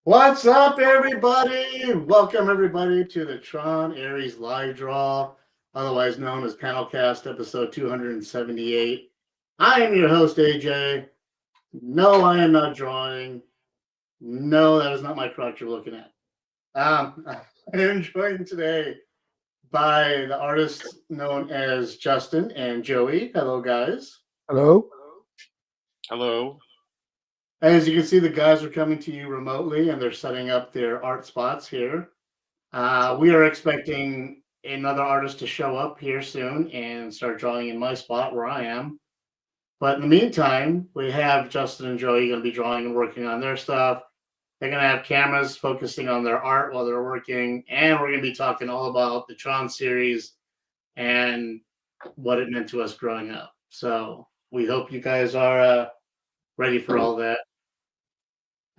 What's up, everybody? Welcome, everybody, to the Tron Ares live draw, otherwise known as PanelCast episode 278. I am your host, AJ. No, I am not drawing. No, that is not my crotch you're looking at. I am joined today by the artists known as Justin and Joey. Hello, guys. Hello. Hello. As you can see, the guys are coming to you remotely, and they're setting up their art spots here. We are expecting another artist to show up here soon and start drawing in my spot where I am. But in the meantime, we have Justin and Joey going to be drawing and working on their stuff. They're going to have cameras focusing on their art while they're working, and we're going to be talking all about the Tron series and what it meant to us growing up. So we hope you guys are ready for all that.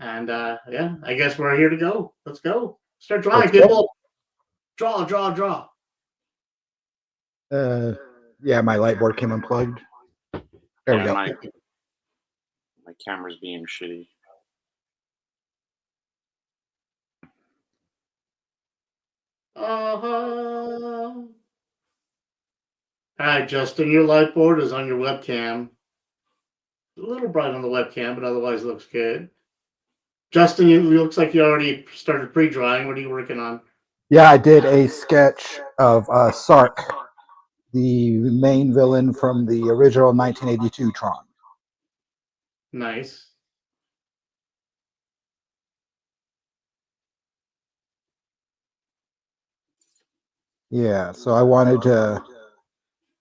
And yeah, I guess we're here to go. Let's go. Start drawing, people. Draw. Yeah, my light board came unplugged. There we go. My camera's being shitty. All right, Justin, your light board is on your webcam. A little bright on the webcam, but otherwise looks good. Justin, it looks like you already started pre-drawing. What are you working on? Yeah, I did a sketch of Sark, the main villain from the original 1982 Tron. Nice. Yeah, so I wanted to,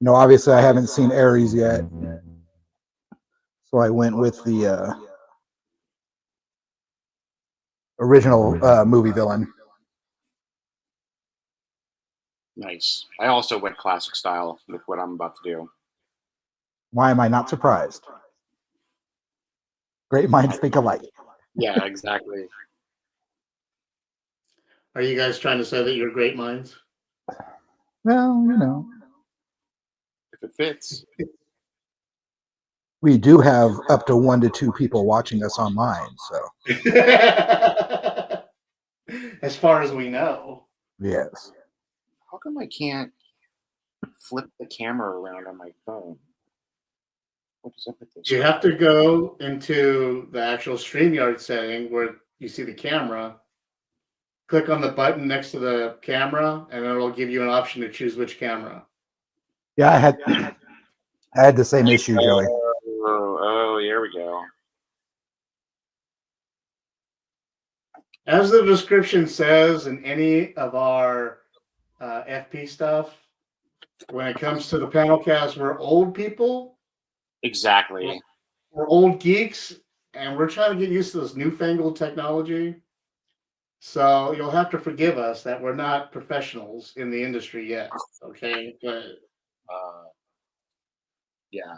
obviously I haven't seen Ares yet, so I went with the original movie villain. Nice. I also went classic style with what I'm about to do. Why am I not surprised? Great minds think alike. Yeah, exactly. Are you guys trying to say that you're great minds? Well, If it fits. We do have up to 1 to 2 people watching us online, so. As far as we know. Yes. How come I can't flip the camera around on my phone? What is up with this? You have to go into the actual StreamYard setting where you see the camera. Click on the button next to the camera, and it'll give you an option to choose which camera. Yeah, I had the same issue, Joey. Oh, here we go. As the description says in any of our FP stuff, when it comes to the PanelCast, we're old people. Exactly. We're old geeks, and we're trying to get used to this newfangled technology. So you'll have to forgive us that we're not professionals in the industry yet, okay? But yeah.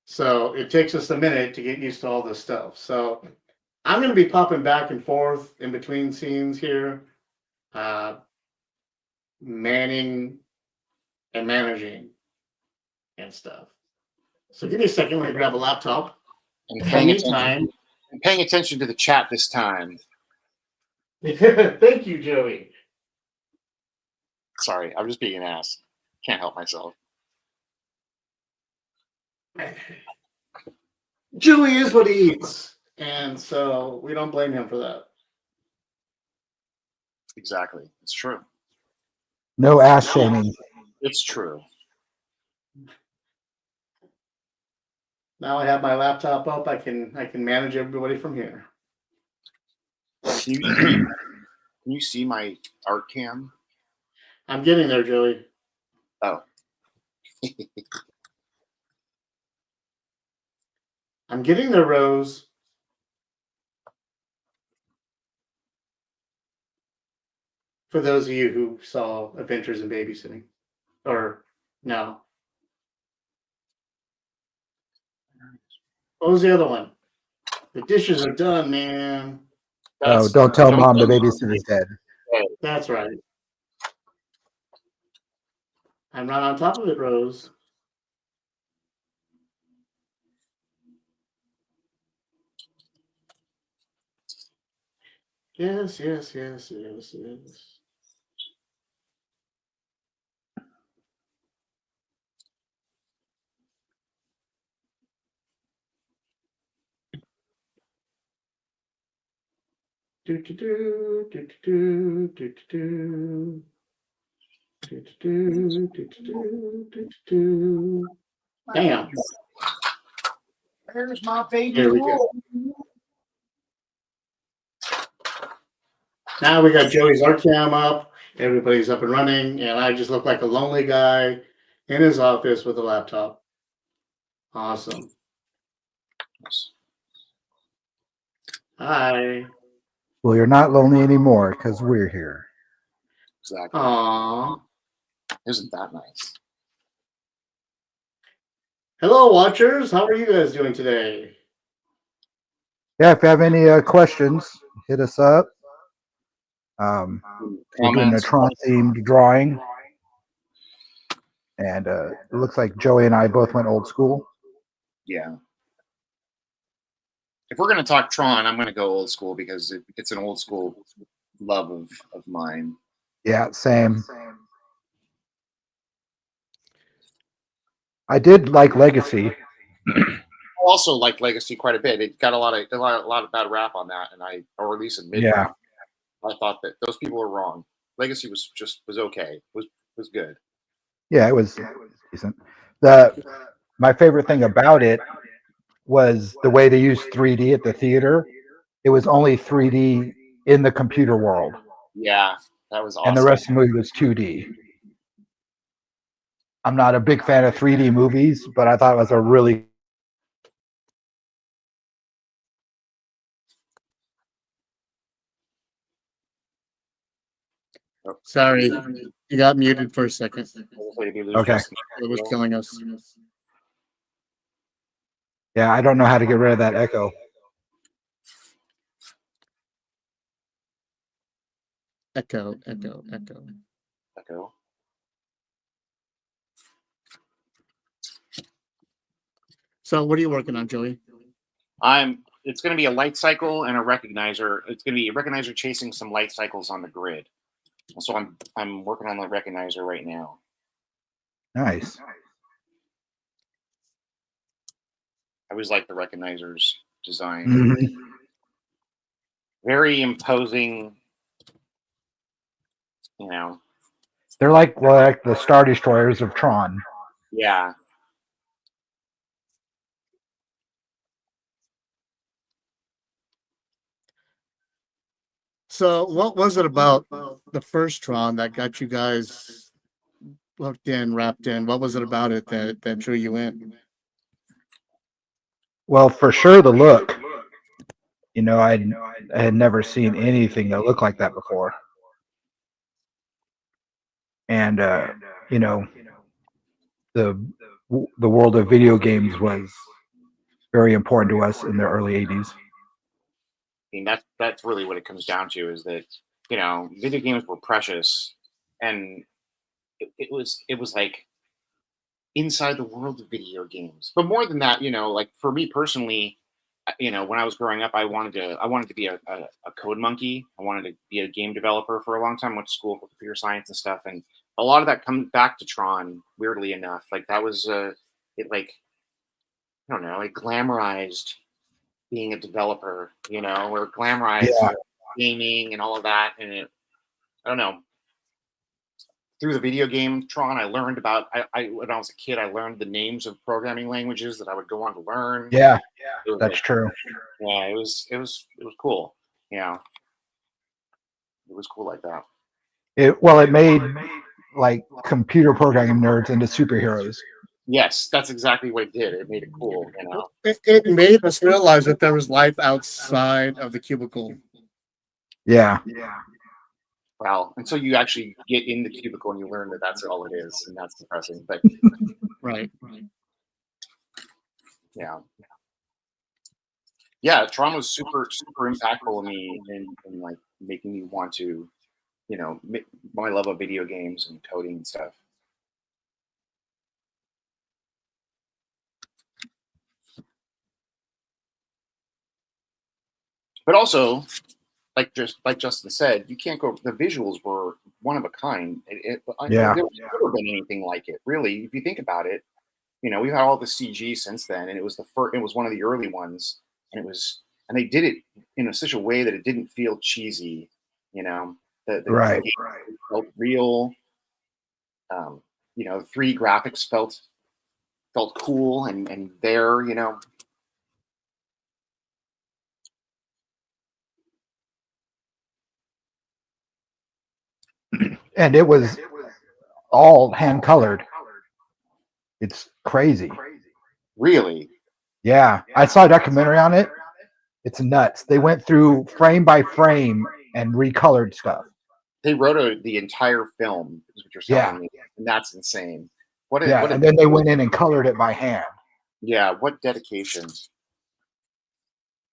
So it takes us a minute to get used to all this stuff. So I'm going to be popping back and forth in between scenes here, manning and managing and stuff. So give me a second. Let me grab a laptop. And paying attention to the chat this time. Thank you, Joey. Sorry, I'm just being an ass. Can't help myself. Joey is what he eats, and so we don't blame him for that. Exactly. It's true. No ass shaming. It's true. Now I have my laptop up. I can manage everybody from here. Can you see my art cam? I'm getting there, Joey. Oh. I'm getting there, Rose. For those of you who saw Adventures in Babysitting. Or no. What was the other one? The dishes are done, man. Don't tell mom the babysitter's dead. That's right. I'm right on top of it, Rose. Yes, yes, yes, yes, yes. Do do do do do do do do do do do do do do. Damn. There's my baby Here we go. roll. Now we got Joey's art cam up. Everybody's up and running, and I just look like a lonely guy in his office with a laptop. Awesome. Hi. Well, you're not lonely anymore because we're here. Exactly. Aww. Isn't that nice? Hello, watchers. How are you guys doing today? Yeah, if you have any questions, hit us up. We're doing a Comments. Tron themed drawing, and it looks like Joey and I both went old school. Yeah. If we're going to talk Tron, I'm going to go old school because it's an old school love of mine. Yeah, same. I did like Legacy. I also like Legacy quite a bit. It got a lot of bad rap on that, or at least a mid rap. I thought that those people were wrong. Legacy was okay. Was good. Yeah, it was decent. My favorite thing about it was the way they used 3D at the theater. It was only 3D in the computer world. Yeah, that was awesome. And the rest of the movie was 2D. I'm not a big fan of 3D movies, but I thought it was a really Sorry, you got muted for a second. okay. It was killing us. Yeah, I don't know how to get rid of that echo. Echo, echo, echo. Echo. So, what are you working on, Joey? It's going to be a light cycle and a recognizer. It's going to be a recognizer chasing some light cycles on the grid. So I'm working on the recognizer right now. Nice. I always like the recognizer's design. Mm-hmm. Very imposing. You know. They're like the Star Destroyers of Tron. Yeah. So, what was it about the first Tron that got you guys hooked in, wrapped in? What was it about it that drew you in? Well, for sure, the look. You know, I had never seen anything that looked like that before. And you know, the world of video games was very important to us in the early 80s. I mean, that's really what it comes down to, is that, video games were precious, and it was like inside the world of video games. But more than that, like for me personally, when I was growing up, I wanted to be a code monkey. I wanted to be a game developer for a long time. Went to school for computer science and stuff, and a lot of that comes back to Tron. Weirdly enough, like that was it. Like, I don't know, it glamorized being a developer, or glamorized gaming and all of that. And I don't know, through the video game Tron, I learned about, when I was a kid, I learned the names of programming languages that I would go on to learn. Yeah, that's true. Yeah, it was cool. Yeah, it was cool like that. It made like computer programming nerds into superheroes. Yes, that's exactly what it did. It made it cool. It made us realize that there was life outside of the cubicle. Yeah. Well, until you actually get in the cubicle and you learn that that's all it is, and that's depressing. But right. Yeah, Tron was super impactful in me, and like making me want to, my love of video games and coding and stuff. But also, like Justin said, you can't go. The visuals were one of a kind. Yeah. There's never been anything like it, really. If you think about it, we've had all the CG since then, and it was the first. It was one of the early ones, and they did it in such a way that it didn't feel cheesy. The Right. game felt real. The 3D graphics felt cool and there. And it was all hand colored. It's crazy. Really. Yeah, I saw a documentary on it. It's nuts. They went through frame by frame and recolored stuff. They wrote the entire film, is what you're telling me, and that's insane. And then they went in and colored it by hand. Yeah, what dedication.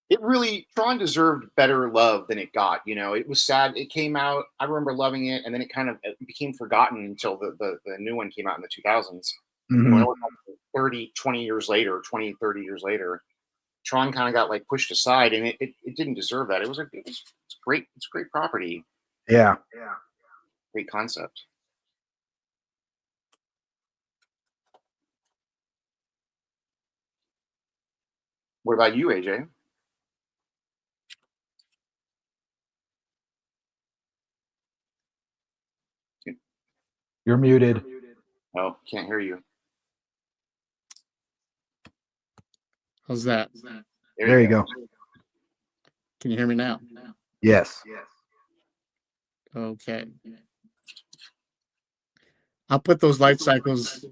It really, Tron deserved better love than it got. It was sad. It came out, I remember loving it, and then it became forgotten until the new one came out in the 2000s. Mhm. 20 years later, 20, 30 years later, Tron kind of got like pushed aside, and it didn't deserve that. It's great. It's a great property. Yeah. Great concept. What about you, AJ? You're muted. Oh, can't hear you. How's that? There you go. Can you hear me now? Yes. Okay. I'll put those light cycles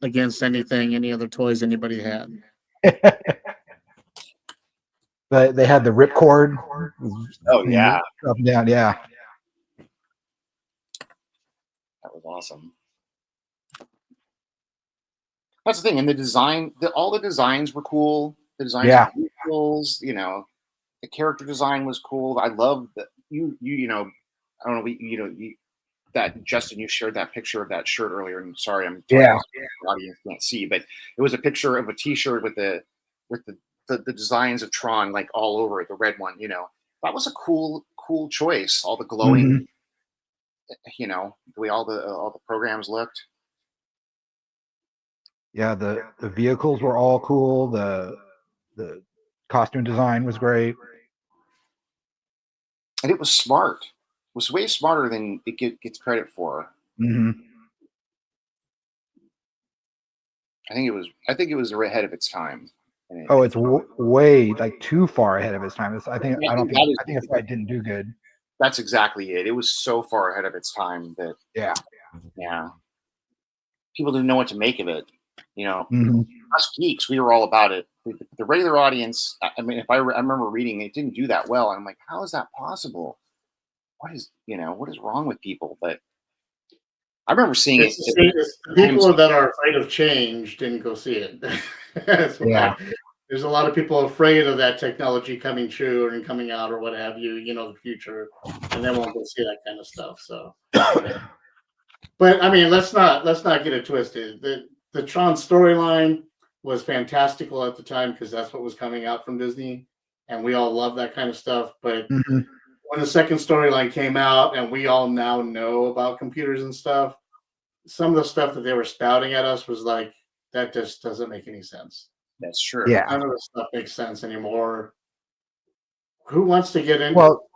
against any other toys anybody had. But they had the ripcord. Oh yeah, Up and down. Yeah. that was awesome. That's the thing, and the design, all the designs were cool. The designs of the vehicles, the character design was cool. I love that I don't know, that Justin, you shared that picture of that shirt earlier. And sorry, I'm talking the audience can't see, but it was a picture of a T-shirt with the designs of Tron like all over it, the red one. That was a cool choice. All the glowing, the way all the programs looked. Yeah, the vehicles were all cool. The costume design was great. And it was smart. It was way smarter than it gets credit for. Mm-hmm. I think it was ahead of its time. Oh, it's way like too far ahead of its time. I think that's why it didn't do good. That's exactly it. It was so far ahead of its time that people didn't know what to make of it. Us geeks, we were all about it. The regular audience, I mean, I remember reading it didn't do that well, and I'm like, how is that possible? What is wrong with people? But I remember seeing it. People that are afraid of change didn't go see it. There's a lot of people afraid of that technology coming true and coming out or what have you, the future, and they won't go see that kind of stuff. So, but I mean, let's not get it twisted. The Tron storyline was fantastical at the time because that's what was coming out from Disney, and we all love that kind of stuff. But when the second storyline came out, and we all now know about computers and stuff, some of the stuff that they were spouting at us was like, that just doesn't make any sense. That's true. Yeah, none of this stuff makes sense anymore. Who wants to get into? Well,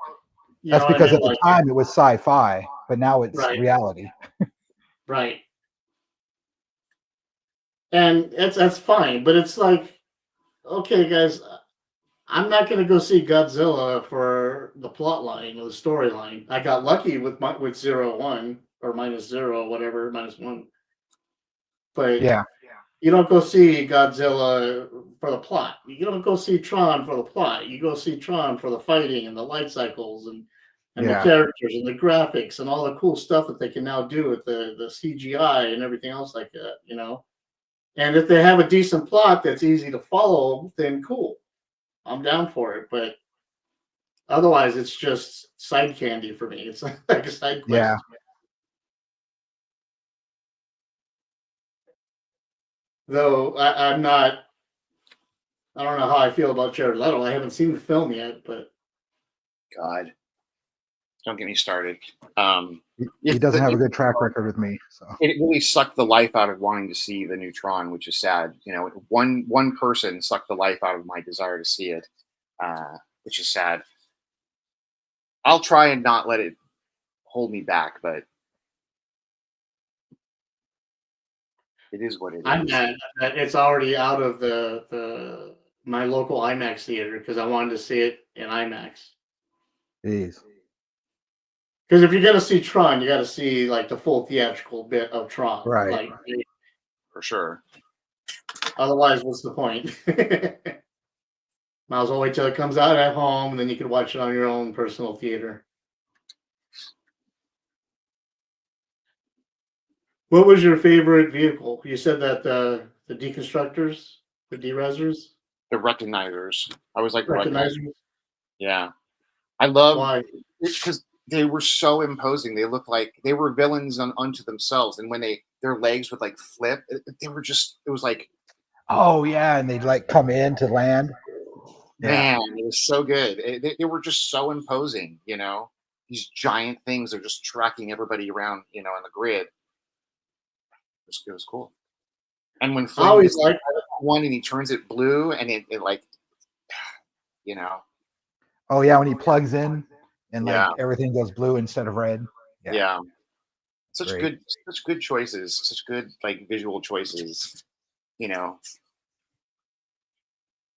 that's because at the time it was sci-fi, but now it's reality. Right. And that's fine, but it's like, okay, guys, I'm not going to go see Godzilla for the plot line or the storyline. I got lucky with 0-1 or -0, whatever, -1. But you don't go see Godzilla for the plot. You don't go see Tron for the plot. You go see Tron for the fighting and the light cycles and the characters and the graphics and all the cool stuff that they can now do with the CGI and everything else like that, And if they have a decent plot that's easy to follow, then cool. I'm down for it. But otherwise, it's just side candy for me. It's like a side quest. Yeah. Though I'm not. I don't know how I feel about Jared Leto. I haven't seen the film yet, but God, Don't get me started. He doesn't have a good track record with me. So It really sucked the life out of wanting to see the new Tron, which is sad. One person sucked the life out of my desire to see it, which is sad. I'll try and not let it hold me back, but it is what it I'm is. mad that it's already out of the my local IMAX theater because I wanted to see it in IMAX. jeez. Because if you're gonna see Tron, you got to see like the full theatrical bit of Tron. Right. Like, For sure. otherwise, what's the point? Might as well wait till it comes out at home, and then you can watch it on your own personal theater. What was your favorite vehicle? You said that the deconstructors, the derezzers, The recognizers. I was like, recognizers. yeah. I love Why? because they were so imposing. They looked like they were villains unto themselves. And when their legs would like flip, it was like, Oh yeah, and they'd like come in to land. man, it was so good. They were just so imposing, These giant things are just tracking everybody around, on the grid. It was cool. And when I Flynn always gets like one and he turns it blue and it like, you know, Oh yeah, when he plugs in and like Yeah. everything goes blue instead of red. yeah. Such Great. good choices, such good like visual choices,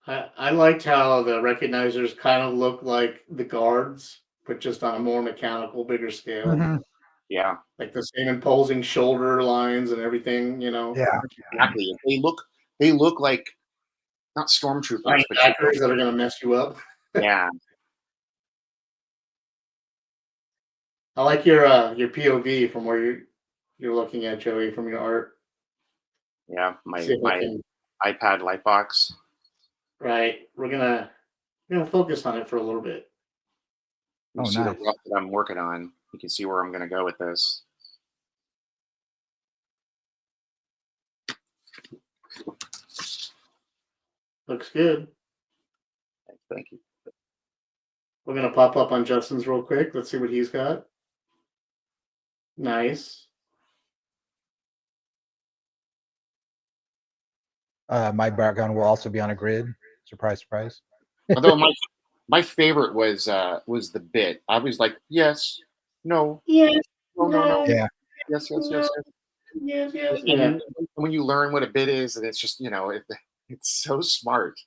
I liked how the recognizers kind of look like the guards, but just on a more mechanical, bigger scale. Mhm. Yeah, Like the same imposing shoulder lines and everything, Yeah. exactly. They look like not stormtroopers, but linebackers that are going to mess you up. yeah, I like your POV from where you're looking at, Joey, from your art. yeah. See if I My can. iPad Lightbox. Right, we're gonna focus on it for a little bit. You Oh, see the nice. rough that I'm working on. You can see where I'm going to go with this. Looks good. Thank you. We're gonna pop up on Justin's real quick. Let's see what he's got. Nice. My background will also be on a grid. Surprise, surprise. Although my favorite was the bit. I was like, yes, no, Yes. no, Yeah. yes, yes, yes, yes. Yes. And Yeah. when you learn what a bit is, and it's just it's so smart.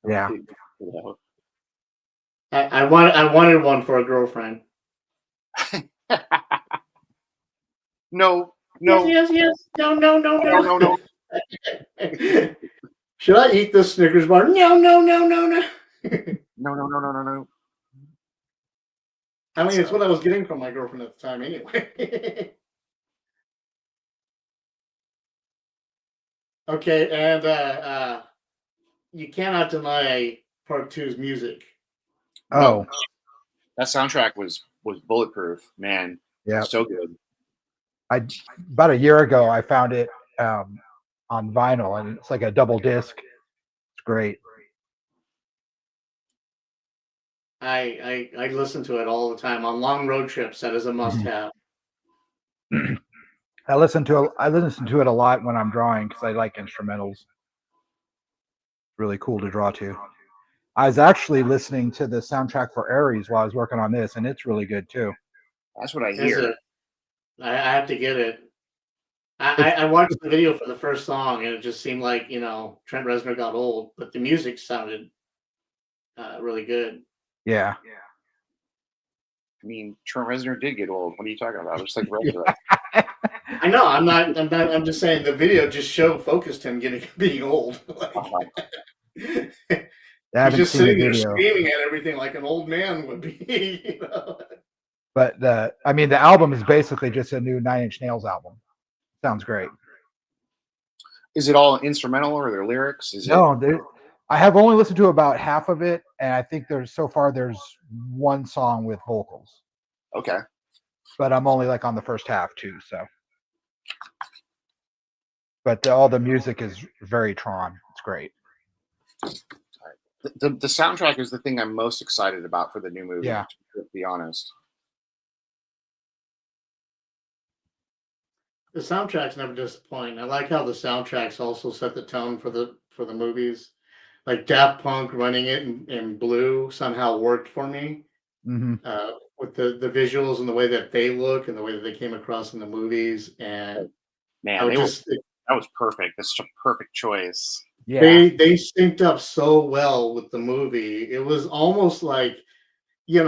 Yeah. You know. I wanted one for a girlfriend. No. Yes. No. No. Should I eat this Snickers bar? No. No. I mean, it's what I was getting from my girlfriend at the time, anyway. Okay, and you cannot deny Part 2's music. Oh, That soundtrack was bulletproof, man. yeah. So good. About a year ago, I found it on vinyl, and it's like a double disc. It's great. I listen to it all the time on long road trips. That is a must-have. I listen to it a lot when I'm drawing because I like instrumentals. Really cool to draw to. I was actually listening to the soundtrack for Ares while I was working on this, and it's really good too. That's what I Is hear. it? I have to get it. I watched the video for the first song, and it just seemed like Trent Reznor got old, but the music sounded really good. Yeah. I mean, Trent Reznor did get old. What are you talking about? It's like Reznor. I know. I'm not. I'm just saying the video just focused him being old. He's just sitting there screaming at everything like an old man would be. But the album is basically just a new Nine Inch Nails album. Sounds great. Is it all instrumental or are there lyrics? I have only listened to about half of it, and I think there's one song with vocals. Okay. But I'm only like on the first half too, so. But all the music is very Tron. It's great. The soundtrack is the thing I'm most excited about for the new movie. Yeah. To be honest. The soundtracks never disappoint. I like how the soundtracks also set the tone for the movies. Like Daft Punk running it in blue somehow worked for me. Hmm. With the visuals and the way that they look and the way that they came across in the movies, and I Man, would they were just that was perfect. That's such a perfect choice. Yeah. they synced up so well with the movie. It was almost like, it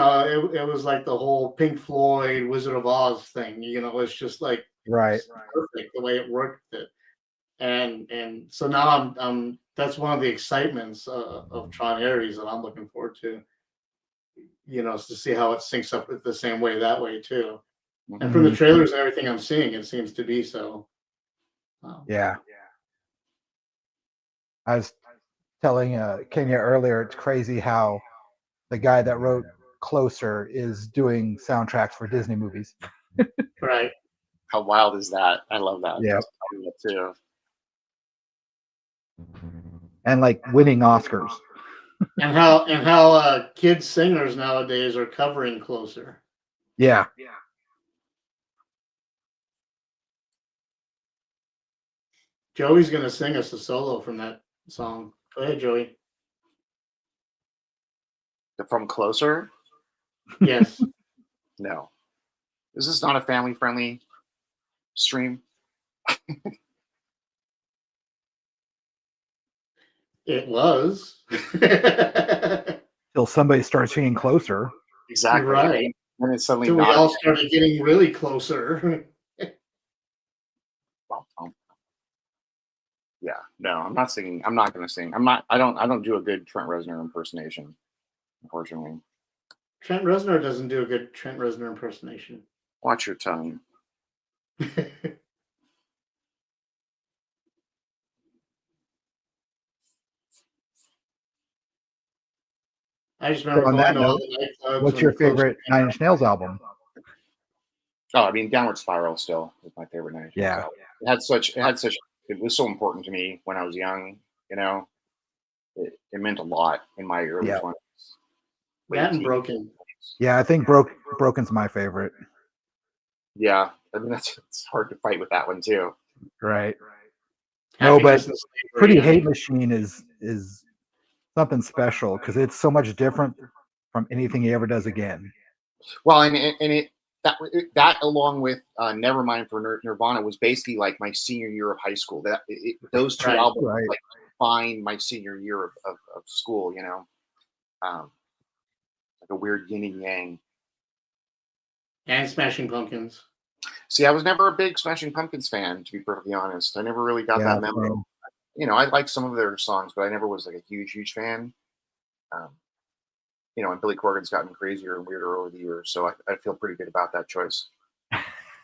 was like the whole Pink Floyd Wizard of Oz thing. It's just like Right. perfect the way it worked. And so now I'm that's one of the excitements of Tron Ares that I'm looking forward to. Is to see how it syncs up with the same way that way too. And from the Mhm. trailers and everything I'm seeing, it seems to be so. Yeah. I was telling Kenya earlier, it's crazy how the guy that wrote Closer is doing soundtracks for Disney movies. Right. How wild is that? I love that. Yeah. I love that too. And like winning Oscars. And how kids singers nowadays are covering Closer. Yeah. Joey's gonna sing us a solo from that song. Go ahead, Joey. From Closer? Yes. No. Is this not a family friendly stream? It was. Till somebody starts singing Closer. Exactly. Right. And it's suddenly Till we not. all started getting really closer. Yeah. No, I'm not singing. I'm not going to sing. I'm not. I don't do a good Trent Reznor impersonation, unfortunately. Trent Reznor doesn't do a good Trent Reznor impersonation. Watch your tongue. I just remember On going that to all note, the nightclubs. what's when your Closer favorite came out. Nine Inch Nails album? Oh, I mean, Downward Spiral still is my favorite night. Yeah. It was so important to me when I was young. It meant a lot in my early Yeah. 20s. That and Broken. Yeah, I think Broken's my favorite. Yeah, I mean it's hard to fight with that one too. Right. No, but Happiness and Slavery, Pretty I Hate mean, Machine is something special because it's so much different from anything he ever does again. Well, and it that along with Nevermind for Nirvana was basically like my senior year of high school. Those two Right. albums Right. like defined my senior year of school. Like a weird yin and yang. and Smashing Pumpkins. See, I was never a big Smashing Pumpkins fan, to be perfectly honest. I never really got Yeah, that memo. I liked some of their songs, but I never was like a huge fan. And Billy Corgan's gotten crazier and weirder over the years, so I feel pretty good about that choice.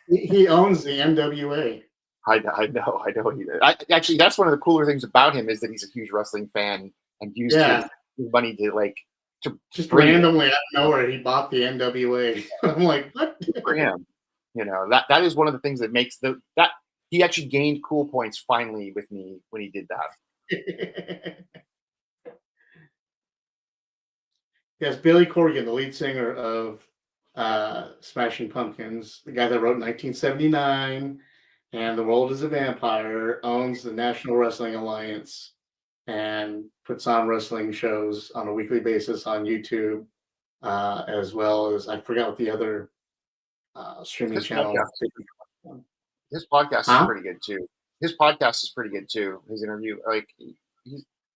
He owns the NWA. I know he did. Actually, that's one of the cooler things about him is that he's a huge wrestling fan and used his money to Just bring it randomly out of nowhere, he bought the NWA. I'm like, what? for him. That is one of the things that makes that he actually gained cool points finally with me when he did that. Yes, Billy Corgan, the lead singer of Smashing Pumpkins, the guy that wrote 1979 and The World is a Vampire, owns the National Wrestling Alliance and puts on wrestling shows on a weekly basis on YouTube, as well as I forgot what the other streaming channel. His podcast is pretty good too. His podcast is pretty good too. His interview,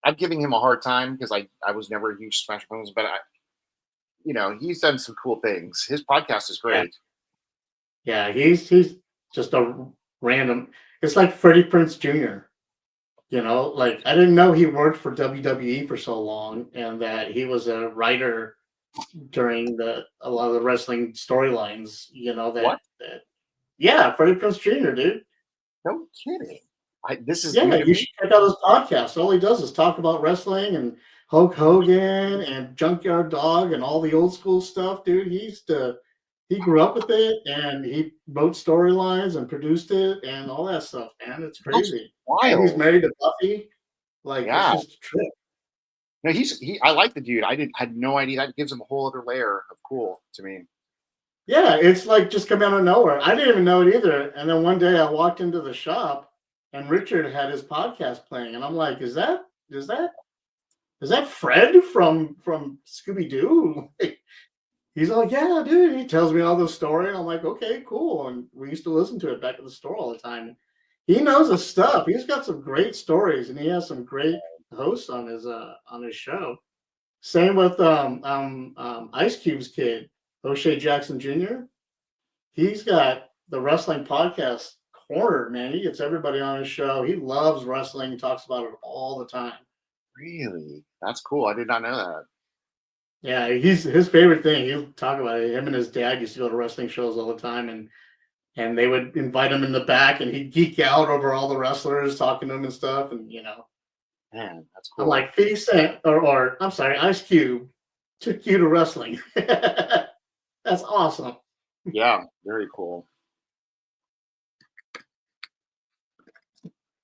I'm giving him a hard time because I was never a huge Smash Pumpkins, but he's done some cool things. His podcast is great. Yeah, he's just a random. It's like Freddie Prinze Jr. Like I didn't know he worked for WWE for so long, and that he was a writer during a lot of the wrestling storylines. What? Yeah, Freddie Prinze Jr. Dude. No kidding. This is you should check out his podcast. All he does is talk about wrestling and Hulk Hogan and Junkyard Dog and all the old school stuff, dude. He grew up with it and he wrote storylines and produced it and all that stuff, man. It's crazy. And he's married to Buffy. It's just a trip. No, I like the dude. I had no idea. That gives him a whole other layer of cool to me. Yeah, it's like just come out of nowhere. I didn't even know it either. And then one day I walked into the shop and Richard had his podcast playing, and I'm like, is that Fred from Scooby Doo? He's like, yeah, dude. He tells me all the story, and I'm like, okay, cool. And we used to listen to it back at the store all the time. He knows his stuff. He's got some great stories, and he has some great hosts on his show. Same with Ice Cube's kid, O'Shea Jackson Jr. He's got the wrestling podcast cornered, man. He gets everybody on his show. He loves wrestling. He talks about it all the time. Really? That's cool. I did not know that. Yeah, he's his favorite thing. He'll talk about it. Him and his dad used to go to wrestling shows all the time, and they would invite him in the back, and he'd geek out over all the wrestlers talking to him and stuff. And Man, that's I'm cool. like 50 Cent or I'm sorry, Ice Cube took you to wrestling. That's awesome. Yeah, very cool.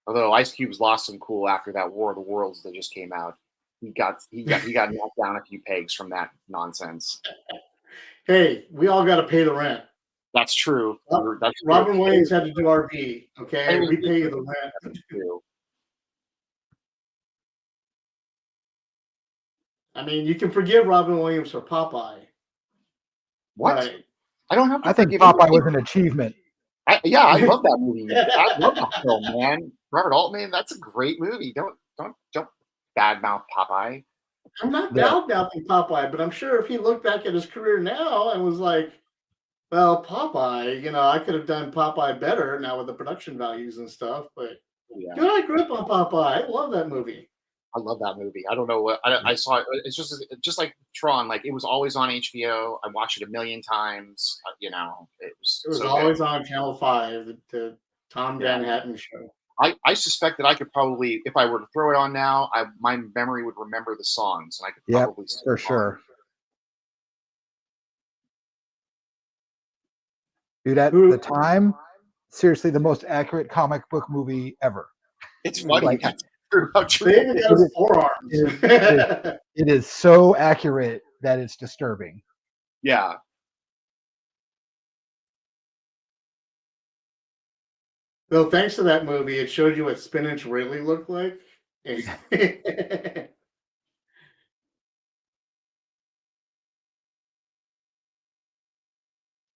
Although Ice Cube's lost some cool after that War of the Worlds that just came out. He got knocked down a few pegs from that nonsense. Hey, we all got to pay the rent. That's true. That's true. Robin Williams had to do RV. I Okay, mean, we pay you the rent. That's true. I mean, you can forgive Robin Williams for Popeye. What? But I don't have to I think forgive Popeye anything. was an achievement. I love that movie. I love that film, man. Robert Altman, that's a great movie. Don't badmouth Popeye. I'm not Yeah. bad-mouthing Popeye, but I'm sure if he looked back at his career now and was like, well, Popeye, I could have done Popeye better now with the production values and stuff. But Yeah, dude, I grew up on Popeye. I love that movie. I love that movie. I don't know what I saw it. It's just like Tron. Like it was always on HBO. I watched it a million times. It was. It was So always good. on Channel 5, the Tom Yeah. Van Hatten show. I suspect that I could probably, if I were to throw it on now, my memory would remember the songs, and I could Yep, probably sing for along. sure. Dude, at Who- the time, seriously, the most accurate comic book movie ever. It's funny. Like- That's true. How true They it even is. got his forearms. It is so accurate that it's disturbing. Yeah. So thanks to that movie, it showed you what spinach really looked like.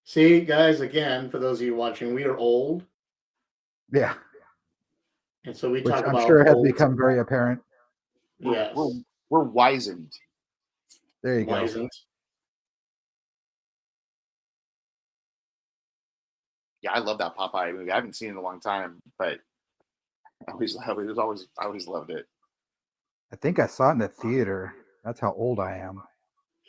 See, guys, again, for those of you watching, we are old, Yeah, and so we which talk I'm about sure has old. become very apparent. Yes, We're wizened. There you go. wizened. Yeah, I love that Popeye movie. I haven't seen it in a long time, but I always loved it. I think I saw it in the theater. That's how old I am.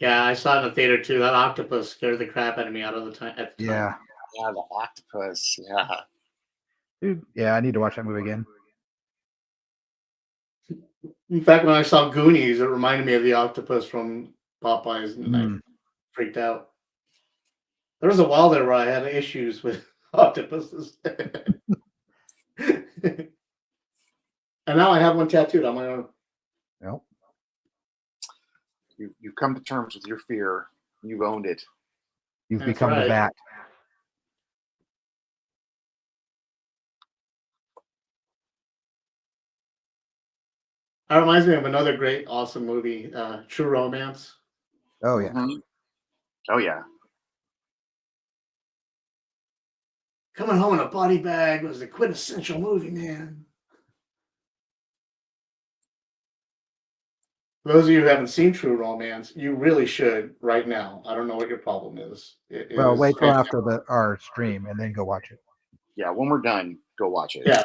Yeah, I saw it in the theater too. That octopus scared the crap out of me out of the time. At the time. Yeah, Yeah, the octopus. Yeah. dude. Yeah, I need to watch that movie again. In fact, when I saw Goonies, it reminded me of the octopus from Popeyes, and I freaked out. There was a while there where I had issues with octopuses. And now I have one tattooed on my arm. Nope. You've come to terms with your fear. You've owned it. You've That's become right. the bat. That reminds me of another great, awesome movie, True Romance. Oh yeah. Mhm. Oh yeah. Coming Home in a Body Bag was the quintessential movie, man. For those of you who haven't seen True Romance, you really should right now. I don't know what your problem is. It Well, is wait till fantastic. after our stream and then go watch it. Yeah. When we're done, go watch it. Yeah.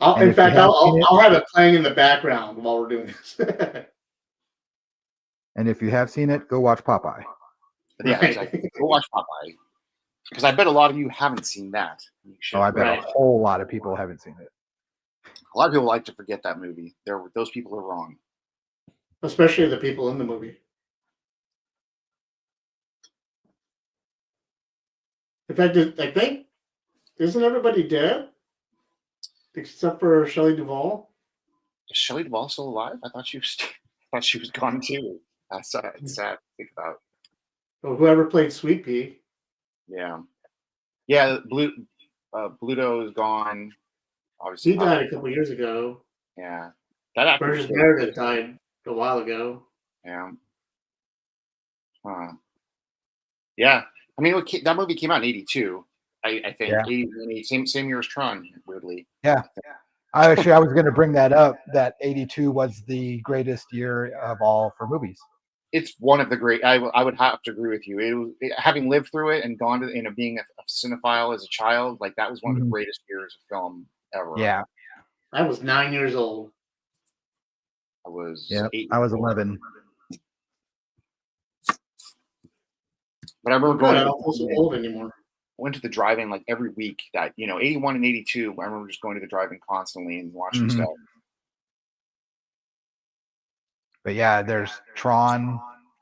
And In if you fact, have seen it- I'll have it playing in the background while we're doing this. And if you have seen it, go watch Popeye. Yeah. Right. Exactly. Go watch Popeye. Because I bet a lot of you haven't seen that. You should. Oh, I bet Right. a whole lot of people haven't seen it. A lot of people like to forget that movie. Those people are wrong. Especially the people in the movie. In fact, I think, isn't everybody dead? Except for Shelley Duvall? Is Shelley Duvall still alive? I thought she was gone too. That's sad. It's sad to think about. Well, whoever played Sweet Pea. Yeah. Yeah. Bluto is gone. Obviously, He died a couple years ago. yeah. That actor was Burgess great. Meredith died a while ago. Yeah. Huh. Yeah. I mean, that movie came out in '82. I think Yeah. 80, same year as Tron. Weirdly. Yeah. I was going to bring that up. That 82 was the greatest year of all for movies. It's one of the great. I would have to agree with you. Having lived through it and gone to being a cinephile as a child, like that was one of the greatest years of film ever. Yeah. I was 9 years old. I was 8. I was 11. But I remember I going. don't feel so old anymore. Went to the drive-in like every week. That 81 and 82. I remember just going to the drive-in constantly and watching stuff. But yeah, there's Tron,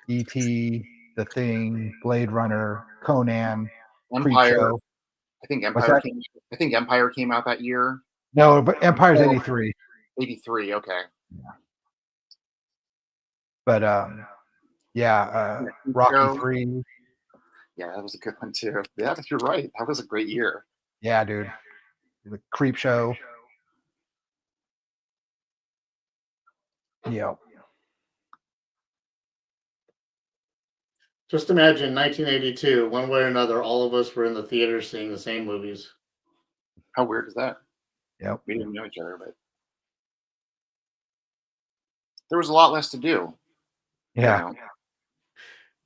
E.T., The Thing, Blade Runner, Conan, Empire. Creepshow. I think Empire came out that year. No, but Empire's 83. 83. Okay. Yeah. But Rocky 3. Yeah, that was a good one too. Yeah, you're right. That was a great year. Yeah, dude. The Creepshow. Yeah. Just imagine 1982, one way or another, all of us were in the theater seeing the same movies. How weird is that? Yep. We didn't know each other, but there was a lot less to do. Yeah.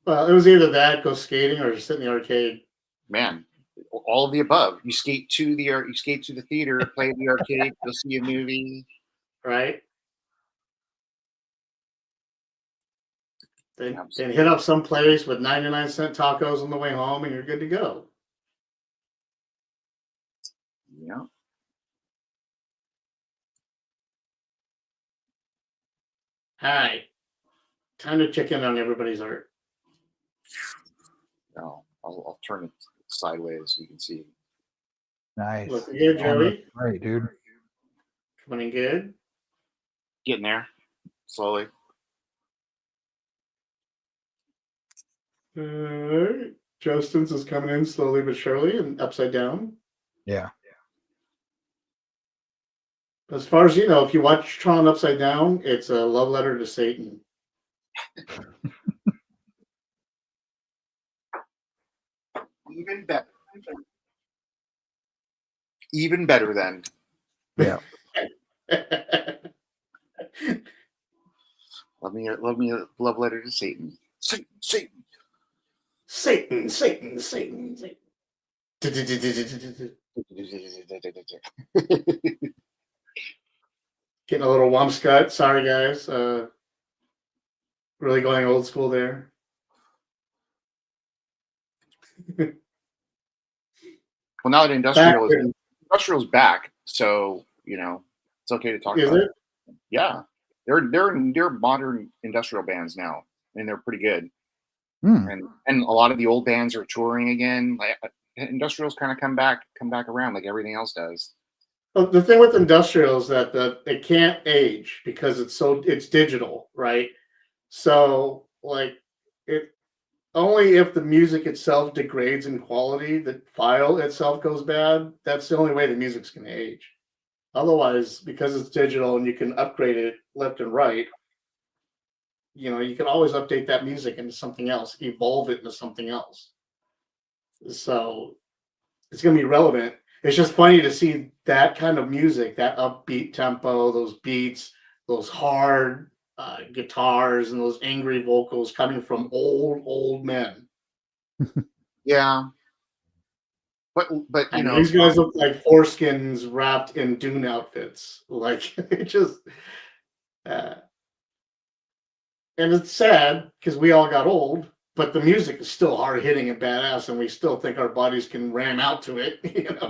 Well, it was either that, go skating, or just sit in the arcade. Man, all of the above. You skate to the theater, play the arcade, go see a movie. Right? Then hit up some place with 99-cent tacos on the way home, and you're good to go. Yeah. All right. Time to check in on everybody's art. No, I'll turn it sideways so you can see. Nice. Looking good, Joey. Right, dude. Coming in good. Getting there, slowly. All right. Justin's is coming in slowly but surely and upside down. Yeah. As far as you know, if you watch Tron Upside Down, it's a love letter to Satan. Even better. Even better then. Yeah. Love me a love letter to Satan. Satan. Satan, Satan, Satan, Satan. Getting a little wumpscut. Sorry, guys. Really going old school there. Well, now that industrial's back, so it's okay to talk about it. Yeah, they're modern industrial bands now, and they're pretty good. And a lot of the old bands are touring again. Like industrials kind of come back around like everything else does. Well, the thing with industrial is that it can't age because it's digital, right? So like it only if the music itself degrades in quality, the file itself goes bad. That's the only way the music's going to age. Otherwise, because it's digital and you can upgrade it left and right, you can always update that music into something else, evolve it into something else. So it's going to be relevant. It's just funny to see that kind of music, that upbeat tempo, those beats, those hard guitars, and those angry vocals coming from old men. Yeah. But these guys look like foreskins wrapped in Dune outfits. Like it just, and it's sad because we all got old, but the music is still hard hitting and badass, and we still think our bodies can ram out to it.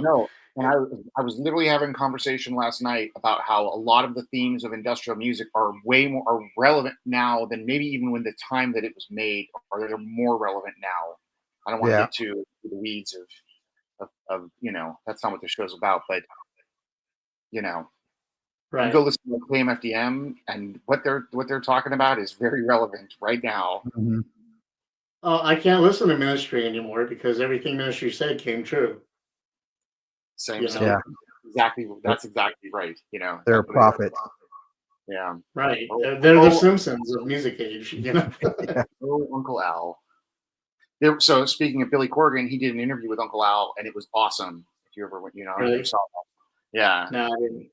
No, and I was literally having a conversation last night about how a lot of the themes of industrial music are way more relevant now than maybe even when the time that it was made, or they're more relevant now. I don't want to get to the weeds of that's not what the show's about, but Right. You go listen to KMFDM, and what they're talking about is very relevant right now. Mhm. I can't listen to Ministry anymore because everything Ministry said came true. Same, You same. know? Yeah. Exactly. That's exactly right. They're That's what it is. prophets. Yeah. Right. Oh, They're the oh, Simpsons of music age. oh, Uncle Al. So speaking of Billy Corgan, he did an interview with Uncle Al, and it was awesome. If you ever went, if Really? you saw that. Yeah. No, I didn't.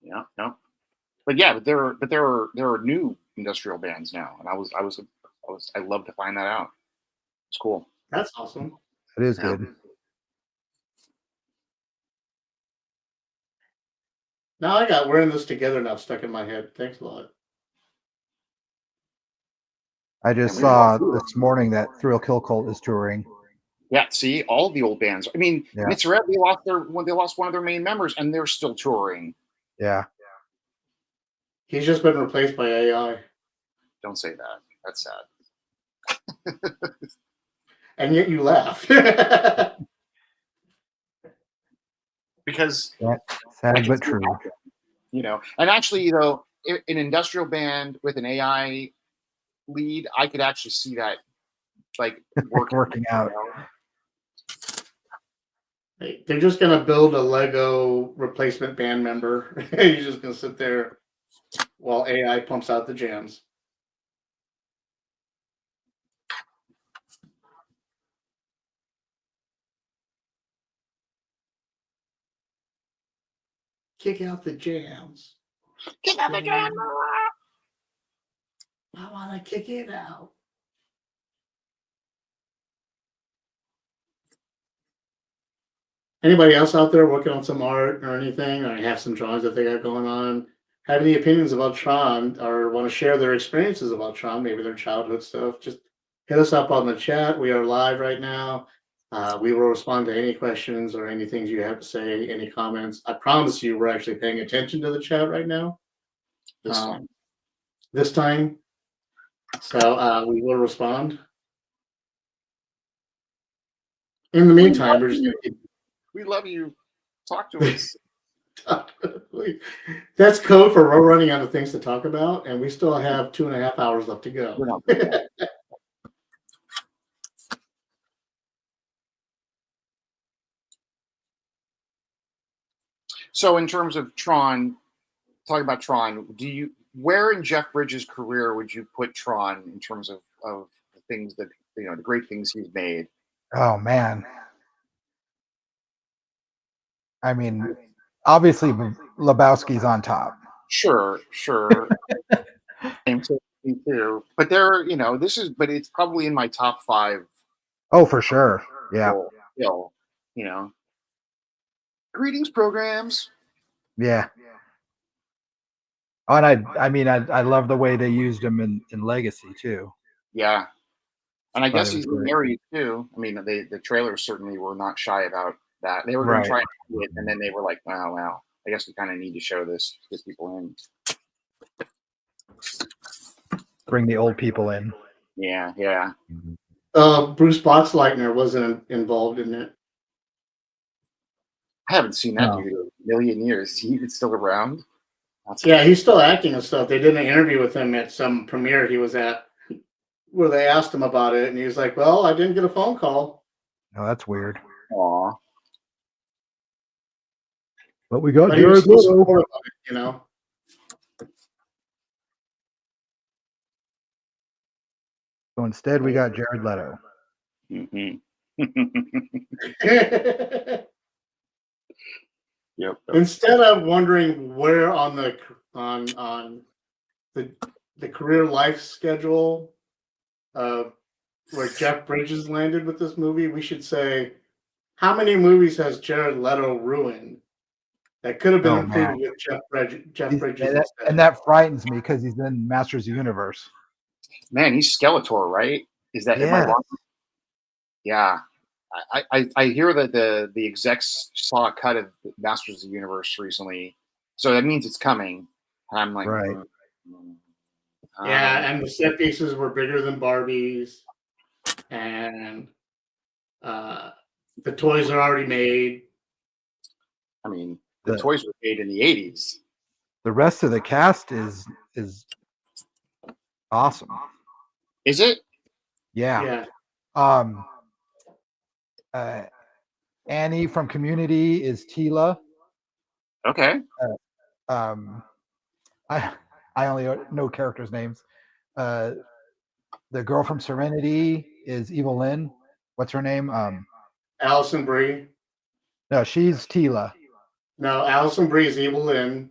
Yeah. No. But yeah, there are new industrial bands now, and I love to find that out. It's cool. That's awesome. It is Yeah. good. Now I got "We're in This Together" now stuck in my head. Thanks a lot. I just And we saw love- this morning that Thrill Kill Cult is touring. Yeah, see, all the old bands. I mean, Yeah. Mitzvah, they lost one of their main members, and they're still touring. Yeah. He's just been replaced by AI. Don't say that. That's sad. And yet you laugh. Because Sad but true. And actually, an industrial band with an AI lead, I could actually see that like Working out. They're just gonna build a Lego replacement band member. He's just gonna sit there while AI pumps out the jams. Kick out the jams. Kick out the jam. I wanna kick it out. Anybody else out there working on some art or anything, or have some drawings that they got going on? Have any opinions about Tron, or want to share their experiences about Tron, maybe their childhood stuff? Just hit us up on the chat. We are live right now. We will respond to any questions or any things you have to say, any comments. I promise you, we're actually paying attention to the chat right now. This time. So we will respond. In the meantime, we're just going to keep. We love you. Talk to us. That's code for we're running out of things to talk about, and we still have 2.5 hours left to go. So, in terms of Tron, talking about Tron, where in Jeff Bridges' career would you put Tron in terms of the things that the great things he's made? Oh man. I mean, obviously Lebowski's on top. Sure. Same to me too. But but it's probably in my top 5. Oh, for sure. Yeah. Still, greetings programs. Yeah. Oh, and I love the way they used him in Legacy too. Yeah. And I guess he's great. married too. I mean, the trailers certainly were not shy about that. They were going to try and do it, and then they were like, "Wow, I guess we kind of need to show this to get people in." Bring the old people in. Yeah. Bruce Boxleitner wasn't involved in it. I haven't seen that dude in a million years. Is he even still around? Yeah, he's still acting and stuff. They did an interview with him at some premiere he was at, where they asked him about it, and he was like, "Well, I didn't get a phone call." Oh, that's weird. Aw. But we got But he was still supportive of it, So instead, we got Jared Leto. Mm-hmm. Yep. Instead of wondering where on the career life schedule of where Jeff Bridges landed with this movie, we should say, how many movies has Jared Leto ruined that could have been improved with Jeff Bridges? And that frightens me because he's in Masters of the Universe. Man, he's Skeletor, right? Am I wrong? Yeah. I hear that the execs saw a cut of Masters of the Universe recently, so that means it's coming. And I'm like, right. Yeah, and the set pieces were bigger than Barbie's. and the toys are already made. I mean, the The- toys were made in the 80s. The rest of the cast is awesome. Is it? Yeah. Yeah, Annie from Community is Tila. Okay. Um, I only know characters' names. The girl from Serenity is Evil Lynn. What's her name? Allison Brie. No, she's Tila. No, Allison Brie is Evil Lynn.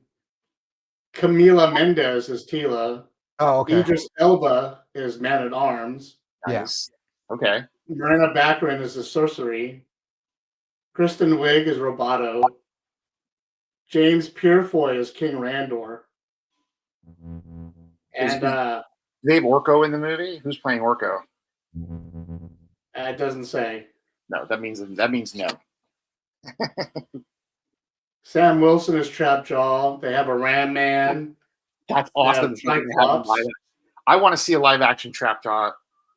Camila Mendez is Tila. Oh, okay. Idris Elba is Man at Arms. Yeah. Nice. Okay. Marina Baccarin is the Sorcery. Kristen Wiig is Roboto. James Purefoy is King Randor. And Do they have Orko in the movie? Who's playing Orko? it doesn't say. No, that means no. Sam Wilson is Trapjaw. They have a Ram Man. That's awesome. Yeah, Cyclops. I want to see a live action Trapjaw.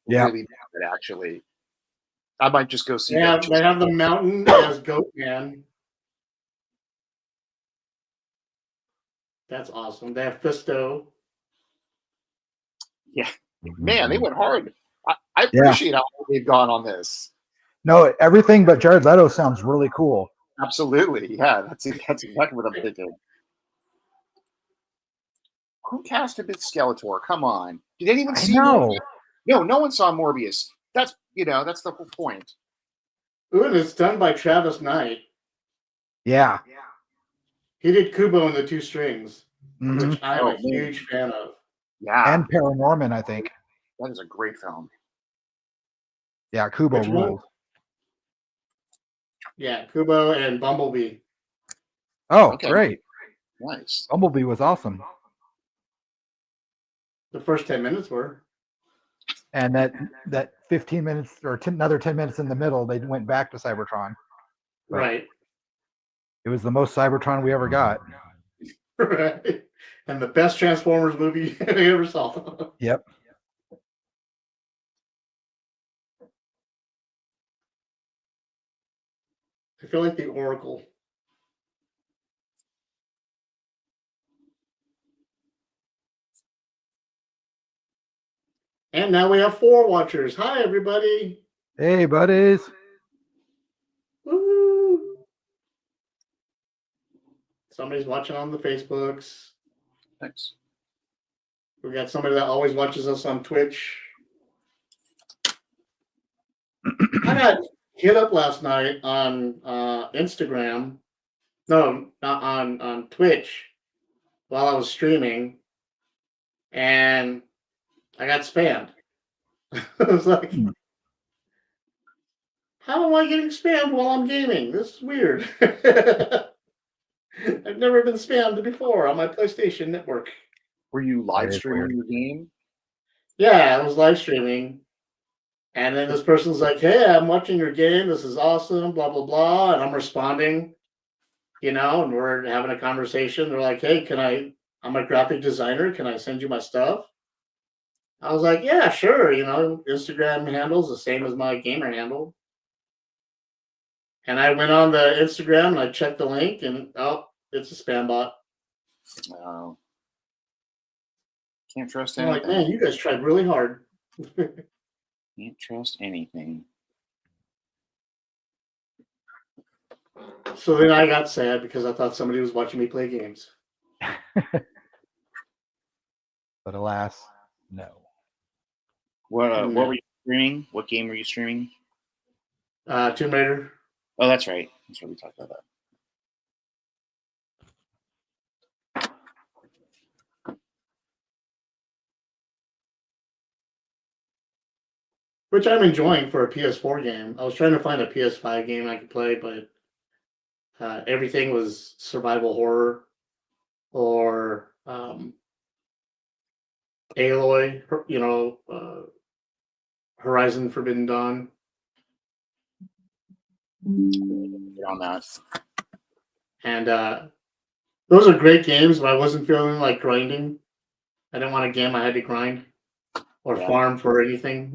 Yeah. Really bad, actually. I might just go see They that. have the Mountain as Goat Man. That's awesome. They have Fisto. Yeah. Man, they went hard. I appreciate how hard they've gone on this. No, everything but Jared Leto sounds really cool. Absolutely. Yeah, that's exactly what I'm thinking. Who casted Skeletor? Come on. Did anyone see No. No, no one saw Morbius. That's that's the whole point. Ooh, and it's done by Travis Knight. Yeah. He did Kubo and the Two Strings, Mhm. which I'm a huge fan of. Yeah. And Paranorman, I think. That is a great film. Yeah, Kubo Which one? rules. Yeah, Kubo and Bumblebee. Oh, Okay. great. Nice. Bumblebee was awesome. The first 10 minutes were. And that 15 minutes or another 10 minutes in the middle, they went back to Cybertron. Right. It was the most Cybertron we ever got. Right. And the best Transformers movie I ever saw. Yep. I feel like the Oracle. And now we have 4 watchers. Hi, everybody. Hey, buddies. Woo! Somebody's watching on the Facebooks. Thanks. We got somebody that always watches us on Twitch. I got hit up last night on Instagram. No, not on Twitch while I was streaming. And I got spammed. I was like, how am I getting spammed while I'm gaming? This is weird. I've never been spammed before on my PlayStation Network. Were you live That is streaming weird. your game? Yeah, I was live streaming. And then this person's like, hey, I'm watching your game. This is awesome, blah, blah, blah. And I'm responding, and we're having a conversation. They're like, hey, I'm a graphic designer. Can I send you my stuff? I was like, yeah, sure. Instagram handle's the same as my gamer handle. And I went on the Instagram and I checked the link and, it's a spam bot. No. Can't trust I'm anything. like, man, you guys tried really hard. Can't trust anything. So then I got sad because I thought somebody was watching me play games. But alas, no. What were you streaming? What game were you streaming? Tomb Raider. Oh, that's right. That's right. We talked about that. Which I'm enjoying for a PS4 game. I was trying to find a PS5 game I could play, but everything was survival horror or Aloy, Horizon Forbidden Dawn. Get on that. And those are great games, but I wasn't feeling like grinding. I didn't want a game I had to grind or farm for anything,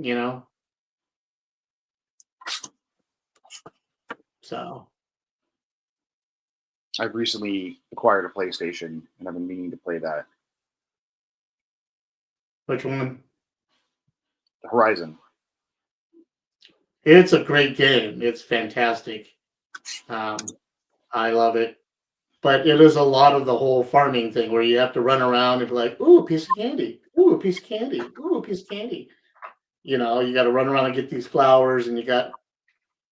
So I've recently acquired a PlayStation, and I've been meaning to play that. which one? Horizon. It's a great game. It's fantastic. I love it. But it is a lot of the whole farming thing where you have to run around and be like, ooh, a piece of candy. Ooh, a piece of candy. Ooh, a piece of candy. You know, you got to run around and get these flowers, and you got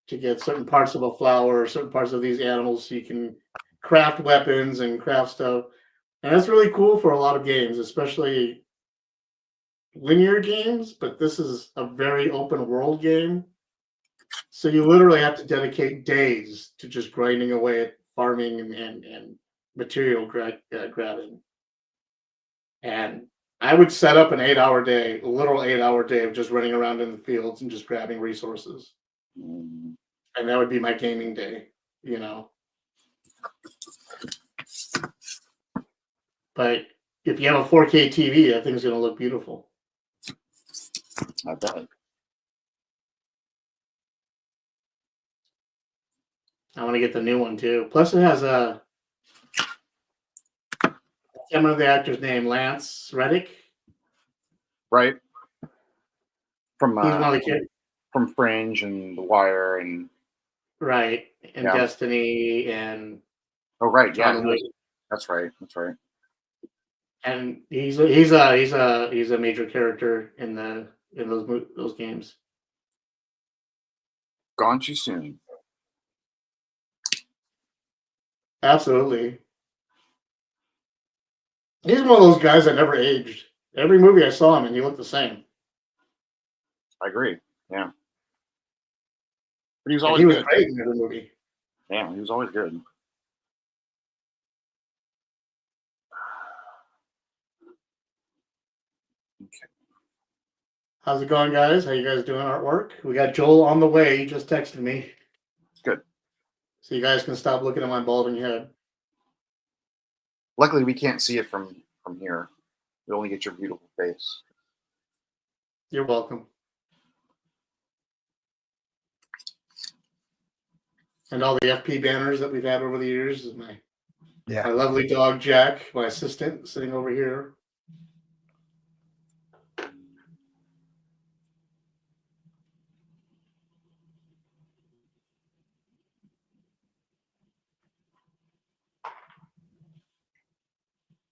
to get certain parts of a flower, certain parts of these animals so you can craft weapons and craft stuff. And that's really cool for a lot of games, especially linear games, but this is a very open world game. So you literally have to dedicate days to just grinding away at farming and material grabbing. And I would set up an 8 hour day, a literal 8 hour day of just running around in the fields and just grabbing resources. Mm. And that would be my gaming day, you know. But if you have a 4K TV, that thing's going to look beautiful. I bet. I want to get the new one too. Plus, it has a, I can't remember the actor's name, Lance Reddick. Right? From He's one of the kids, from Fringe and The Wire and right? And Yeah. Destiny and oh right, yeah, John Wick. that's right. And he's a major character in those games. Gone too soon. Absolutely. He's one of those guys that never aged. Every movie I saw him in, he looked the same. I agree. Yeah, but he was And always he was good. great in every movie. Yeah, he was always good. Okay. How's it going, guys? How you guys doing artwork? We got Joel on the way. He just texted me. Good. So you guys can stop looking at my balding head. Luckily, we can't see it from here. We only get your beautiful face. You're welcome. And all the FP banners that we've had over the years. My lovely dog, Jack, my assistant, sitting over here.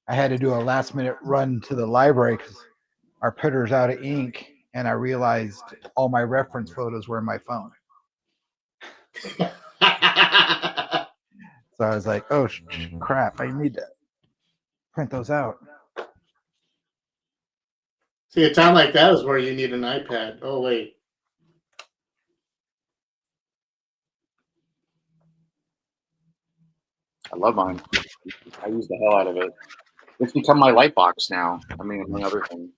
I had to do a last minute run to the library because our printer's out of ink, and I realized all my reference photos were in my phone. So I was like, oh crap, I need to print those out. See, a time like that is where you need an iPad. Oh, wait. I love mine. I use the hell out of it. It's become my light box now. I mean, among other things.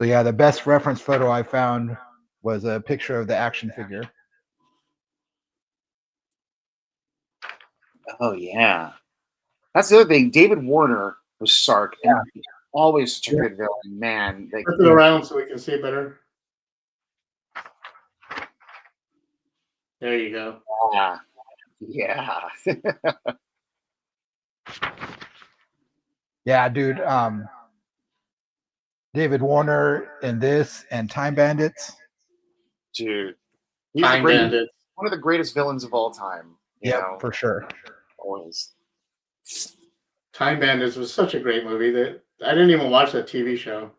So yeah, the best reference photo I found was a picture of the action figure. Oh yeah, that's the other thing. David Warner was Sark, and always such a good villain. Man, like, Flip it around so we can see it better. There you go. yeah. Yeah, dude. David Warner in this and Time Bandits. Dude, he's Time Bandit. one of the greatest villains of all time. You know, for sure. always. Time Bandits was such a great movie that I didn't even watch that TV show.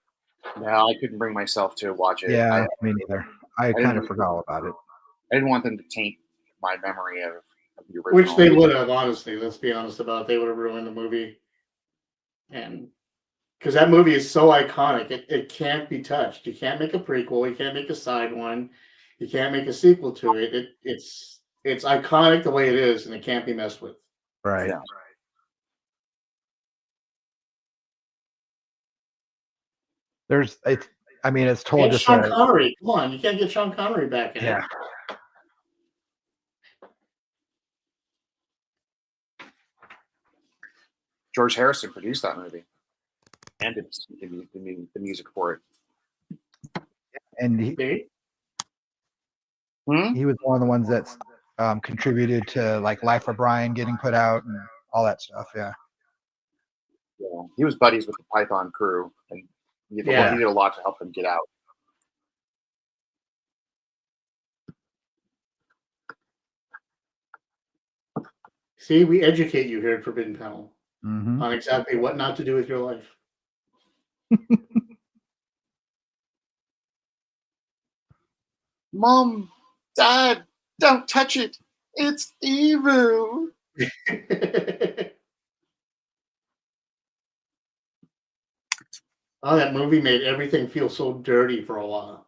No, I couldn't bring myself to watch it. Yeah, me neither. I kind of forgot all about it. I didn't want them to taint my memory of the original. Which they would have, honestly. Let's be honest about it. They would have ruined the movie. And because that movie is so iconic, it can't be touched. You can't make a prequel. You can't make a side one. You can't make a sequel to it. It's iconic the way it is, and it can't be messed with. Right. Yeah. It's told And just Sean Connery. Come on, you can't get Sean Connery back in it. George Harrison produced that movie and did the music for it. and See? he was one of the ones that's contributed to like Life of Brian getting put out and all that stuff. Yeah. Yeah, he was buddies with the Python crew, and he did a lot to help them get out. See, we educate you here at Forbidden Panel Mm-hmm. on exactly what not to do with your life. Mom, Dad, don't touch it. It's evil. Oh, that movie made everything feel so dirty for a while.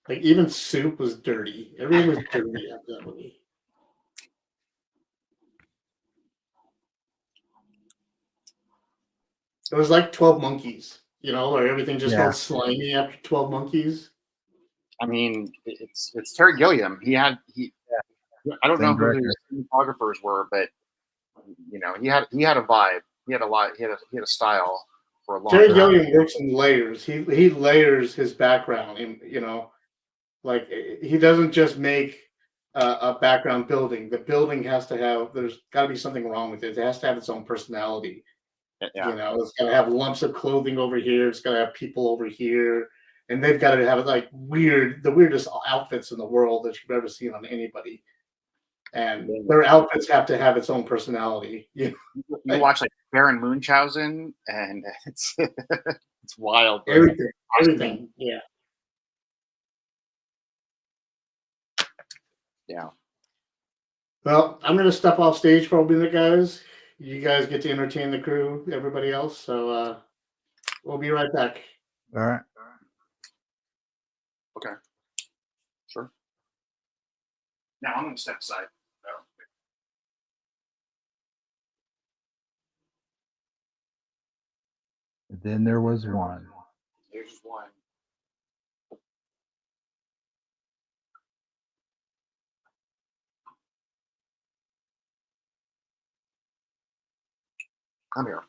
Like even soup was dirty. Everything was dirty after that movie. It was like 12 Monkeys, where everything just felt slimy after 12 Monkeys. I mean, it's Terry Gilliam. I don't know who his cinematographers were, but he had a vibe. He had a style for a long time. Terry Gilliam works in layers. He layers his background, and like he doesn't just make a background building. The building has to have. There's got to be something wrong with it. It has to have its own personality. Yeah. It's got to have lumps of clothing over here. It's got to have people over here, and they've got to have like the weirdest outfits in the world that you've ever seen on anybody. And their outfits have to have its own personality. You watch like Baron Munchausen, and it's it's wild. Everything, yeah. Yeah. Well, I'm going to step off stage for a minute, guys. You guys get to entertain the crew, everybody else. So we'll be right back. All right. Okay. Sure. Now I'm going to step aside. Then there was one. There's one. Come here.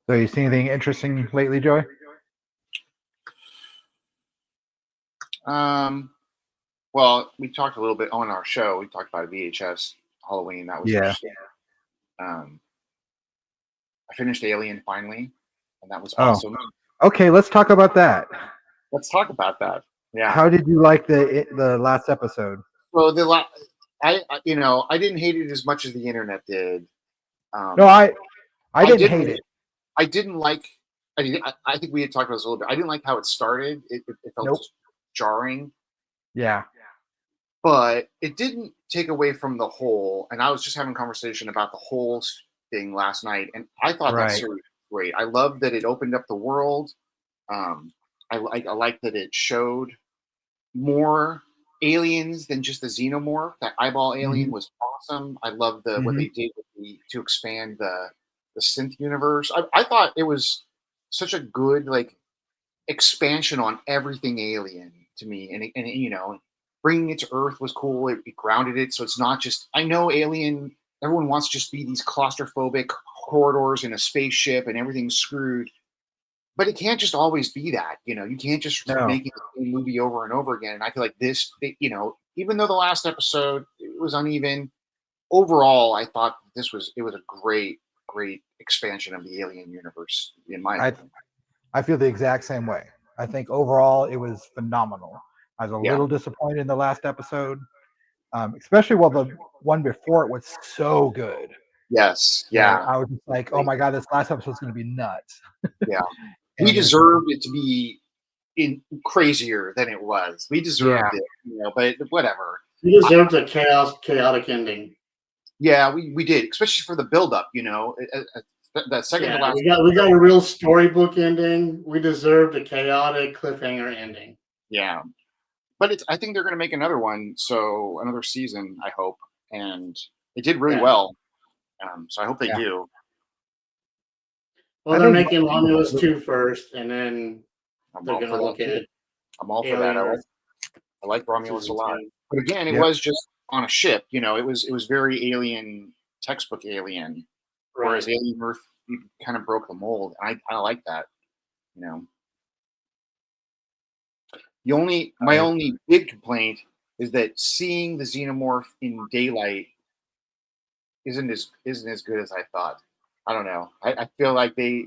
So you see anything interesting lately, Joey? Well, we talked a little bit on our show. We talked about VHS Halloween. That was interesting. I finished Alien finally, and that was awesome. Okay, let's talk about that. Let's talk about that. Yeah. How did you like the last episode? Well, I didn't hate it as much as the internet did. No, I didn't hate it. I didn't like. I think we had talked about this a little bit. I didn't like how it started. It felt jarring. Yeah. But it didn't take away from the whole. And I was just having a conversation about the whole thing last night, and I thought that series was great. I love that it opened up the world. I like that it showed more aliens than just the xenomorph. That eyeball alien was awesome. I love what they did to expand the synth universe. I thought it was such a good expansion on everything alien to me, and bringing it to Earth was cool. It grounded it, so it's not just. I know Alien. Everyone wants to just be these claustrophobic corridors in a spaceship and everything's screwed, but it can't just always be that. You can't just make the same movie over and over again. And I feel like this, even though the last episode it was uneven, overall I thought it was a great expansion of the Alien universe. In my opinion, I feel the exact same way. I think overall it was phenomenal. I was a little disappointed in the last episode, especially while the one before it was so good. Yes, yeah. I was just like, oh my god, this last episode is going to be nuts. Yeah, we deserved it to be crazier than it was. We deserved it, but whatever. We deserved a chaotic ending. Yeah, we did, especially for the build-up. The second to last. We got a real storybook ending. We deserved a chaotic cliffhanger ending. Yeah. But I think they're going to make another one, so another season, I hope. And it did really well, so I hope they do. Well, they're making Romulus 2 first, and then they're going to look at I'm all for that. Alien I like Romulus a lot. insane. But again, it Yep. was just on a ship. You know, it was very Alien, textbook Alien. Whereas Right. Alien Earth, you kind of broke the mold. I like that. You know, my Right. only big complaint is that seeing the xenomorph in daylight isn't as good as I thought. I don't know. I feel like they,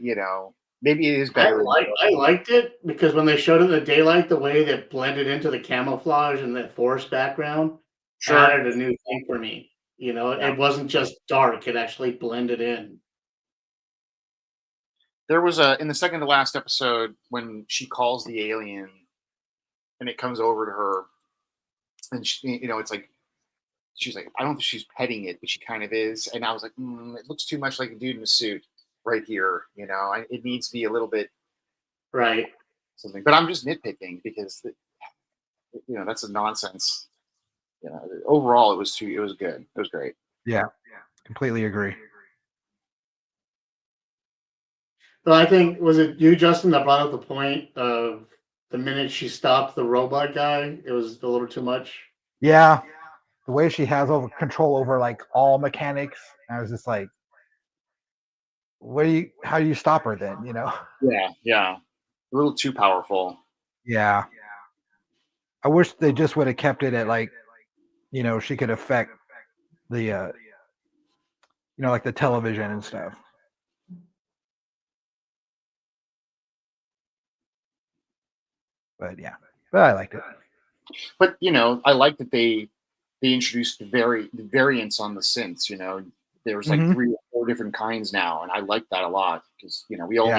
maybe it is better. I liked it because when they showed it in the daylight, the way that blended into the camouflage and the forest background Sure. added a new thing for me. Yeah. It wasn't just dark; it actually blended in. There was in the second to last episode when she calls the alien and it comes over to her and it's like she's like, I don't think she's petting it, but she kind of is. And I was like, it looks too much like a dude in a suit right here. It needs to be a little bit Right. something. But I'm just nitpicking because that's a nonsense. Overall, it was good. It was great. Yeah. Completely agree. So I think was it you, Justin, that brought up the point of the minute she stopped the robot guy, it was a little too much. Yeah. The way she has control over like all mechanics, I was just like, how do you stop her then? Yeah. A little too powerful. Yeah. I wish they just would have kept it at like, she could affect the, like the television and stuff. But yeah, I liked it. But I like that they introduced the variants on the synths. There's like 3 or 4 different kinds now, and I like that a lot because we only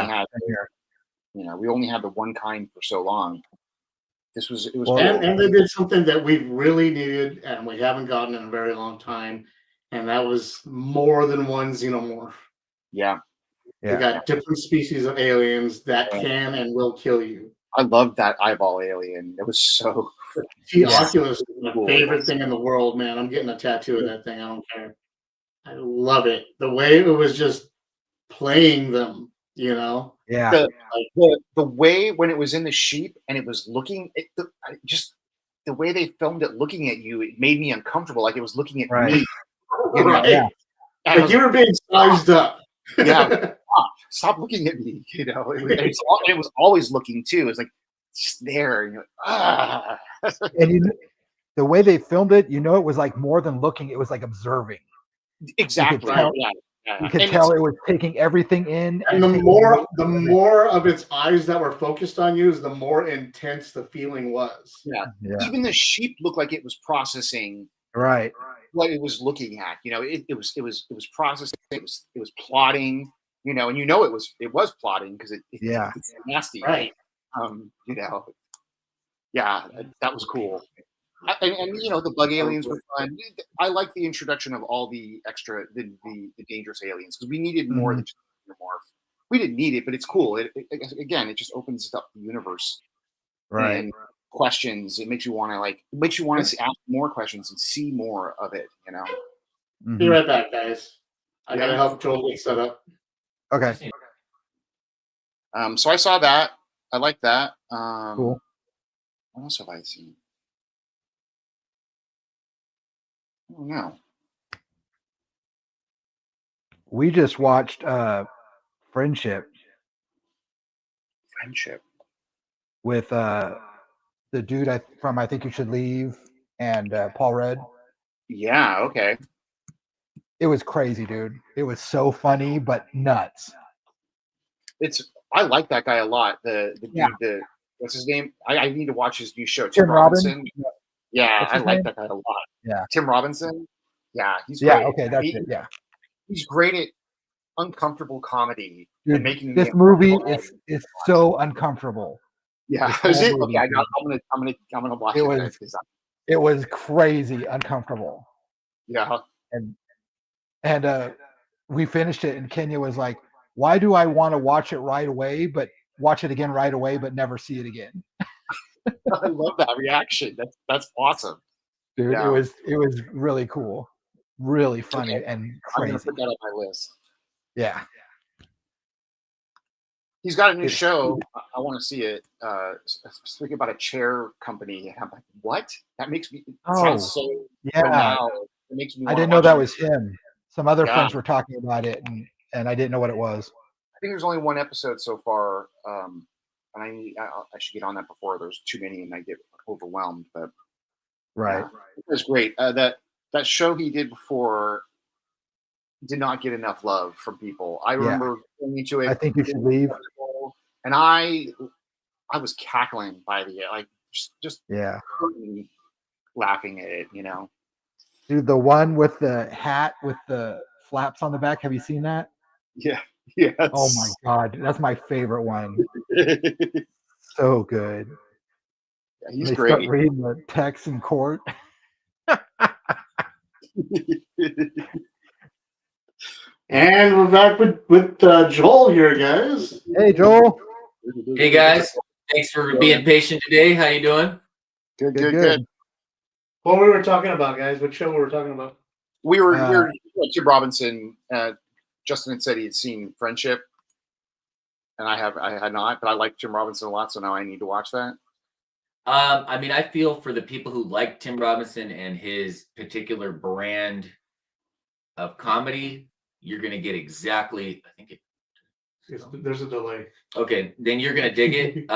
had the one kind for so long. It was cool. And they did something that we've really needed and we haven't gotten in a very long time, and that was more than one xenomorph. Yeah. We got different species of aliens that can and will kill you. I love that eyeball alien. It was so. The Oculus is my favorite thing in the world, man. I'm getting a tattoo of that thing. I don't care. I love it. The way it was just playing them, Yeah. The way when it was in the sheep and it was looking, the way they filmed it looking at you, it made me uncomfortable. Like it was looking at me. Right. Yeah. Like you were being sized up. Yeah. Stop looking at me. It was always looking too. It's like it's just there. And you're like, And the way they filmed it, it was like more than looking. It was like observing. Exactly. You could tell it was taking everything in. And the more of its eyes that were focused on you, is the more intense the feeling was. Yeah. Even the sheep looked like it was processing what it was looking at. It was processing. It was plotting. And it was plotting because it's nasty. Right. Yeah, that was cool. And the bug aliens were fun. I like the introduction of all the extra the dangerous aliens because we needed more than just xenomorph. We didn't need it, but it's cool. It just opens up the universe. Right. And questions. It makes you want to ask more questions and see more of it. Be right back, guys. I gotta help Joel get set up. Okay. So I saw that. I like that. Cool. What else have I seen? I don't know. We just watched Friendship with the dude from I Think You Should Leave and Paul Rudd. Yeah, okay. It was crazy, dude. It was so funny but nuts. I like that guy a lot. The dude, what's his name? I need to watch his new show. Tim Robinson. Yeah, I like name? that guy a lot. Yeah. Tim Robinson. Yeah, he's great. Yeah, okay, that's it. Yeah. He's great at uncomfortable comedy Dude, and making this movie is so uncomfortable. Yeah, is it? Okay, I'm gonna watch it. It was crazy uncomfortable. Yeah, and we finished it, and Kenya was like, "Why do I want to watch it right away, but watch it again right away, but never see it again?" I love that reaction. That's awesome, dude. Yeah. It was really cool, really funny, and crazy. I'm gonna put that on my list. Yeah. He's got a new show. I want to see it. Speaking about a chair company, and I'm like, what? That makes me sounds so yeah. banal. It makes me. I didn't know that was him. Some other friends were talking about it, and I didn't know what it was. I think there's only one episode so far, and I should get on that before there's too many and I get overwhelmed. But right, it was great. That show he did before did not get enough love from people. I remember going into it. I think you should leave. And I was cackling by the like just laughing at it, Dude, the one with the hat with the flaps on the back. Have you seen that? Yeah. Yes. Oh my god, that's my favorite one. So good. Yeah, he's they great. Start reading the text in court. And we're back with Joel here, guys. Hey, Joel. Hey, guys. Thanks for being patient today. How you doing? Good. What we were talking about, guys? What show we were talking about? We were Tim Robinson. Justin had said he had seen Friendship, and I had not, but I like Tim Robinson a lot, so now I need to watch that. I mean, I feel for the people who like Tim Robinson and his particular brand of comedy, you're going to get exactly, I think there's a delay. Okay, then you're going to dig it.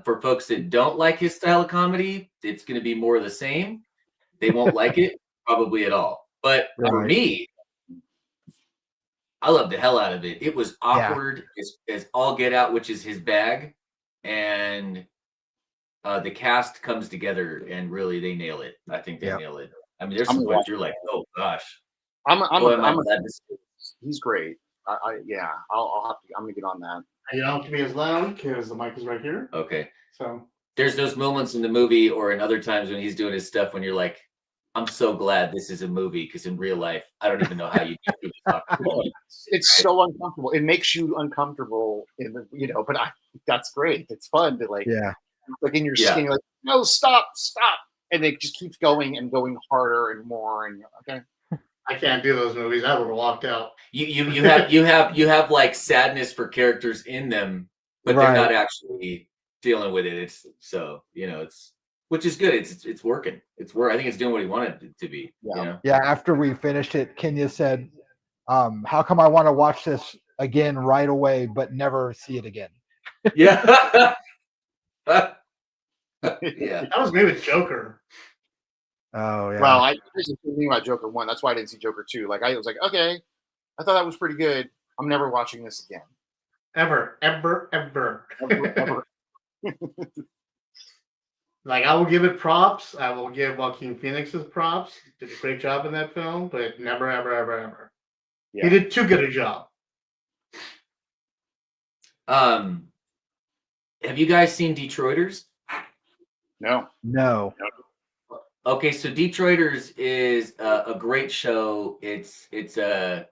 For folks that don't like his style of comedy, it's going to be more of the same. They won't like it probably at all. But for me, I love the hell out of it. It was awkward as all get out, which is his bag. And the cast comes together and really they nail it. I think they nail it. I mean, there's some points you're like, oh gosh. He's great. I'll have to. I'm gonna get on that. You don't have to be as loud because the mic is right here. Okay. So there's those moments in the movie or in other times when he's doing his stuff when you're like, I'm so glad this is a movie because in real life, I don't even know how you do it. It's so uncomfortable. It makes you uncomfortable but that's great. It's fun to like in your skin, you're like, no, stop. And it just keeps going and going harder and more. And okay. I can't do those movies. I would have walked out. You have like sadness for characters in them, but they're not actually dealing with it. It's so it's which is good. It's working. I think it's doing what he wanted it to be. Yeah. After we finished it, Kenya said, "How come I want to watch this again right away, but never see it again?" Yeah. Yeah. That was me with Joker. Oh yeah. Well, I was thinking about Joker 1. That's why I didn't see Joker 2. Like I was like, okay, I thought that was pretty good. I'm never watching this again. Ever. Like I will give it props. I will give Joaquin Phoenix's props. Did a great job in that film, but never, ever. Yeah. He did too good a job. Have you guys seen Detroiters? No. Okay, so Detroiters is a great show. It's a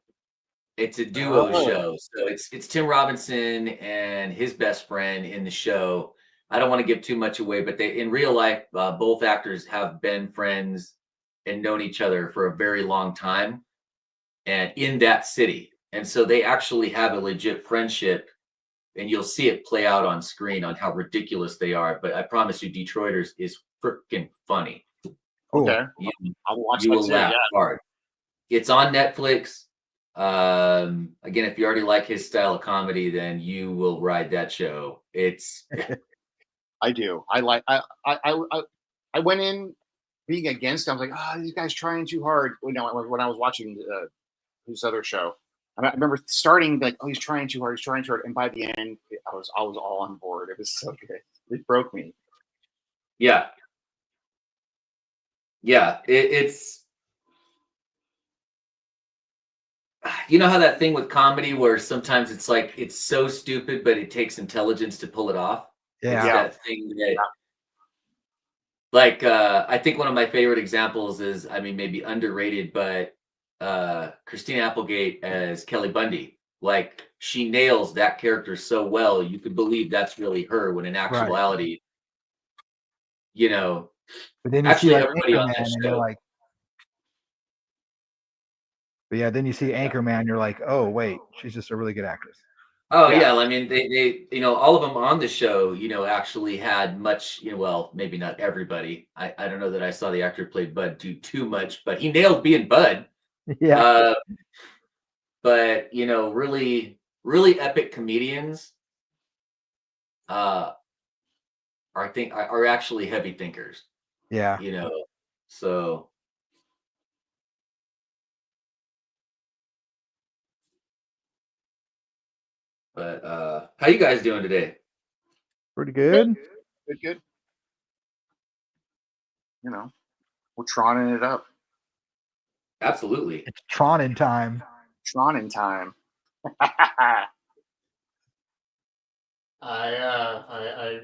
duo show. So it's Tim Robinson and his best friend in the show. I don't want to give too much away, but they in real life, both actors have been friends and known each other for a very long time, and in that city. And so they actually have a legit friendship, and you'll see it play out on screen on how ridiculous they are. But I promise you, Detroiters is freaking funny. Okay, I'll watch you will laugh hard. It's on Netflix. Again, if you already like his style of comedy, then you will ride that show. It's I do. I went in being against it. I was like, these guys trying too hard. When I was watching this other show, I remember starting like, he's trying too hard. And by the end, I was all on board. It was so good. It broke me. Yeah. It's how that thing with comedy where sometimes it's like it's so stupid, but it takes intelligence to pull it off. Yeah. It's that thing that, like, I think one of my favorite examples is, I mean, maybe underrated, but Christina Applegate as Kelly Bundy. Like, she nails that character so well, you could believe that's really her. When in actuality, But then you actually, see like everybody on Anchorman, that and you're show. like, but yeah, then you see Anchorman, you're like, oh wait, she's just a really good actress. Oh Yeah. yeah, I mean they all of them on the show, actually had much, well, maybe not everybody. I don't know that I saw the actor who played Bud do too much, but he nailed being Bud. Yeah. But really, really epic comedians are actually heavy thinkers, Yeah. So but how you guys doing today? Pretty good. Good. We're troning it up. Absolutely. It's Tron in time. Tron in time. I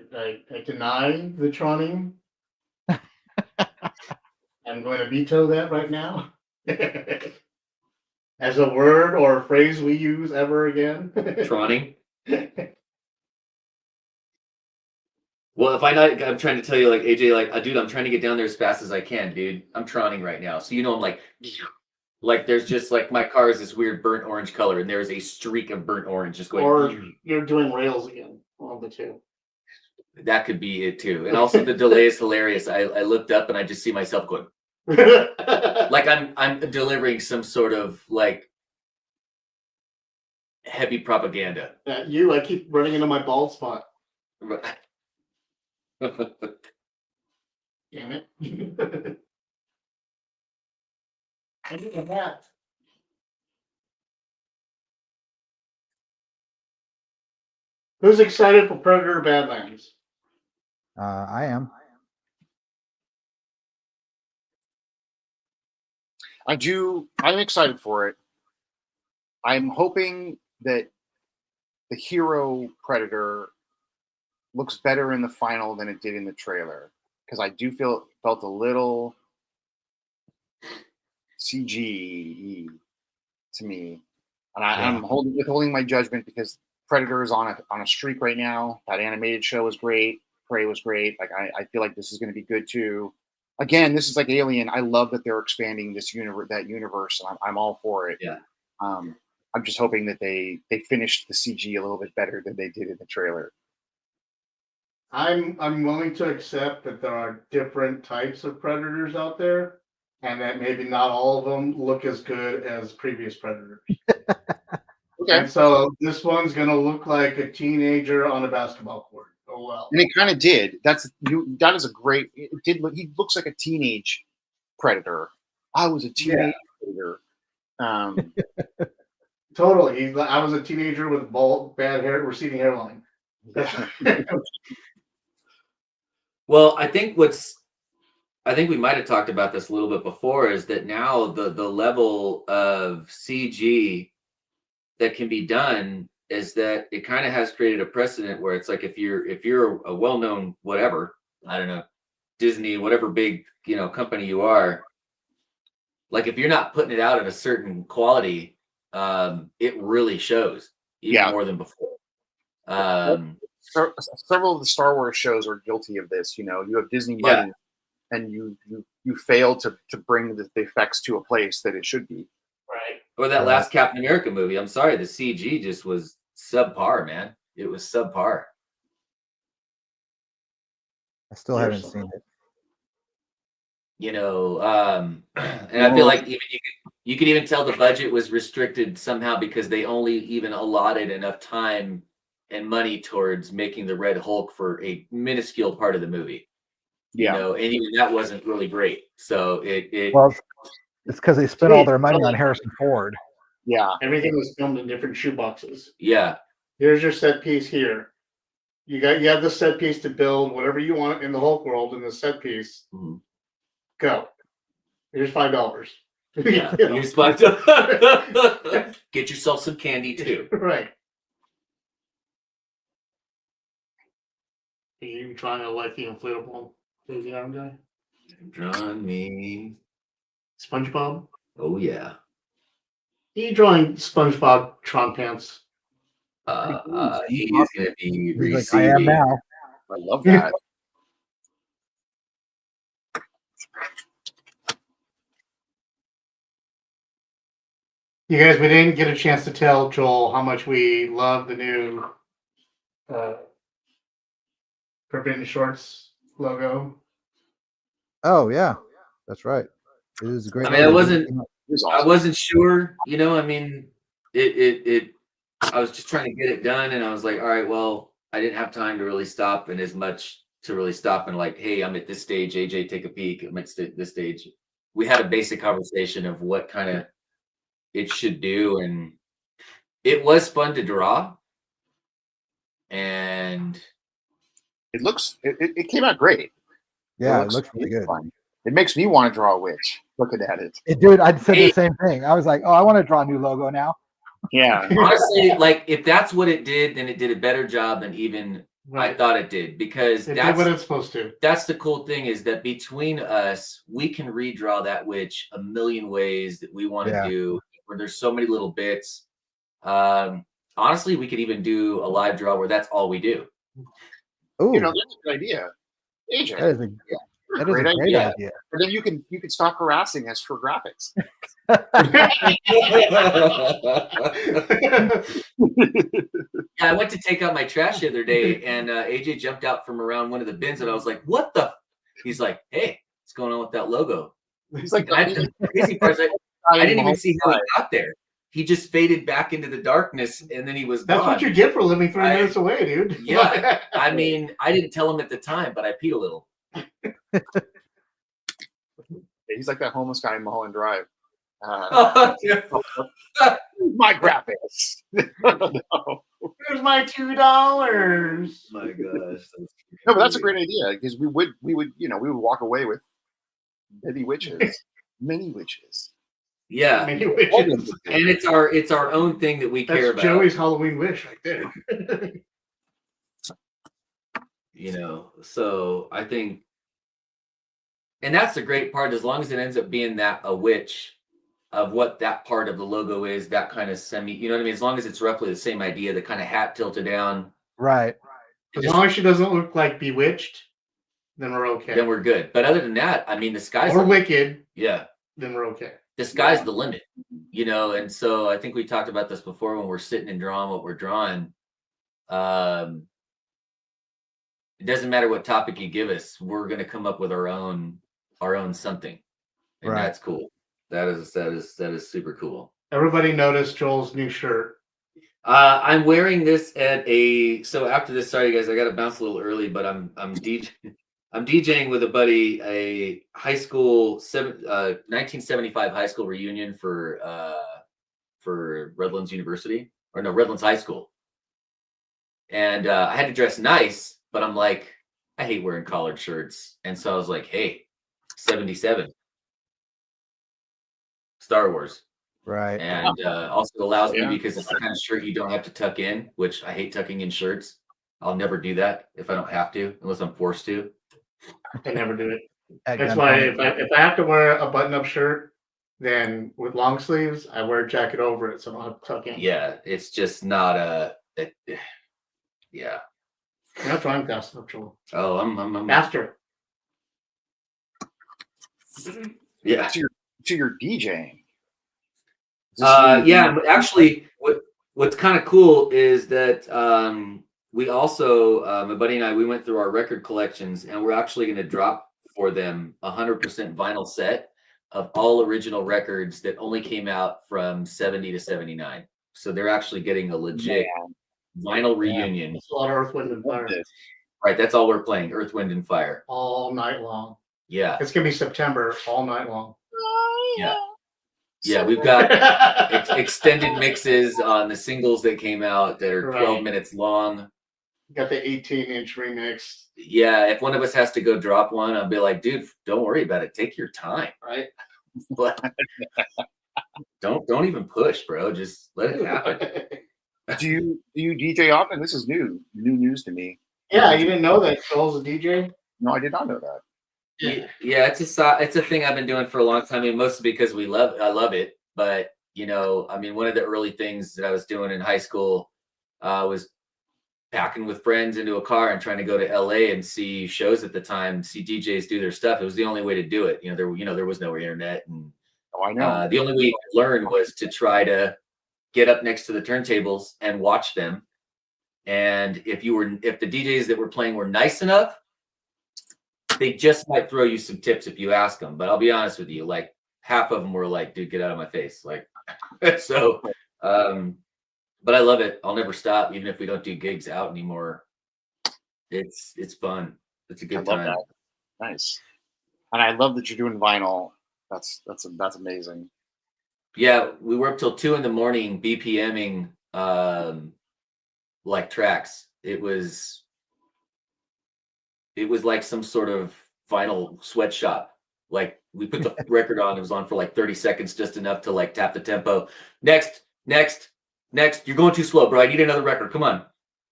deny the troning. I'm going to veto that right now. As a word or a phrase we use ever again. Troning. Well, if I'm trying to tell you, like AJ, like, dude, I'm trying to get down there as fast as I can, dude. I'm troning right now, so I'm like, there's just like my car is this weird burnt orange color, and there's a streak of burnt orange just going. Or you're doing rails again. One of the two. That could be it too, and also the delay is hilarious. I looked up and I just see myself going, like I'm delivering some sort of like heavy propaganda. I keep running into my bald spot. Damn it. I need a hat. Who's excited for Predator Badlands? I am. I'm excited for it. I'm hoping that the hero Predator looks better in the final than it did in the trailer, because I do felt a little CG to me, and I'm withholding my judgment because Predator is on a streak right now. That animated show was great. Prey was great. Like I feel like this is going to be good too. Again, this is like Alien. I love that they're expanding this universe, and I'm all for it. Yeah. I'm just hoping that they finished the CG a little bit better than they did in the trailer. I'm willing to accept that there are different types of predators out there, and that maybe not all of them look as good as previous predators. Okay. And so this one's gonna look like a teenager on a basketball court. Oh well. And it kind of did. That is a great. It did look. He looks like a teenage predator. I was a teenage predator. Totally. I was a teenager with bad hair, receding hairline. Well, I think we might have talked about this a little bit before, is that now the level of CG that can be done is that it kind of has created a precedent where it's like if you're a well-known whatever, I don't know, Disney, whatever big company you are, like if you're not putting it out at a certain quality, it really shows even more than before. Several of the Star Wars shows are guilty of this. You have Disney money, and you fail to bring the effects to a place that it should be. Right. Or that last Captain America movie. I'm sorry, the CG just was subpar, man. It was subpar. I still haven't seen it. And I feel like even you could even tell the budget was restricted somehow because they only even allotted enough time and money towards making the Red Hulk for a minuscule part of the movie. Yeah. And even that wasn't really great. So Well, it's because they spent all their money on Harrison Ford. Yeah. Everything was filmed in different shoe boxes. Yeah. Here's your set piece here. You have the set piece to build whatever you want in the Hulk world in the set piece. Mm-hmm. Go. Here's $5. Yeah. Here's $5. Get yourself some candy too. Right. Are you trying to like the inflatable crazy arm guy? Drawing me. SpongeBob? Oh yeah. Are you drawing SpongeBob Tron pants? He is going to be receiving. Like, I am now. I love that. You guys, we didn't get a chance to tell Joel how much we love the new Forbidden Shorts logo. Oh yeah, that's right. It is a great. I mean, logo. It was I awesome. wasn't sure, you know, I mean, I was just trying to get it done, and I was like, all right, well, I didn't have time to really stop and as much to really stop and like, hey, I'm at this stage, AJ, take a peek. I'm at this stage. We had a basic conversation of what kind of it should do, and it was fun to draw. And it came out great. Yeah, it looks looks really good. fun. It makes me want to draw a witch looking at it. Dude, I said Hey. the same thing. I was like, oh, I want to draw a new logo now. Yeah. honestly, like if that's what it did, then it did a better job than even I thought it did, because It did what it's supposed to. that's the cool thing, is that between us, we can redraw that witch a million ways that we want to Yeah. do, where there's so many little bits. Honestly, we could even do a live draw where that's all we do. Ooh, You know, that's a good idea. AJ, that is a great idea. And then you can stop harassing us for graphics. Yeah, I went to take out my trash the other day, and AJ jumped out from around one of the bins, and I was like, "What the?" He's like, "Hey, what's going on with that logo?" He's like, And the crazy part is like, I didn't even see how he got there. He just faded back into the darkness, and then he was That's gone. what you get for living 3 minutes away, dude. Yeah, I mean, I didn't tell him at the time, but I peed a little. He's like that homeless guy in Mulholland Drive. Yeah. My graphics. No. Here's my $2. My gosh. No, but that's a great idea, because we would walk away with many witches. Many witches. Yeah, Many witches. and it's our own thing that we care That's about. Joey's Halloween wish right there. You know, so I think, and that's the great part, as long as it ends up being that a witch of what that part of the logo is, that kind of you know what I mean? As long as it's roughly the same idea, the kind of hat tilted down. Right. As long as she doesn't look like Bewitched, then we're okay. Then we're good. But other than that, I mean, the sky's or Wicked, yeah, then we're okay. the sky's the limit, you know. And so I think we talked about this before when we're sitting and drawing what we're drawing. It doesn't matter what topic you give us, we're going to come up with our own something, and Right. that's cool. That is super cool. Everybody noticed Joel's new shirt. I'm wearing this at so after this, sorry guys, I got to bounce a little early, but I'm DJing with a buddy, a high school 1975 high school reunion for Redlands University, or no, Redlands High School. And I had to dress nice, but I'm like, I hate wearing collared shirts. And so I was like, hey, 77 Star Wars. Right. And also allows Yeah. me, because it's the kind of shirt you don't have to tuck in, which I hate tucking in shirts. I'll never do that if I don't have to, unless I'm forced to. I never do it. At That's why gunpoint. if I have to wear a button-up shirt, then with long sleeves, I wear a jacket over it so I don't have to tuck in. Yeah, it's just not yeah. You're not drawing fast enough, Joel. Oh, I'm Faster. yeah. So you're DJing. Is this Yeah, but actually, what's kind of cool is that we also, my buddy and I, we went through our record collections, and we're actually going to drop for them 100% vinyl set of all original records that only came out from 70 to 79. So they're actually getting a legit vinyl reunion. It's a lot of Earth, Wind, and Fire. Right, that's all we're playing, Earth, Wind, and Fire. All night long. Yeah, It's going to be September all night long. yeah. Yeah, we've got extended mixes on the singles that came out that are 12 Right. minutes long. Got the 18-inch remix. Yeah, if one of us has to go drop one, I'll be like, dude, don't worry about it. Take your time, right? But don't even push, bro. Just let it happen. Do you DJ often? This is new news to me. Yeah, you didn't know that Joel's a DJ? No, I did not know that. Yeah, it's a thing I've been doing for a long time. I mean, mostly because I love it. But you know, I mean, one of the early things that I was doing in high school was packing with friends into a car and trying to go to LA and see shows at the time, see DJs do their stuff. It was the only way to do it. There was no internet, and Oh, I know. The only way you could learn was to try to get up next to the turntables and watch them. And if the DJs that were playing were nice enough, they just might throw you some tips if you ask them. But I'll be honest with you, like half of them were like, dude, get out of my face. Like, so, but I love it. I'll never stop, even if we don't do gigs out anymore. It's fun. It's a good time. That. Nice. And I love that you're doing vinyl. That's amazing. Yeah, we were up till 2 a.m. BPMing like tracks. It was like some sort of vinyl sweatshop. Like we put the record on, it was on for like 30 seconds, just enough to like tap the tempo. Next. You're going too slow, bro. I need another record. Come on.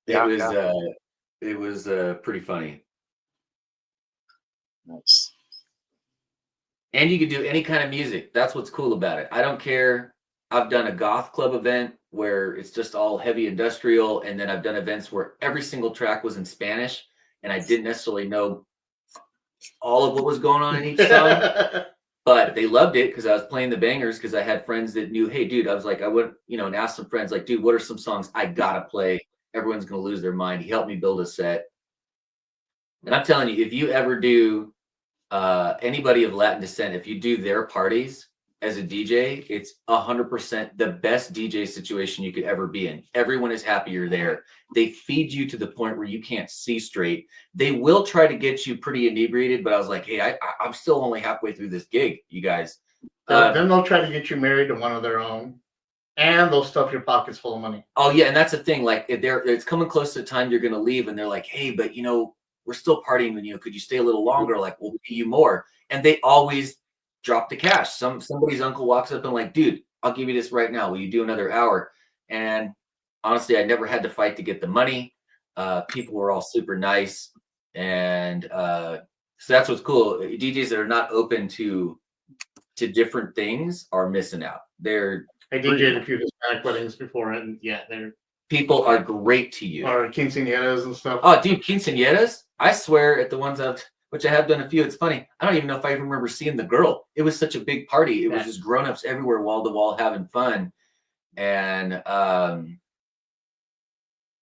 It was pretty funny. Nice. And you can do any kind of music. That's what's cool about it. I don't care. I've done a goth club event where it's just all heavy industrial. And then I've done events where every single track was in Spanish and I didn't necessarily know all of what was going on in each song. But they loved it because I was playing the bangers, because I had friends that knew, hey, dude, I was like, I went, and asked some friends, like, dude, what are some songs I gotta play? Everyone's gonna lose their mind. He helped me build a set. And I'm telling you, if you ever do anybody of Latin descent, if you do their parties as a DJ, it's 100% the best DJ situation you could ever be in. Everyone is happy you're there. They feed you to the point where you can't see straight. They will try to get you pretty inebriated, but I was like, hey, I'm still only halfway through this gig, you guys. Then they'll try to get you married to one of their own, and they'll stuff your pockets full of money. Oh yeah, and that's the thing. Like, it's coming close to the time you're going to leave, and they're like, hey, but we're still partying, and could you stay a little longer? Like, we'll pay you more. And they always drop the cash. Somebody's uncle walks up and like, dude, I'll give you this right now. Will you do another hour? And honestly, I never had to fight to get the money. People were all super nice. And so that's what's cool. DJs that are not open to different things are missing out. I DJed a few Hispanic weddings before, and people are great to you. Or quinceañeras and stuff. Oh, dude, quinceañeras? I swear at the ones which I have done a few. It's funny. I don't even know if I even remember seeing the girl. It was such a big party. It was just grown-ups everywhere, wall to wall, having fun. And,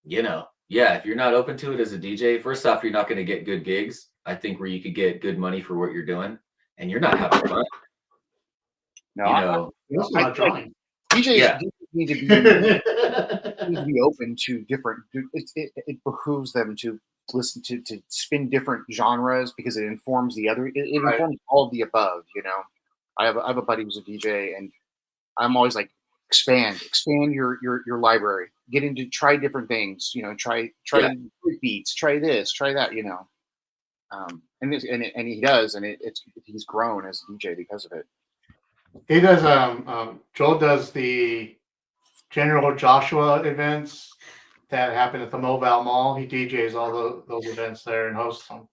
if you're not open to it as a DJ, first off, you're not going to get good gigs, I think, where you could get good money for what you're doing, and you're not having fun. No, DJs need to be open to different. It behooves them to listen to spin different genres, because it informs the other. It informs all of the above. I have a buddy who's a DJ, and I'm always like, expand your library. Get into, try different things. Try beats. Try this. Try that. And he does, and he's grown as a DJ because of it. He does. Joel does the General Joshua events that happen at the Mobile Mall. He DJs all those events there and hosts them.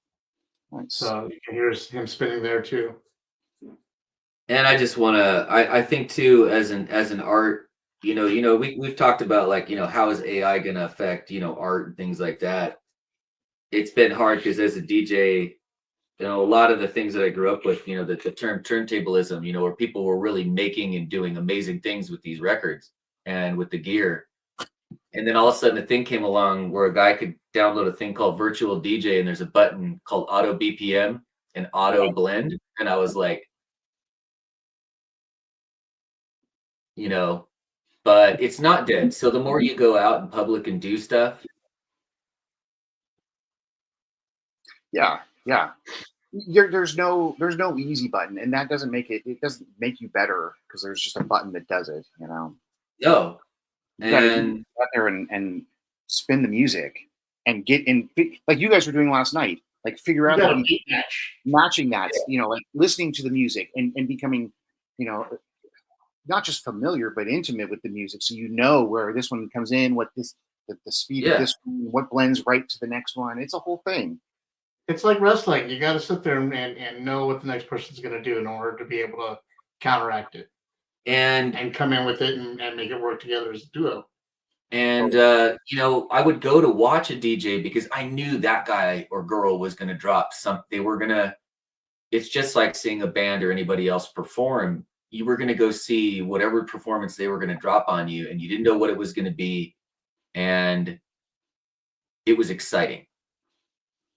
Nice. So you can hear him spinning there too. And I just want to, I think too, as an art, we've talked about, like, how is AI going to affect, art and things like that. It's been hard because as a DJ, a lot of the things that I grew up with, the term turntablism, where people were really making and doing amazing things with these records and with the gear. And then all of a sudden a thing came along where a guy could download a thing called Virtual DJ, and there's a button called Auto BPM and Auto Blend. And I was like, but it's not dead. So the more you go out in public and do stuff. Yeah. There's no easy button, and that doesn't make it doesn't make you better, because there's just a button that does it. No. You gotta get out there and spin the music and get in, like you guys were doing last night. Like, figure out matching that. Like listening to the music and becoming, not just familiar but intimate with the music, so where this one comes in, what the speed of this one, what blends right to the next one. It's a whole thing. It's like wrestling. You got to sit there and know what the next person's going to do in order to be able to counteract it and come in with it and make it work together as a duo. And, I would go to watch a DJ because I knew that guy or girl was going to drop something. It's just like seeing a band or anybody else perform. you were going to go see whatever performance they were going to drop on you, and you didn't know what it was going to be, and it was exciting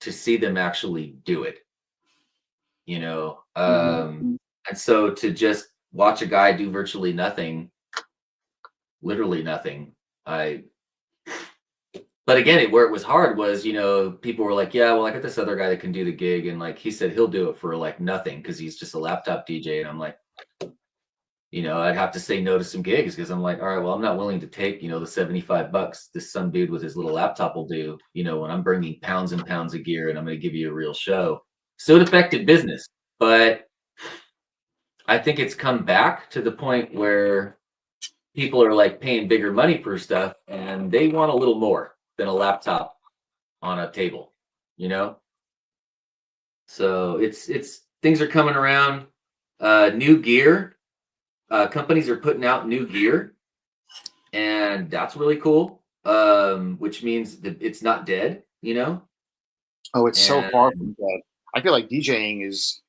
to see them actually do it, you know. And so to just watch a guy do virtually nothing, literally nothing, but again, where it was hard was, you know, people were like, yeah, well, I got this other guy that can do the gig, and like he said he'll do it for like nothing because he's just a laptop DJ. And I'm like, you know, I'd have to say no to some gigs because I'm like, all right, well, I'm not willing to take, you know, the $75 this some dude with his little laptop will do, you know, when I'm bringing pounds and pounds of gear and I'm going to give you a real show. So it affected business, but I think it's come back to the point where people are like paying bigger money for stuff and they want a little more than a laptop on a table, you know? So it's things are coming around. New gear. Companies are putting out new gear, and that's really cool. Which means that it's not dead, you know? Oh, it's so far from dead. I feel like DJing is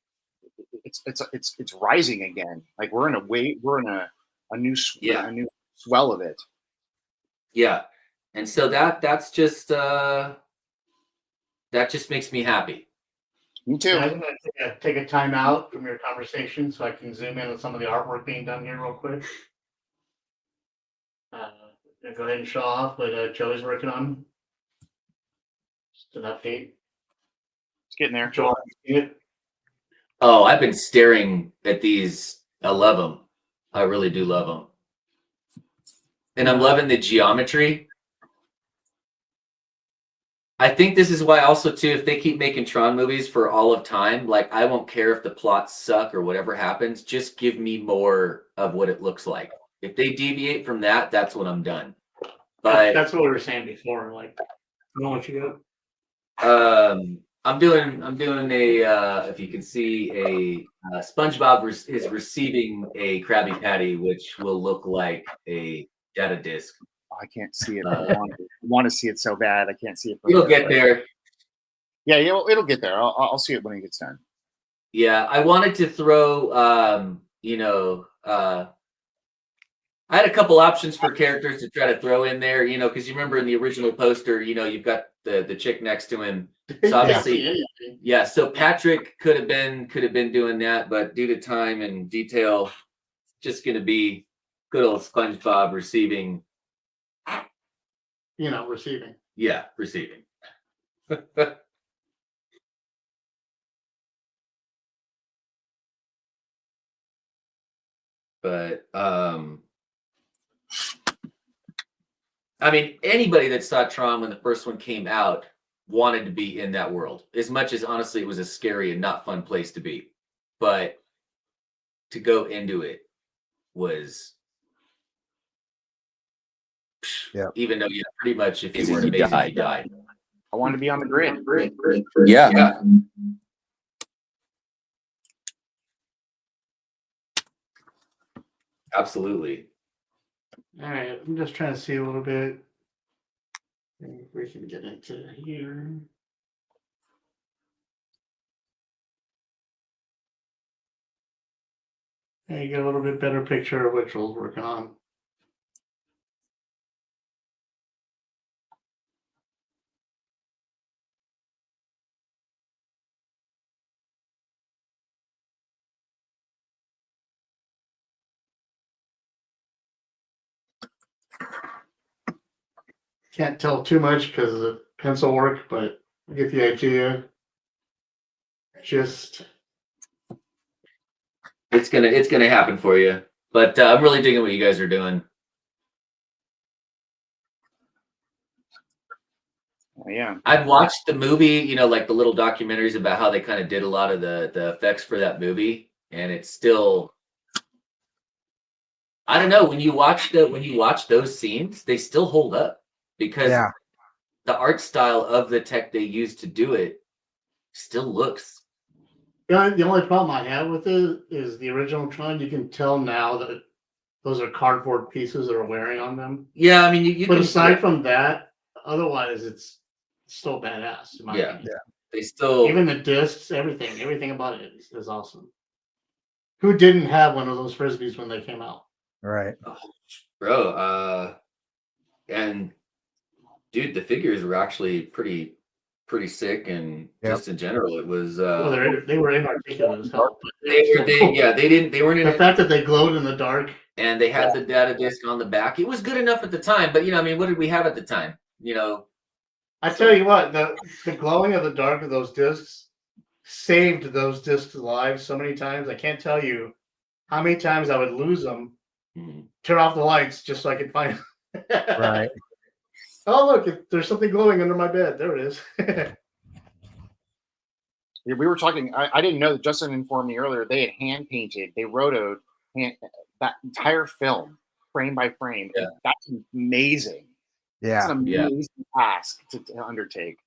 it's rising again. Like we're in a new swell of it. Yeah. And so that's just that just makes me happy. Me too. I'm going to take a time out from your conversation so I can zoom in on some of the artwork being done here real quick. Go ahead and show off what Joey's working on. Just an update. It's getting there. Joel, you see it? Oh, I've been staring at these. I love them. I really do love them. And I'm loving the geometry. I think this is why also too, if they keep making Tron movies for all of time, like I won't care if the plots suck or whatever happens, just give me more of what it looks like. If they deviate from that, that's when I'm done. But That's what we were saying before. Like, I don't know what you got. I'm doing a if you can see a SpongeBob is receiving a Krabby Patty, which will look like a data disk. I can't see it. I want to see it so bad. I can't see it. It'll get there. Yeah, it'll get there. I'll see it when it gets done. Yeah, I wanted to throw, you know, I had a couple options for characters to try to throw in there, you know, because you remember in the original poster, you know, you've got the chick next to him. So obviously, yeah. So Patrick could have been doing that, but due to time and detail, just going to be good old SpongeBob receiving. You know, receiving. Yeah, receiving. But I mean, anybody that saw Tron when the first one came out wanted to be in that world. As much as honestly it was a scary and not fun place to be. But to go into it was even though you pretty much if you weren't amazing, you died. I wanted to be on the grid. Yeah. Absolutely. All right, I'm just trying to see a little bit. If we can get into here. And you get a little bit better picture of what Joel's working on. Can't tell too much because of the pencil work, but I get the idea. Just it's gonna happen for you. But I'm really digging what you guys are doing. Yeah, I've watched the movie, you know, like the little documentaries about how they kind of did a lot of the effects for that movie, and it's still. I don't know when you watch those scenes, they still hold up because the art style of the tech they used to do it still looks. the only problem I have with it is the original Tron. You can tell now that those are cardboard pieces that are wearing on them. Yeah, I mean, you But can, aside from that, otherwise it's still badass. In my opinion. They still Even the discs, everything about it is awesome. Who didn't have one of those frisbees when they came out? Right. Bro, and dude, the figures were actually pretty sick, and Yep. just in general, it was. Well, they were inarticulate as hell. But They weren't in the it, fact that they glowed in the dark. and they had the data disc on the back. It was good enough at the time, but I mean, what did we have at the time? I tell you what, the glowing of the dark of those discs saved those discs alive so many times. I can't tell you how many times I would lose them, turn off the lights just so I could find them. Right. Oh, look, there's something glowing under my bed. There it is. Yeah, we were talking. I didn't know that Justin informed me earlier. They had hand painted. They rotoed that entire film frame by frame. Yeah. That's amazing. It's Yeah. an amazing task to undertake.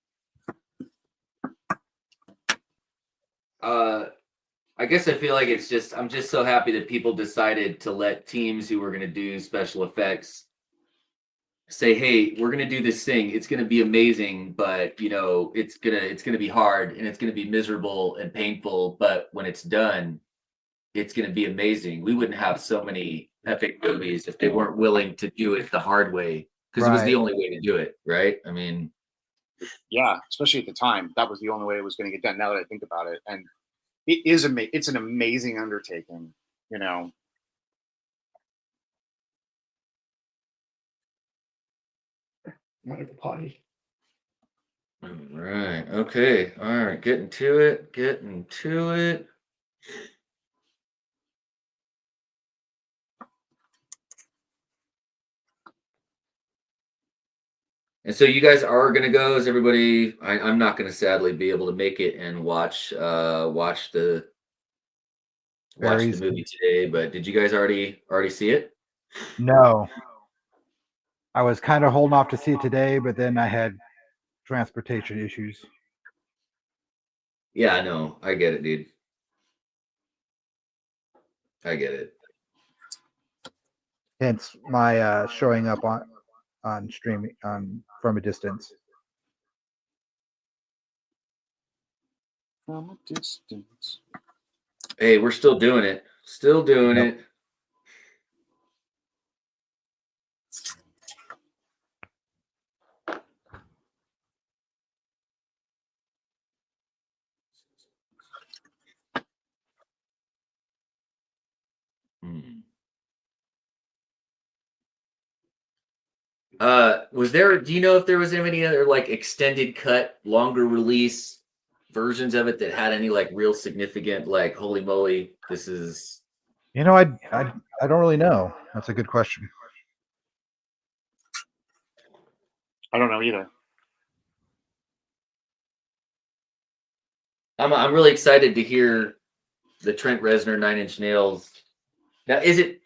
I guess I feel like I'm just so happy that people decided to let teams who were going to do special effects say, hey, we're going to do this thing. It's going to be amazing, but it's going to be hard, and it's going to be miserable and painful. But when it's done, it's going to be amazing. We wouldn't have so many epic movies if they weren't willing to do it the hard way, because it was the only way to do it. Right. I mean, yeah, especially at the time, that was the only way it was going to get done. Now that I think about it, and it's an amazing undertaking, Potty. all right. Okay. All right. Getting to it. And so you guys are gonna go. Is everybody? I'm not gonna sadly be able to make it and watch the movie today. But did you guys already see it? No. I was kind of holding off to see it today, but then I had transportation issues. Yeah, I know. I get it, dude. I get it. Hence my showing up on streaming from a distance. From a distance. Hey, we're still doing it. Still doing it. Do you know if there was any other like extended cut, longer release versions of it that had any like real significant, like, holy moly, this is. I don't really know. That's a good question. I don't know either. I'm really excited to hear the Trent Reznor 9 Inch Nails. Now, is it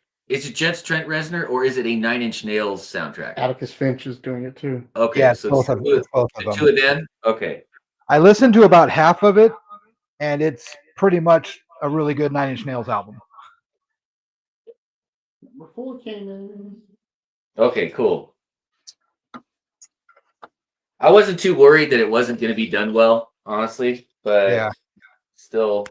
just Trent Reznor, or is it a 9 Inch Nails soundtrack? Atticus Finch is doing it too. Okay, Yeah, so both of them. two of them. Okay. I listened to about half of it, and it's pretty much a really good 9 Inch Nails album. Before it came in. Okay, cool. I wasn't too worried that it wasn't going to be done well, honestly, but yeah, still.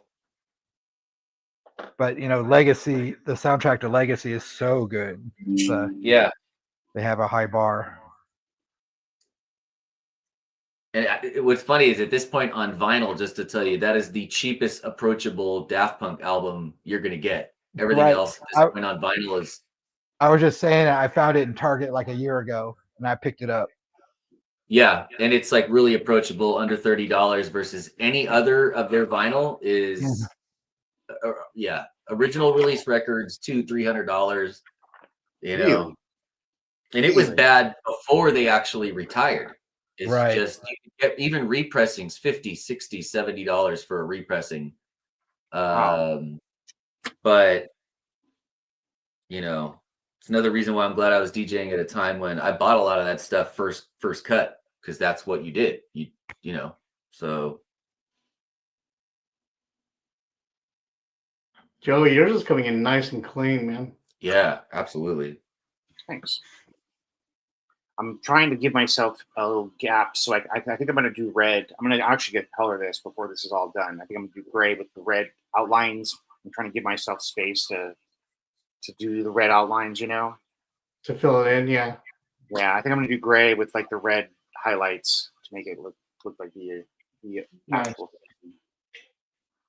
But Legacy, the soundtrack to Legacy is so good. Yeah, they have a high bar. And what's funny is at this point on vinyl, just to tell you, that is the cheapest approachable Daft Punk album you're going to get. Everything else at this point on vinyl is. I was just saying, I found it in Target like a year ago, and I picked it up. Yeah, and it's like really approachable, under $30 versus any other of their vinyl is, original release records, $200-$300, Really? And it was bad before they actually retired. It's just, you can get even repressings, $50, $60, $70 for a repressing. But it's another reason why I'm glad I was DJing at a time when I bought a lot of that stuff first cut, because that's what you did. So. Joey, yours is coming in nice and clean, man. Yeah, absolutely. Thanks. I'm trying to give myself a little gap, so I think I'm going to do red. I'm going to actually get color this before this is all done. I think I'm going to do gray with the red outlines I'm trying to give myself space to do the red outlines, you know. To fill it in, yeah. Yeah, I think I'm gonna do gray with like the red highlights to make it look like the Nice. actual thing.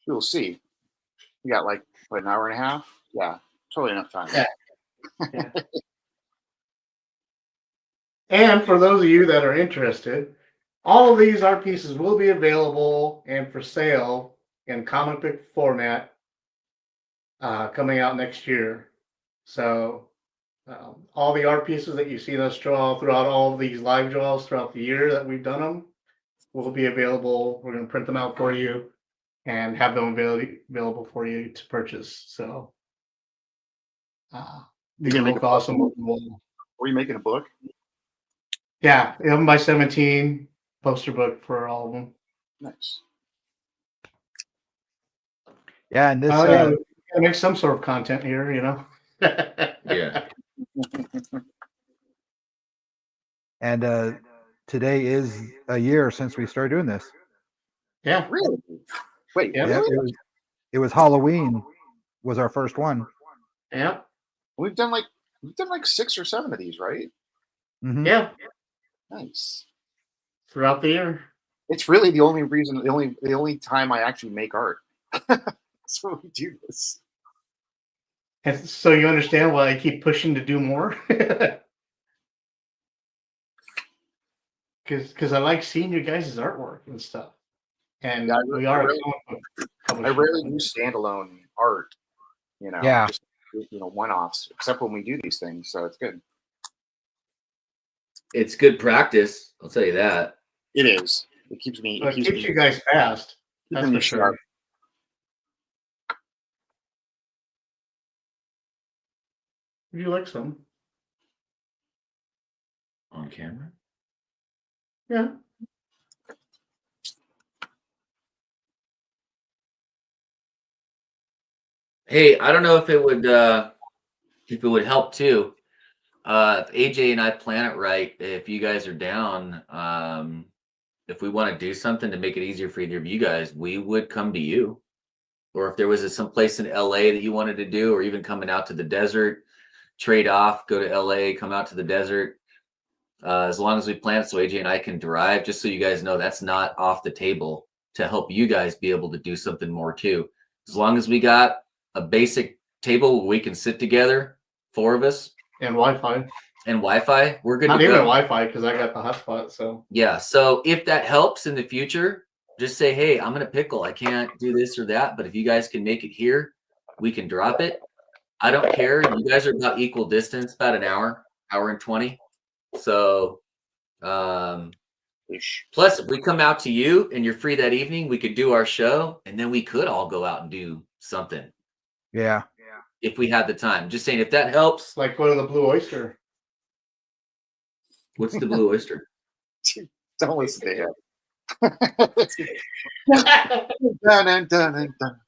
We'll see. We got like what, an hour and a half? Yeah, totally enough time. Yeah. Yeah. And for those of you that are interested, all of these art pieces will be available and for sale in comic book format coming out next year. So all the art pieces that you see us draw throughout all of these live draws throughout the year that we've done them will be available. We're going to print them out for you and have them available for you to purchase. So these gonna are make look a awesome. Were you making a book? Yeah, 11 by 17 poster book for all of them. Nice. Yeah, and this Yeah, we gotta make some sort of content here, you know. Yeah. and today is a year since we started doing this. Yeah. Really? Wait, Yeah. Yeah, really? it was Halloween was our first one. Yeah. We've done like 6 or 7 of these, right? Mhm. Yeah. Nice. Throughout the year. It's really the only reason, the only time I actually make art. That's why we do this. And so you understand why I keep pushing to do more? Because I like seeing your guys' artwork and stuff. And Yeah, we are a comic book I publisher. rarely do standalone art, you know. Yeah. Just one-offs, except when we do these things. So it's good. It's good practice. I'll tell you that. It is. It keeps me. But it keeps you guys fast. That's keeping me for sure. sharp. Would you like some? On camera? Yeah. Hey, I don't know if it would help too. If AJ and I plan it right, if you guys are down, if we want to do something to make it easier for either of you guys, we would come to you. Or if there was some place in LA that you wanted to do, or even coming out to the desert, trade off, go to LA, come out to the desert. As long as we plan it so AJ and I can drive, just so you guys know that's not off the table to help you guys be able to do something more too. As long as we got a basic table where we can sit together, 4 of us, And Wi-Fi. and Wi-Fi, we're good Not to even go. Wi-Fi because I got the hotspot. So Yeah. So if that helps in the future, just say, hey, I'm in a pickle. I can't do this or that. But if you guys can make it here, we can drop it. I don't care. You guys are about equal distance, about an hour and 20. So plus if we come out to you and you're free that evening, we could do our show and then we could all go out and do something. Yeah. If we had the time. Just saying if that helps. like go to the Blue Oyster. What's the Blue Oyster? Don't listen to him. Dun, dun, dun, dun.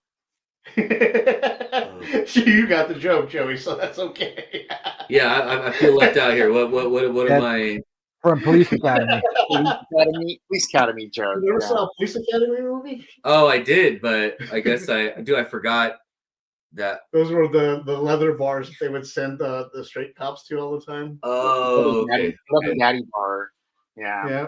You got the joke, Joey, so that's okay. Yeah, I feel left out here. What am I? From Police Academy. Police Academy joke. You never Yeah. saw a Police Academy movie? Oh, I did, but I guess I forgot that. Those were the leather bars that they would send the straight cops to all the time. Oh, okay. Love the Daddy Bar. Yeah. Yeah.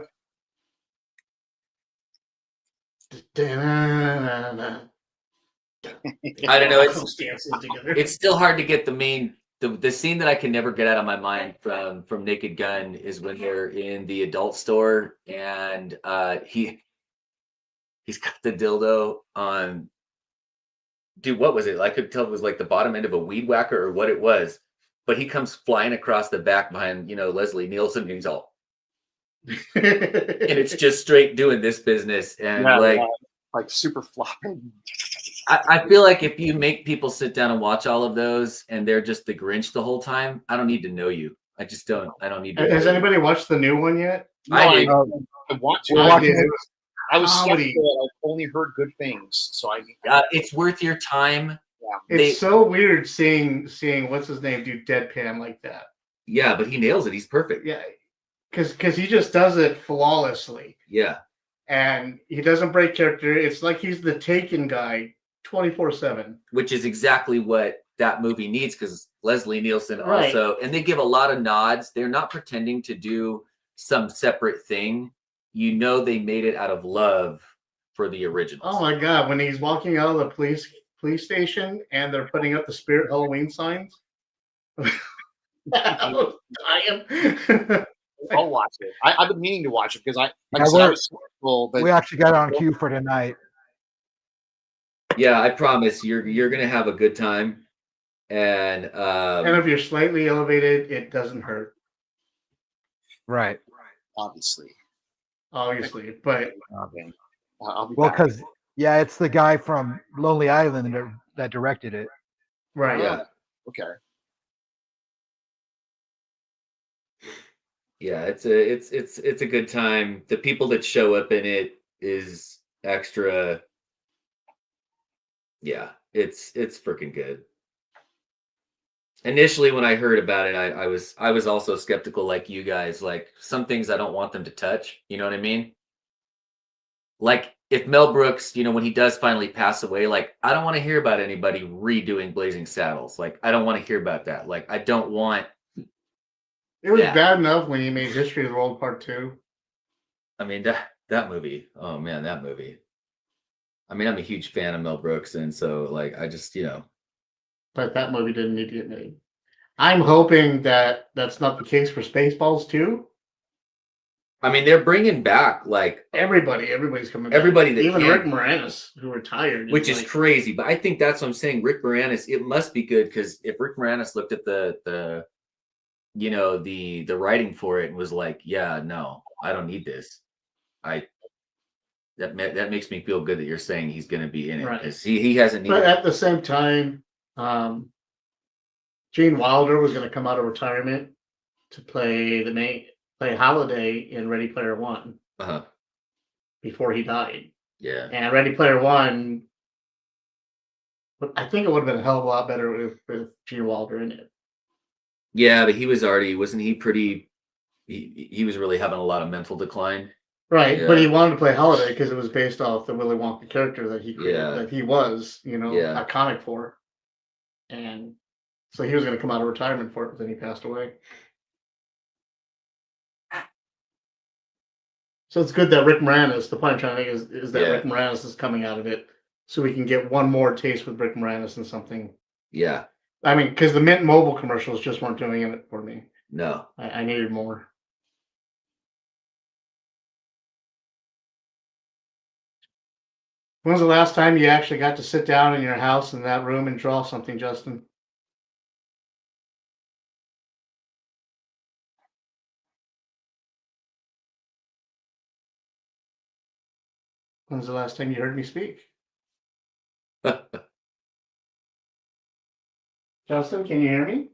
I don't know. Those dances together. It's still hard to get the scene that I can never get out of my mind from Naked Gun is when they're in the adult store and he's got the dildo on. Dude, what was it? I could tell it was like the bottom end of a weed whacker or what it was, but he comes flying across the back behind Leslie Nielsen and he's all, and it's just straight doing this business and like super flopping. I feel like if you make people sit down and watch all of those and they're just the Grinch the whole time, I don't need to know you. I don't need to. Has anybody watched the new one yet? I did. I want to. I did. I was Comedy. skeptical. I've only heard good things, so It's worth your time. Yeah. It's so weird seeing what's his name do deadpan like that. Yeah, but he nails it. He's perfect. Yeah, because he just does it flawlessly. Yeah. And he doesn't break character. It's like he's the Taken guy 24/7. which is exactly what that movie needs, because Leslie Nielsen Right. also, and they give a lot of nods. They're not pretending to do some separate thing. You know, they made it out of love for the originals. Oh my God! When he's walking out of the police station and they're putting up the Spirit Halloween signs, I was dying. I'll watch it. I've been meaning to watch it because I Yeah, was skeptical, but we actually got it on cue for tonight. Yeah, I promise you're gonna have a good time. And And if you're slightly elevated, it doesn't hurt, Right. obviously, obviously. But okay. I'll be Well, back. because it's the guy from Lonely Island that directed it. right, yeah. Okay. Yeah, it's a good time. The people that show up in it is extra. Yeah, it's freaking good. Initially, when I heard about it, I was also skeptical, like you guys. Like, some things I don't want them to touch. You know what I mean? Like, if Mel Brooks, when he does finally pass away, like, I don't want to hear about anybody redoing Blazing Saddles. Like, I don't want to hear about that. Like, I don't want. it was Yeah. bad enough when he made History of the World Part 2. I mean, that movie. Oh man, that movie. I mean, I'm a huge fan of Mel Brooks, and so, like, I just, But that movie didn't need to get made. I'm hoping that that's not the case for Spaceballs 2. I mean, they're bringing back, like, Everybody's coming back. everybody that even can, Rick Moranis, who retired, which is like, crazy. But I think that's what I'm saying. Rick Moranis, it must be good, because if Rick Moranis looked at the writing for it and was like, yeah, no, I don't need this. That makes me feel good that you're saying he's going to be in it, Right. because he hasn't But needed. at the same time, Gene Wilder was going to come out of retirement to play Holiday in Ready Player One Uh-huh. before he died. Yeah. And Ready Player One, but I think it would have been a hell of a lot better with Gene Wilder in it. Yeah, but wasn't he pretty? He was really having a lot of mental decline. Right, Yeah. but he wanted to play Holiday because it was based off the Willy Wonka character that he created, Yeah. that he was, Yeah. iconic for. And so he was going to come out of retirement for it, but then he passed away. So it's good that Rick Moranis, the point I'm trying to make is that Yeah. Rick Moranis is coming out of it, so we can get one more taste with Rick Moranis and something. Yeah. I mean, because the Mint Mobile commercials just weren't doing it for me. No. I needed more. When was the last time you actually got to sit down in your house in that room and draw something, Justin? When was the last time you heard me speak? Justin, can you hear me?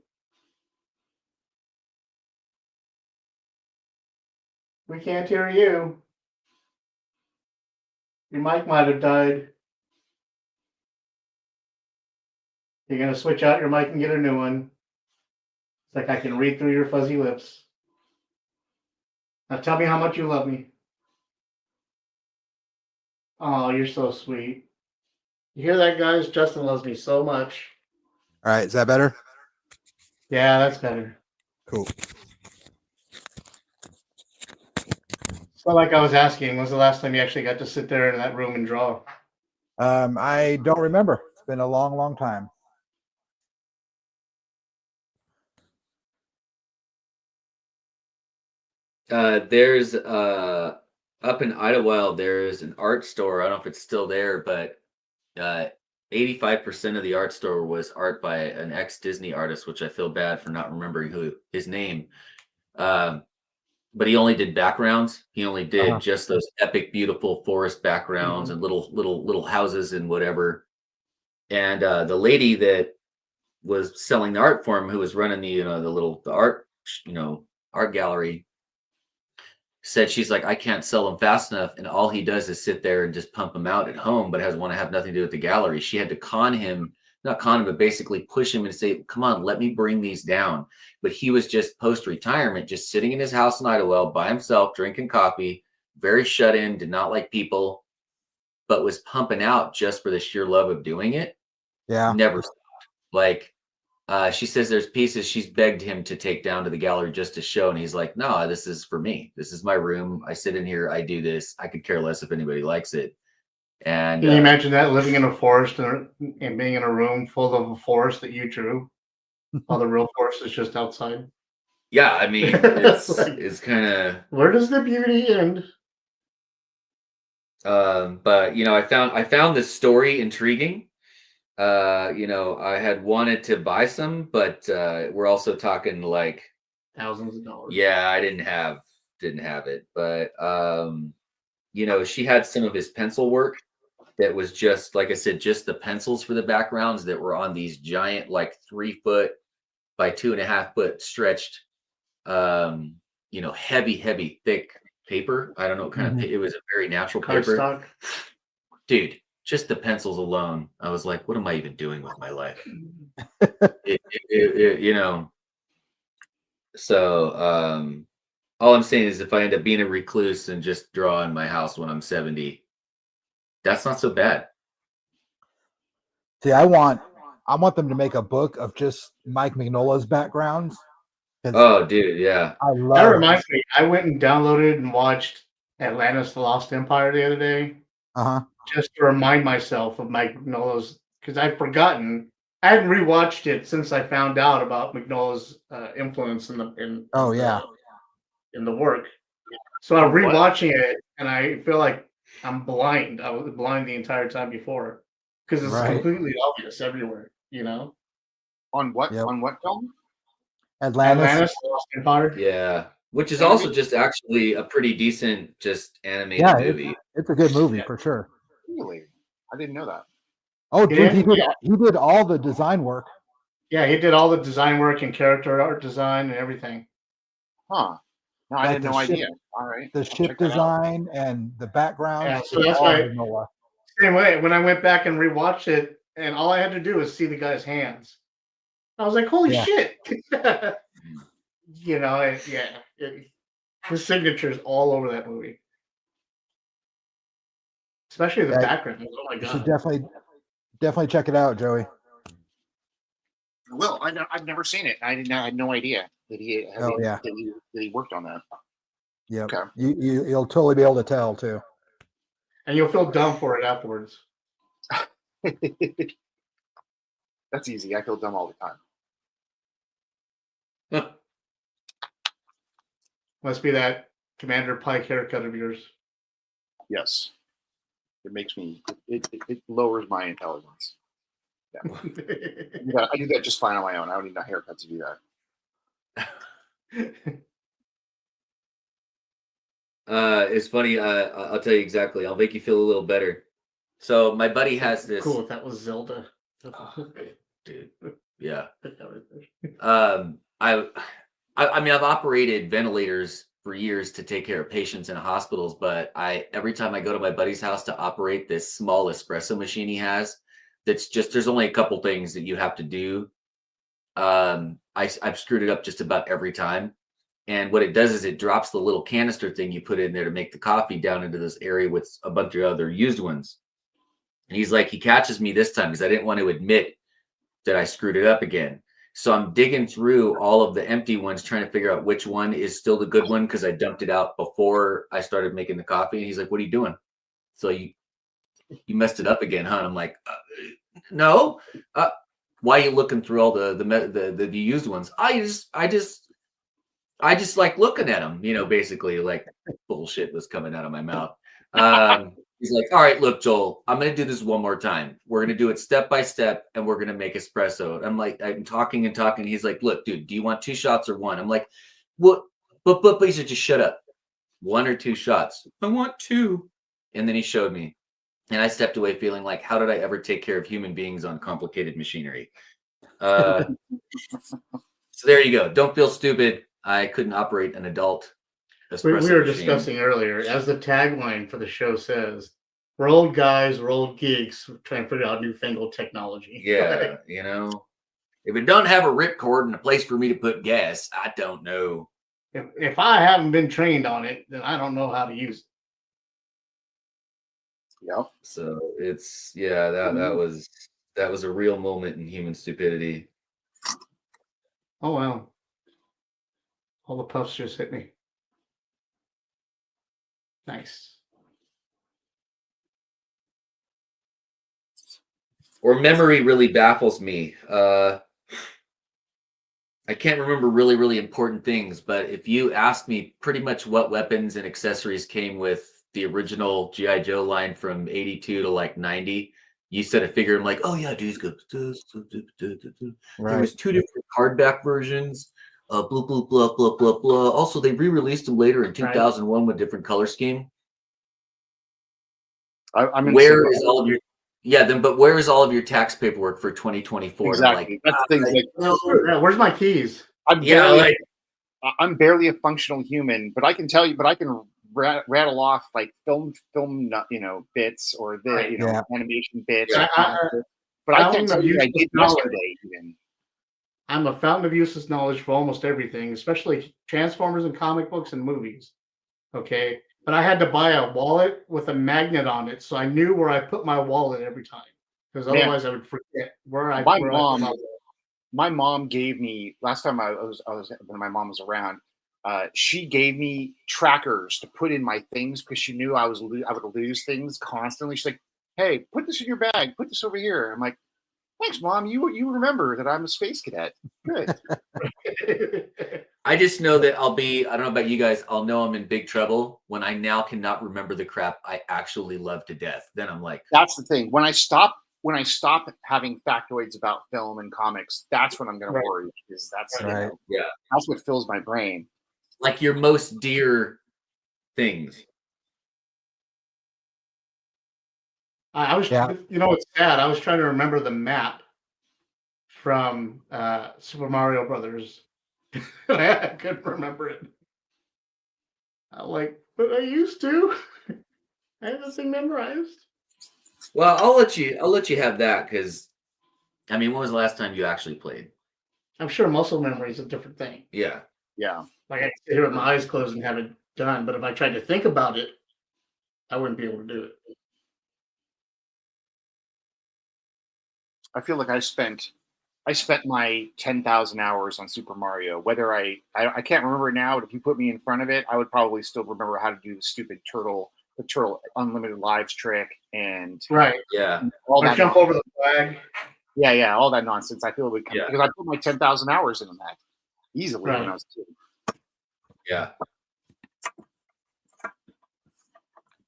We can't hear you. Your mic might have died. You're going to switch out your mic and get a new one. It's like I can read through your fuzzy lips. Now tell me how much you love me. Oh, you're so sweet. You hear that, guys? Justin loves me so much. All right, is that better? Yeah, that's better. Cool. So like I was asking, when was the last time you actually got to sit there in that room and draw? I don't remember. It's been a long, long time. There's up in Idlewild, there's an art store. I don't know if it's still there, but 85% of the art store was art by an ex-Disney artist, which I feel bad for not remembering his name. But he only did backgrounds. He only did just those epic, beautiful forest backgrounds and little houses and whatever. And the lady that was selling the art for him, who was running the art gallery, said, she's like, I can't sell them fast enough, and all he does is sit there and just pump them out at home, but want to have nothing to do with the gallery. She had to not con him, but basically push him and say, come on, let me bring these down. But he was just post-retirement, just sitting in his house in Idlewild by himself, drinking coffee, very shut in, did not like people. but was pumping out just for the sheer love of doing it. Yeah. Never stopped. Like, she says there's pieces she's begged him to take down to the gallery just to show, and he's like, no, this is for me. This is my room. I sit in here. I do this. I could care less if anybody likes it. And Can you imagine that, living in a forest and being in a room full of a forest that you drew, while the real forest is just outside? yeah, I mean, it's kind of. Where does the beauty end? But I found this story intriguing. I had wanted to buy some, but we're also talking like Thousands of dollars. yeah, I didn't have it, but she had some of his pencil work that was just, like I said, just the pencils for the backgrounds that were on these giant, like 3 foot by 2.5 foot stretched, heavy, thick paper. I don't know what kind of, it was a very natural paper. Cardstock. Dude, just the pencils alone. I was like, what am I even doing with my life? So all I'm saying is if I end up being a recluse and just draw in my house when I'm 70, that's not so bad. See, I want them to make a book of just Mike Mignola's backgrounds. Oh, dude, yeah. I love. That reminds me. I went and downloaded and watched Atlantis: The Lost Empire the other day, just to remind myself of Mike Mignola's, because I'd forgotten. I hadn't rewatched it since I found out about Mignola's influence in the work. So I'm rewatching it, and I feel like I'm blind. I was blind the entire time before because it's completely obvious everywhere. On what? Yep. On what film? Atlantis: The Lost Empire. Yeah, which is also just actually a pretty decent, just animated movie. It's a good movie for sure. Really, I didn't know that. Oh, dude, he did all the design work. Yeah, he did all the design work and character art design and everything. Huh. No, I had no idea. All right. The ship design and the background. Yeah, so that's why. Same way. When I went back and rewatched it, and all I had to do was see the guy's hands, I was like, "Holy shit!" His signature is all over that movie, especially the background. Oh my god! You should definitely check it out, Joey. Well, I've never seen it. I had no idea that he worked on that. Yeah. Okay. You'll totally be able to tell too. And you'll feel dumb for it afterwards. That's easy. I feel dumb all the time. Must be that Commander Pike haircut of yours. Yes. It makes me. It lowers my intelligence. Yeah. I do that just fine on my own. I don't need a haircut to do that. It's funny. I'll tell you exactly. I'll make you feel a little better. So my buddy has this. Cool. If that was Zelda. Dude. Yeah. I've operated ventilators for years to take care of patients in hospitals, but every time I go to my buddy's house to operate this small espresso machine he has, there's only a couple things that you have to do. I've screwed it up just about every time. And what it does is it drops the little canister thing you put in there to make the coffee down into this area with a bunch of other used ones. And he's like, he catches me this time because I didn't want to admit that I screwed it up again. So I'm digging through all of the empty ones, trying to figure out which one is still the good one because I dumped it out before I started making the coffee. And he's like, "What are you doing?" So you messed it up again, huh? And I'm like, "No. Why are you looking through all the used ones?" I just like looking at them, basically like bullshit was coming out of my mouth. He's like, "All right, look, Joel, I'm going to do this one more time. We're going to do it step by step, and we're going to make espresso." I'm like, I'm talking and talking. He's like, "Look, dude, do you want 2 shots or 1?" I'm like, "What? But he said, just shut up. 1 or 2 shots." "I want 2. And then he showed me. And I stepped away feeling like, how did I ever take care of human beings on complicated machinery? So there you go. Don't feel stupid. I couldn't operate an adult espresso we were machine. discussing earlier, as the tagline for the show says, we're old guys, we're old geeks trying to figure out newfangled technology. Yeah, if it don't have a ripcord and a place for me to put gas, I don't know. If I haven't been trained on it, then I don't know how to use Yep. So it's that was a real moment in human stupidity. Oh wow. All the puffs just hit me. Nice. Or memory really baffles me. I can't remember really, really important things, but if you ask me pretty much what weapons and accessories came with the original G.I. Joe line from 82 to like 90, you said a figure, I'm like, oh yeah, dude, good. There Right. was 2 different hardback versions, blah, blah, blah, blah, blah, blah. Also, they re-released them later in 2001 with different color scheme. I'm Where is all of your but where is all of your tax paperwork for 2024? Exactly. And I'm That's the thing. Yeah, where's my keys? I'm barely a functional human, but I can tell you, but I can rattle off like film, bits or the, Yeah. animation bits. Yeah, But I fountain can't tell of you what I useless did knowledge. yesterday even. I'm a fountain of useless knowledge for almost everything, especially Transformers and comic books and movies. Okay. But I had to buy a wallet with a magnet on it, so I knew where I put my wallet every time. Because Man. otherwise I would forget where I My put mom- my wallet. My mom gave me last time I was when my mom was around. She gave me trackers to put in my things because she knew I would lose things constantly. She's like, "Hey, put this in your bag. Put this over here." I'm like, "Thanks, Mom. You remember that I'm a space cadet. Good." I just know that I don't know about you guys, I'll know I'm in big trouble when I now cannot remember the crap I actually love to death. Then I'm like, That's the thing. When I stop having factoids about film and comics, that's when I'm going to worry, because that's Right. that's what fills my brain. like your most dear things. I was, Yeah. it's sad. I was trying to remember the map from Super Mario Brothers. I couldn't remember it. I'm like, but I used to. I have this thing memorized. Well, I'll let you have that because, I mean, when was the last time you actually played? I'm sure muscle memory is a different thing. Yeah. Yeah. Like I can sit here with my eyes closed and have it done, but if I tried to think about it, I wouldn't be able to do it. I feel like I spent my 10,000 hours on Super Mario. Whether I can't remember it now, but if you put me in front of it, I would probably still remember how to do the stupid turtle unlimited lives trick and Right. Yeah. all Or that. jump over the flag. Yeah, all that nonsense. I feel it would come Yeah. because I put my 10,000 hours into that easily when I was a kid. Yeah.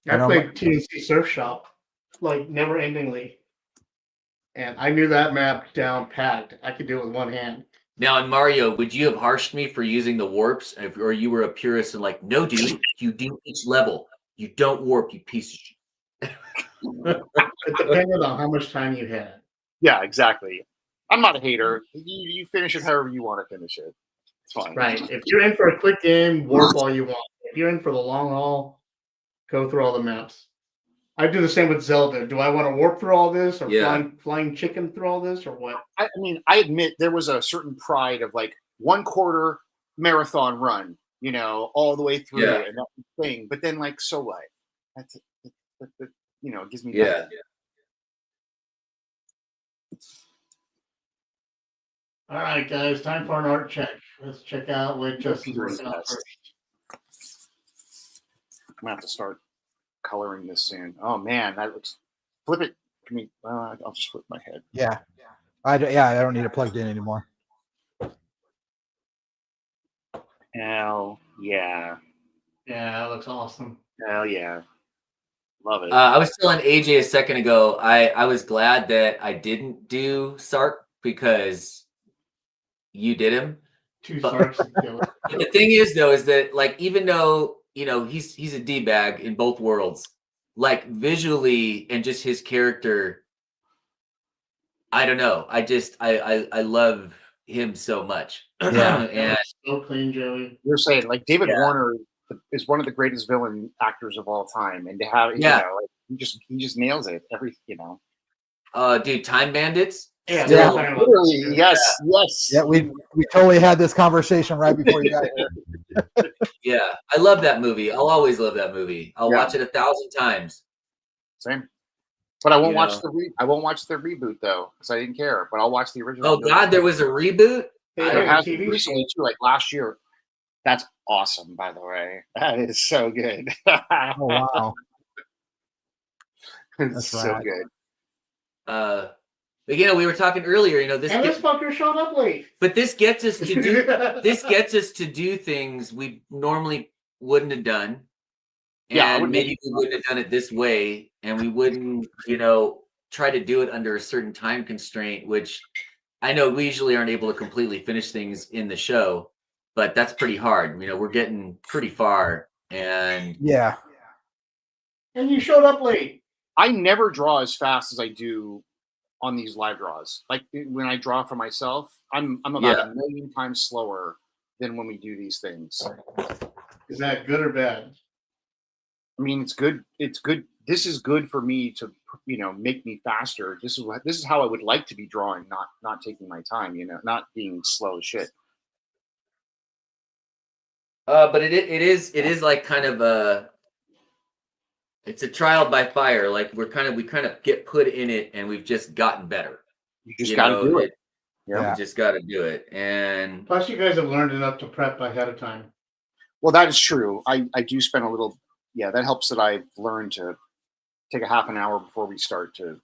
I played TNC Surf Shop like never endingly. And I knew that map down packed. I could do it with one hand. Now in Mario, would you have harshed me for using the warps, or you were a purist and like, no, dude, you do each level. You don't warp, you piece of shit. It depended on how much time you had. Yeah, exactly. I'm not a hater. You finish it however you want to finish it. It's fine. Right. If you're in for a quick game, warp all you want. If you're in for the long haul, go through all the maps. I do the same with Zelda. Do I want to warp through all this, or flying chicken through all this, or what? I mean, I admit there was a certain pride of like 1/4 marathon run, all the way through, and that's the thing. But then, like, so what? That's it. It gives me Yeah. All right, guys, time for an art check. Let's check out what Justin's working on first. I'm gonna have to start coloring this soon. Oh man, that looks. Flip it. I'll just flip my head. Yeah. I don't need it plugged in anymore. Hell yeah. Yeah, that looks awesome. Hell yeah. Love it. I was telling AJ a second ago, I was glad that I didn't do Sark because you did him. Two Sarks. The thing is, though, is that like even though he's a D-bag in both worlds, like visually and just his character, I don't know. I love him so much. Yeah. And So clean, Joey. You're saying like David Warner is one of the greatest villain actors of all time, and to have he just nails it. Dude, Time Bandits. Yeah, Still, literally, yes. Yeah, we totally had this conversation right before you got here. yeah, I love that movie. I'll always love that movie. I'll watch it 1,000 times. Same. But I won't You watch know. I won't watch the reboot though, because I didn't care. But I'll watch the original. Oh God, there was a reboot. They There did has a been TV recently too, like last year. That's awesome, by the way. That is so good. Oh wow. It's That's so rad. good. But we were talking earlier. This And this fucker showed up late. but this gets us to do things we normally wouldn't have done. Yeah, I And wouldn't maybe we wouldn't have done it this way, and we wouldn't, try to do it under a certain time constraint, which I know we usually aren't able to completely finish things in the show, but that's pretty hard. We're getting pretty far, and Yeah. And you showed up late. I never draw as fast as I do on these live draws. Like when I draw for myself, I'm about a million times slower than when we do these things. Is that good or bad? I mean, it's good. It's good. This is good for me to, make me faster. This is how I would like to be drawing, not taking my time, not being slow as shit. but it is like kind of it's a trial by fire. Like we kind of get put in it, and we've just gotten better. You just got to do it. Yeah. We just got to do it. And Plus, you guys have learned enough to prep ahead of time. Well, that is true. I do spend a little. Yeah, that helps that I've learned to take a half an hour before we start to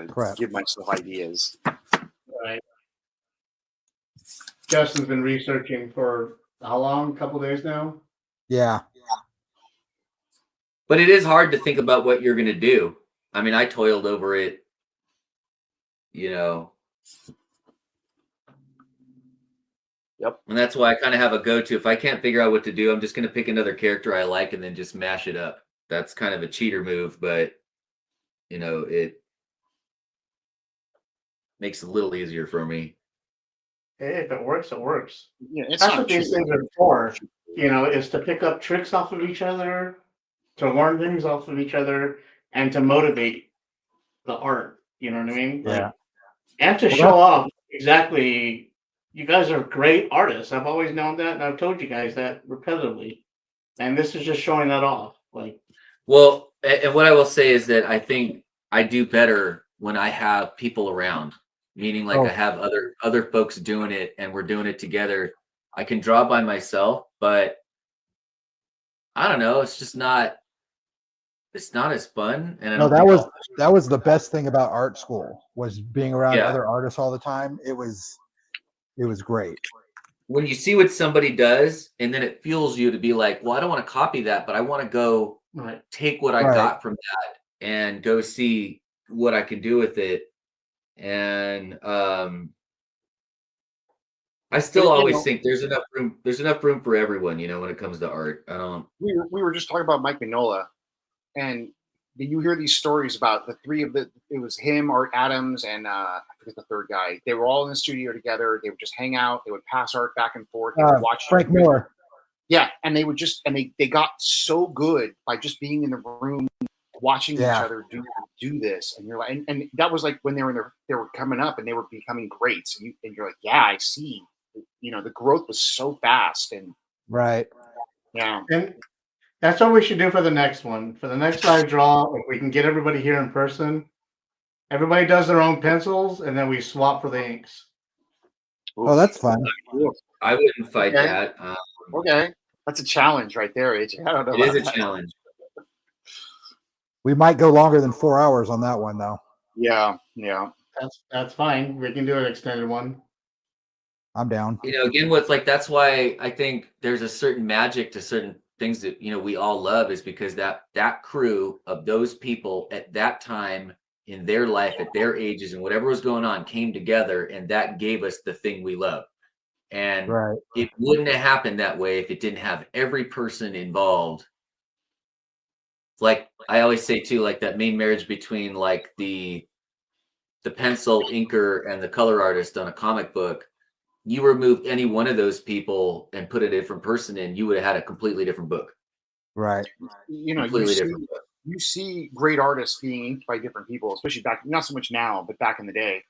Prep. give myself ideas. Right. Justin's been researching for how long? A couple days now? Yeah. But it is hard to think about what you're going to do. I mean, I toiled over it, Yep. And that's why I kind of have a go-to. If I can't figure out what to do, I'm just going to pick another character I like and then just mash it up. That's kind of a cheater move, but it makes it a little easier for me. Hey, if it works, it works. Yeah, it's That's not what these cheating. things are for. Is to pick up tricks off of each other, to learn things off of each other, and to motivate the art. You know what I mean? Yeah. And to show off exactly. You guys are great artists. I've always known that, and I've told you guys that repetitively. And this is just showing that off. Well, and what I will say is that I think I do better when I have people around, meaning like I have other folks doing it, and we're doing it together. I can draw by myself, but I don't know. It's just not. It's not as fun. And that was the best thing about art school, was being around other artists all the time. It was great. When you see what somebody does, and then it fuels you to be like, well, I don't want to copy that, but I want to go take what I got from that and go see what I can do with it. And I still always think there's enough room. There's enough room for everyone, when it comes to art. I don't. We were just talking about Mike Mignola, and you hear these stories about the three of it was him, Art Adams, and I forget the third guy. They were all in the studio together. They would just hang out. They would pass art back and forth. They would watch Frank Miller. Yeah, and they would they got so good by just being in the room, watching each other do this. And you're like, and that was like when they were coming up and they were becoming greats. And you're like, yeah, I see. The growth was so fast. And right. Yeah. And that's what we should do for the next one. For the next live draw, if we can get everybody here in person, everybody does their own pencils, and then we swap for the inks. Oh, that's fun. I wouldn't fight that. Okay, that's a challenge right there, AJ. I don't know. It is a challenge. We might go longer than 4 hours on that one, though. Yeah. That's fine. We can do an extended one. I'm down. Again, that's why I think there's a certain magic to certain things that we all love, is because that crew of those people at that time in their life, at their ages, and whatever was going on, came together, and that gave us the thing we love. And it wouldn't have happened that way if it didn't have every person involved. Like I always say too, like that main marriage between like the pencil inker and the color artist on a comic book. You remove any one of those people and put a different person in, you would have had a completely different book. Right. You see great artists being inked by different people, especially back, not so much now, but back in the day.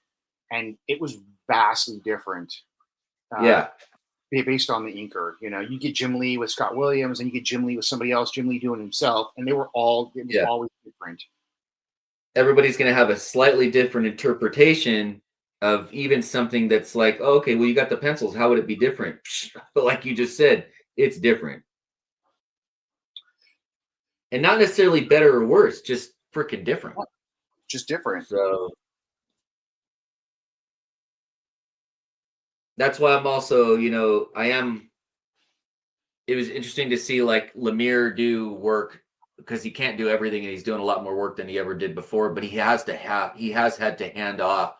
And it was vastly different. based on the inker. You know, you get Jim Lee with Scott Williams, and you get Jim Lee with somebody else, Jim Lee doing himself, and it was always different. Everybody's going to have a slightly different interpretation of even something that's like, oh, okay, well, you got the pencils. How would it be different? But like you just said, it's different. And not necessarily better or worse, just freaking different. Just different. So that's why I'm also, you know, it was interesting to see like Lemire do work, because he can't do everything and he's doing a lot more work than he ever did before, but he has had to hand off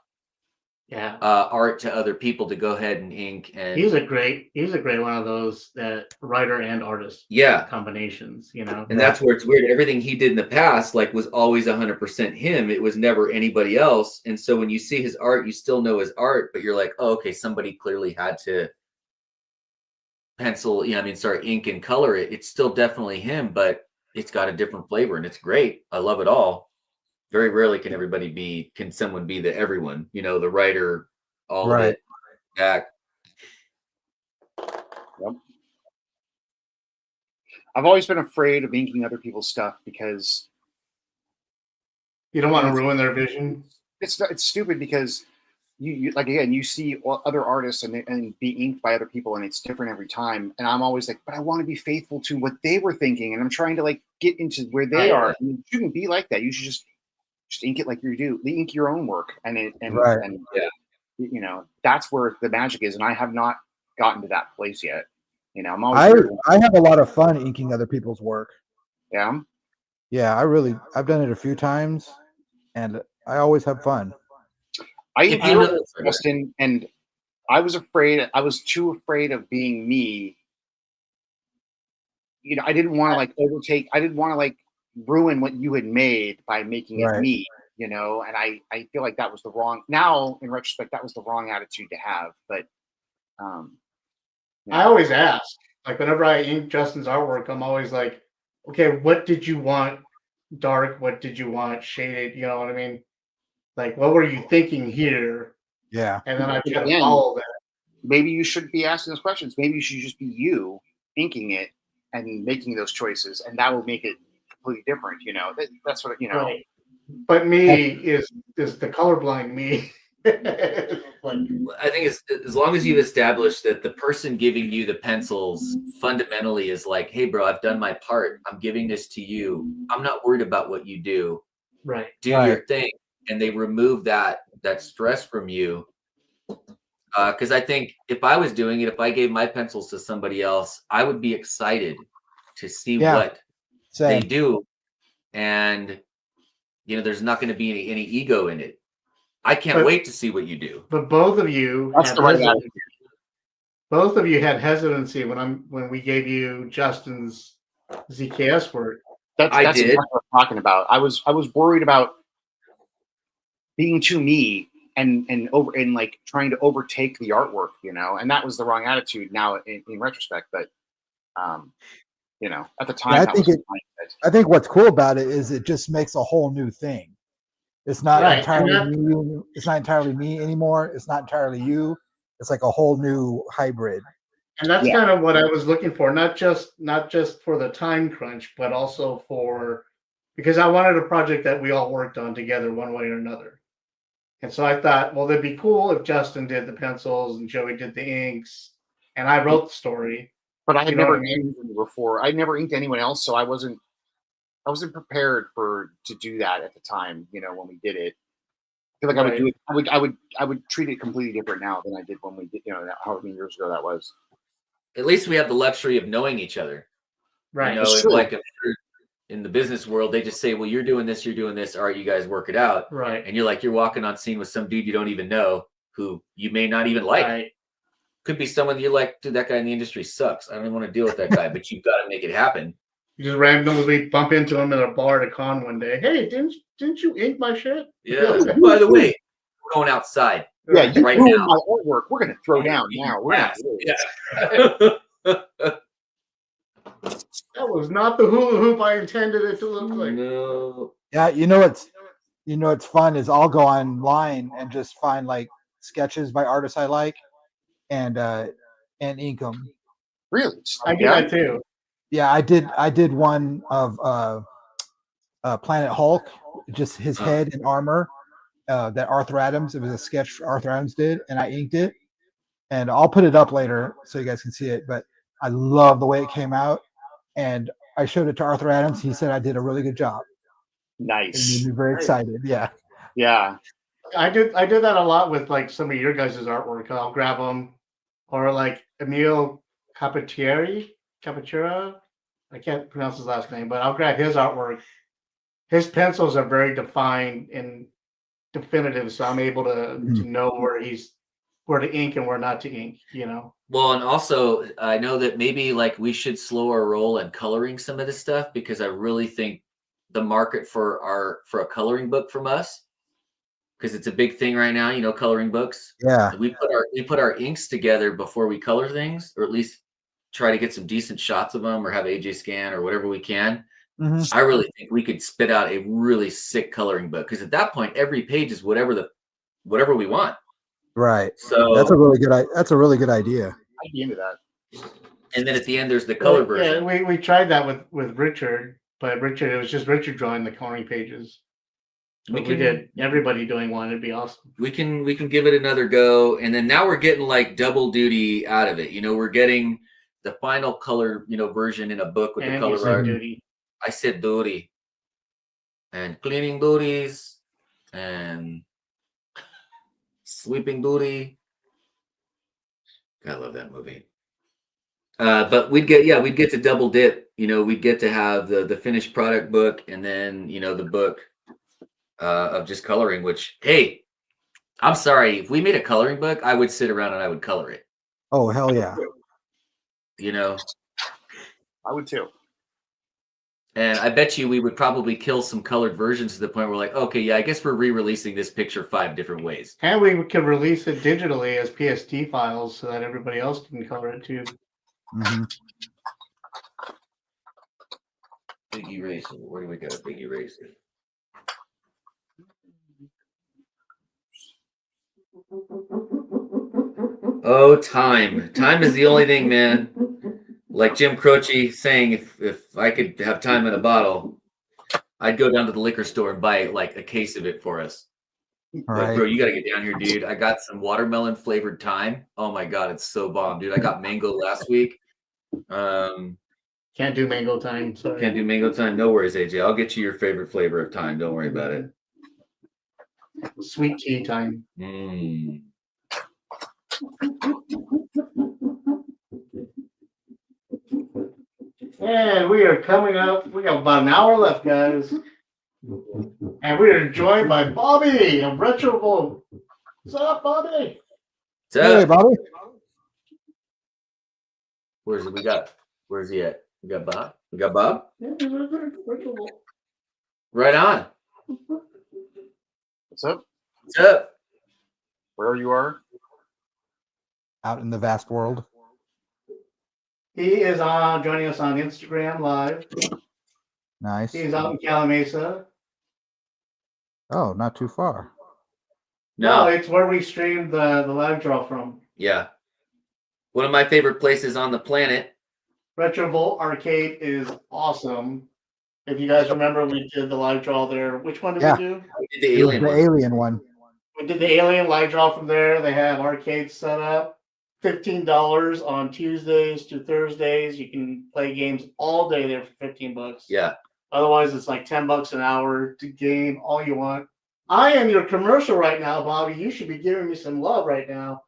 art to other people to go ahead and ink. And he's a great one of those that writer and artist combinations, you know. And that's where it's weird. Everything he did in the past like was always 100% him. It was never anybody else. And so when you see his art, you still know his art, but you're like, oh, okay, somebody clearly had to pencil, start ink and color it. It's still definitely him, but it's got a different flavor and it's great. I love it all. Very rarely can someone be the everyone, you know, the writer, all of it back. Yep. I've always been afraid of inking other people's stuff because you don't want to ruin their vision. It's stupid because you like, again, you see other artists and be inked by other people and it's different every time. And I'm always like, but I want to be faithful to what they were thinking. And I'm trying to like get into where they are. And it shouldn't be like that. You should just ink it like you do. Ink your own work. And you know, that's where the magic is. And I have not gotten to that place yet. You know, I have a lot of fun inking other people's work. Yeah. Yeah, I've done it a few times and I always have fun. I enjoyed it, Justin, and I was too afraid of being me. You know, I didn't want to like ruin what you had made by making it me, you know, and I feel like that was now in retrospect, that was the wrong attitude to have. But I always ask, like whenever I ink Justin's artwork, I'm always like, okay, what did you want dark? What did you want shaded? You know what I mean? Like, what were you thinking here? Yeah. And then I try to follow that. Maybe you shouldn't be asking those questions. Maybe you should just be you inking it and making those choices, and that will make it completely different. You know, that's what, you know. Right. But me is the colorblind me. I think it's, as long as you've established that the person giving you the pencils fundamentally is like, hey, bro, I've done my part. I'm giving this to you. I'm not worried about what you do. Right. Do your thing. And they remove that stress from you. Because I think if I was doing it, if I gave my pencils to somebody else, I would be excited to see what they do. And, you know, there's not going to be any ego in it. I can't wait to see what you do. But both of you had hesitancy when we gave you Justin's ZKS work. That's exactly what I'm talking about. I was worried about being too me and like trying to overtake the artwork, you know, and that was the wrong attitude now in retrospect. But you know, at the time, I think what's cool about it is it just makes a whole new thing. It's not entirely me. It's not entirely me anymore. It's not entirely you. It's like a whole new hybrid. And that's kind of what I was looking for, not just for the time crunch, but also because I wanted a project that we all worked on together one way or another. And so I thought, well, it'd be cool if Justin did the pencils and Joey did the inks, and I wrote the story. But I had never inked before. I'd never inked anyone else, so I wasn't prepared to do that at the time. You know, when we did it, I feel like I would do it. I would treat it completely different now than I did when we did. You know, however many years ago that was. At least we have the luxury of knowing each other. Right. You know, like in the business world, they just say, well, you're doing this. All right, you guys work it out. Right. And you're walking on scene with some dude you don't even know, who you may not even like. Right. Could be someone you're like, dude, that guy in the industry sucks. I don't even want to deal with that guy, but you've got to make it happen. You just randomly bump into him at a bar at a con one day. Hey, didn't you ink my shit? Yeah. By the way, we're going outside. Yeah, you right ruined now. my artwork. We're going to throw down now. That was not the hula hoop I intended it to look like. No. Yeah, you know what's fun is I'll go online and just find like sketches by artists I like, and and ink them. Really? I do that too. Yeah, I did one of Planet Hulk, just his head and armor. That Arthur Adams. It was a sketch Arthur Adams did, and I inked it. And I'll put it up later so you guys can see it. But I love the way it came out, and I showed it to Arthur Adams. He said I did a really good job. It Nice. made me very excited. Yeah. Yeah. I do that a lot with like some of your guys' artwork. I'll grab them, or like Emil Capacera. I can't pronounce his last name, but I'll grab his artwork. His pencils are very defined and definitive, so I'm able to know where to ink and where not to ink. You know. Well, and also I know that maybe like we should slow our roll in coloring some of this stuff, because I really think the market for a coloring book from us, because it's a big thing right now, you know, coloring books. Yeah. We put our inks together before we color things, or at least try to get some decent shots of them, or have AJ scan or whatever we can. I really think we could spit out a really sick coloring book, because at that point every page is whatever we want. Right. So That's a really good idea. I'd be into that. And then at the end there's the color version. Yeah, we tried that with Richard, but it was just Richard drawing the coloring pages. We did everybody doing one. It'd be awesome. We can give it another go, and then now we're getting like double duty out of it. You know, we're getting the final color, you know, version in a book with the color art. Duty. I said duty, and cleaning duties, and sweeping duty. I love that movie. But we'd get to double dip. You know, we'd get to have the finished product book, and then, you know, the book of just coloring, which, hey, I'm sorry, if we made a coloring book, I would sit around and I would color it. Oh, hell yeah. You know, I would too. and I bet you we would probably kill some colored versions to the point where we're like, okay, yeah, I guess we're re-releasing this picture 5 different ways. And we could release it digitally as PSD files so that everybody else can color it too. Big eraser. Where do we go? Big eraser. Oh, time. Time is the only thing, man. Like Jim Croce saying, if I could have time in a bottle, I'd go down to the liquor store and buy like a case of it for us. All Like, right. bro, you got to get down here, dude. I got some watermelon flavored thyme. Oh my God, it's so bomb, dude. I got mango last week. Can't do mango time. Sorry. Can't do mango thyme. No worries, AJ. I'll get you your favorite flavor of thyme. Don't worry about it. Sweet tea time. And we are coming up. We got about an hour left, guys. And we are joined by Bobby of Retrovolt. What's up, Bobby? Hey, Bobby. Where's he at? We got Bob? We got Bob? Yeah, Retrovolt. Right on. What's up? What's up? Where you are? Out in the vast world. He is joining us on Instagram Live. Nice. He's out in Calamasa. Oh, not too far. No, it's where we streamed the live draw from. Yeah. One of my favorite places on the planet. Retrovolt Arcade is awesome. If you guys remember, we did the live draw there. Which one did we do? We did the alien one. Alien one. We did the alien live draw from there. They have arcades set up. $15 on Tuesdays to Thursdays. You can play games all day there for $15. Yeah. Otherwise, it's like $10 an hour to game all you want. I am your commercial right now, Bobby. You should be giving me some love right now.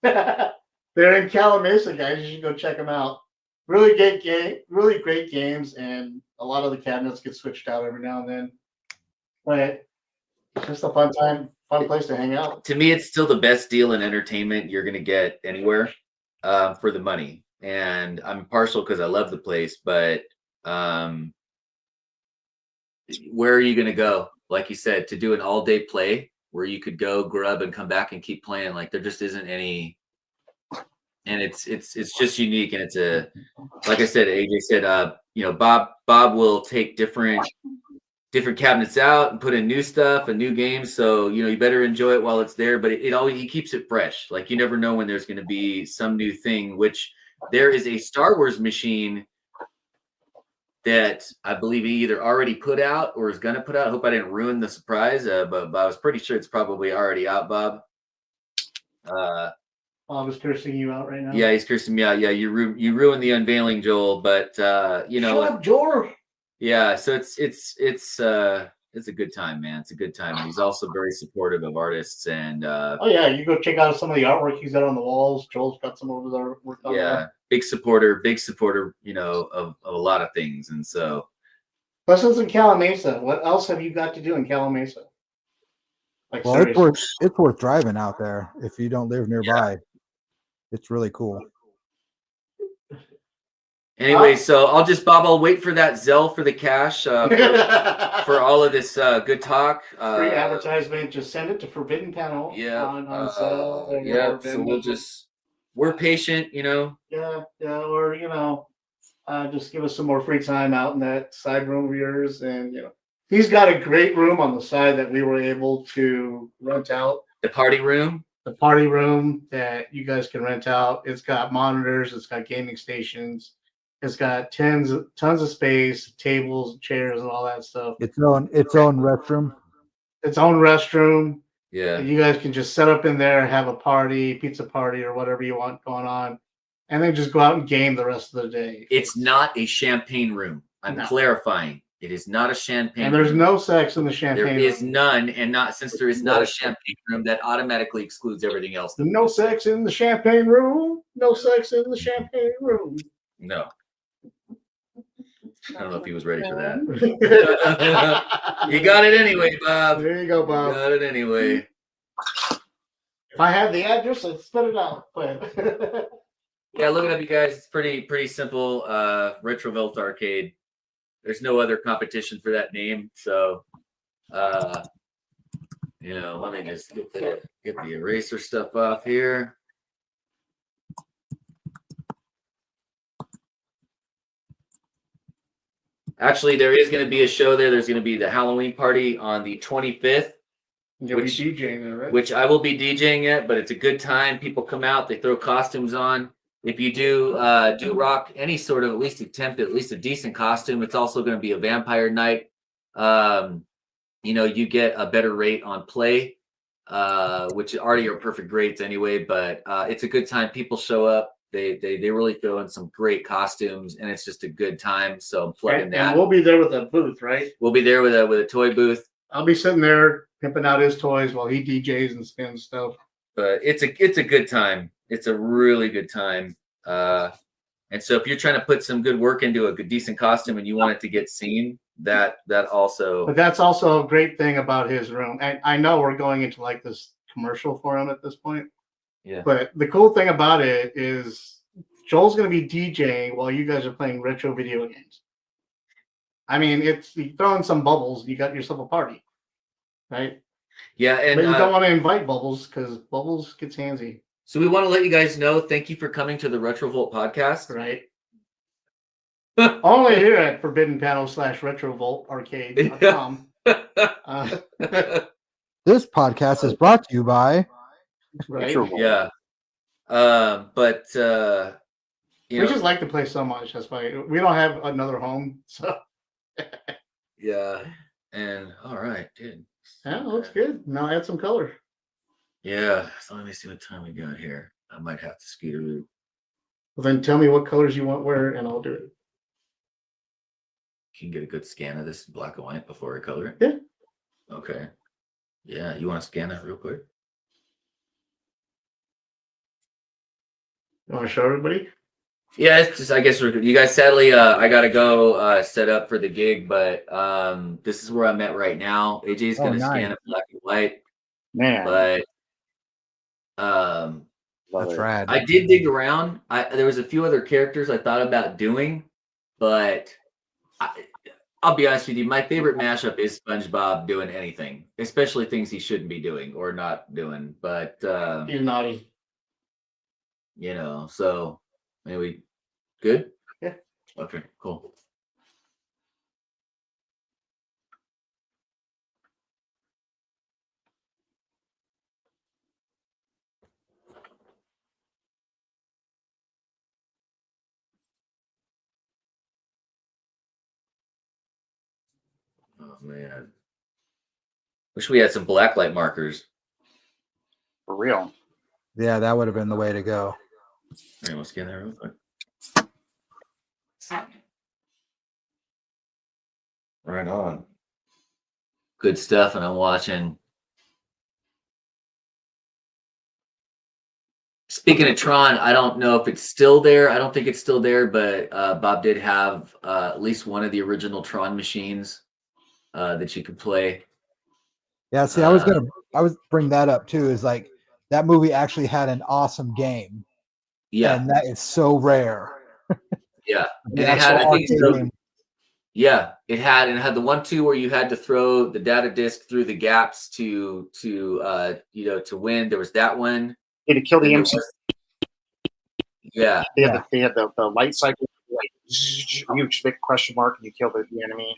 They're in Calamasa, guys. You should go check them out. Really great games, and a lot of the cabinets get switched out every now and then. But it's just a fun place to hang out. To me, it's still the best deal in entertainment you're going to get anywhere for the money. And I'm partial because I love the place, but where are you going to go? Like you said, to do an all-day play where you could go grub and come back and keep playing. Like there just isn't any, and it's just unique. And it's like I said, AJ said, you know, Bob will take different different cabinets out and put in new stuff and new games. So, you better enjoy it while it's there, but it always, he keeps it fresh. Like you never know when there's going to be some new thing, which there is a Star Wars machine that I believe he either already put out or is going to put out. I hope I didn't ruin the surprise, but I was pretty sure it's probably already out, Bob. Bob is cursing you out right now. Yeah, he's cursing me out. Yeah, you ruined the unveiling, Joel. But Shut up, Joel. yeah. So it's a good time, man. It's a good time. And he's also very supportive of artists and. Oh yeah, you go check out some of the artwork he's got on the walls. Joel's got some over there work on. Yeah, big supporter. Of a lot of things, and so. Plus, it's in Calamasa. What else have you got to do in Calamasa? Like, Well, it's worth driving out there if you don't live nearby. Yeah. It's really cool. Anyway, so I'll wait for that Zelle for the cash for all of this good talk. Free advertisement. Just send it to Forbidden Panel. Yeah. On Zelle. Yeah. So we're patient, Yeah. Or just give us some more free time out in that side room of yours, and he's got a great room on the side that we were able to rent out. The party room. The party room that you guys can rent out. It's got monitors. It's got gaming stations. It's got tons of space, tables, chairs, and all that stuff. Its own restroom. Its own restroom. Yeah. And you guys can just set up in there, have a party, pizza party, or whatever you want going on, and then just go out and game the rest of the day. It's not a champagne room. I'm clarifying. It is not a champagne room. And there's room. No sex in the champagne room. There is none, and since there is not a champagne room, that automatically excludes everything else. No sex in the champagne room. No sex in the champagne room. No. I don't know if he was ready for that. You got it anyway, Bob. There you go, Bob. You got it anyway. If I had the address, I'd spit it out. Yeah, look it up, you guys. It's pretty simple. Retrovolt Arcade. There's no other competition for that name, so let me just get the eraser stuff off here. Actually, there is going to be a show there. There's going to be the Halloween party on the 25th. You'll be DJing there, right? Which I will be DJing it, but it's a good time. People come out, they throw costumes on. If you do rock any sort of at least a decent costume, it's also going to be a vampire night. You get a better rate on play, which already are perfect rates anyway. But it's a good time. People show up. They really throw in some great costumes, and it's just a good time. So I'm plugging that. And we'll be there with a booth, right? We'll be there with a toy booth. I'll be sitting there pimping out his toys while he DJs and spins stuff. But it's a good time. It's a really good time. And so if you're trying to put some good work into a decent costume and you want it to get seen, that also. But that's also a great thing about his room. And I know we're going into like this commercial for him at this point. Yeah. But the cool thing about it is Joel's going to be DJing while you guys are playing retro video games. I mean, you throw in some bubbles, you got yourself a party, right? Yeah, and but you don't want to invite Bubbles because Bubbles gets handsy. So we want to let you guys know, thank you for coming to the Retrovolt podcast. Right. Only here at Forbidden Panel /RetrovoltArcade.com. This podcast is brought to you by. Right. Yeah. But we just like to play so much. That's why we don't have another home. So. Yeah. And all right, dude. Yeah, looks good. Now add some color. Yeah. So let me see what time we got here. I might have to scoot a route. Well, then tell me what colors you want where, and I'll do it. Can you get a good scan of this black and white before I color it? Yeah. Okay. Yeah. You want to scan that real quick? You want to show everybody? Yeah, it's just, I guess you guys, sadly, I got to go set up for the gig, but this is where I'm at right now. AJ's going to scan it black and white. Man. But that's rad. I did dig around. There was a few other characters I thought about doing, but I'll be honest with you. My favorite mashup is SpongeBob doing anything, especially things he shouldn't be doing or not doing. But he's naughty. So anyway, good? Yeah. Okay, cool. man. Wish we had some blacklight markers. For real. Yeah, that would have been the way to go. All right, let's get there real quick. Right on. Good stuff, and I'm watching. Speaking of Tron, I don't know if it's still there. I don't think it's still there, but Bob did have at least one of the original Tron machines that you could play. Yeah, see, I was bring that up too. Is like that movie actually had an awesome game, Yeah, and that is so rare. yeah, The and it had, actual I think, arcade so, game. yeah, it had the 1-2 where you had to throw the data disc through the gaps to win. There was that one. They had to kill the Then there MC. was- yeah, They had the light cycle, like you just make a question mark and you kill the enemy,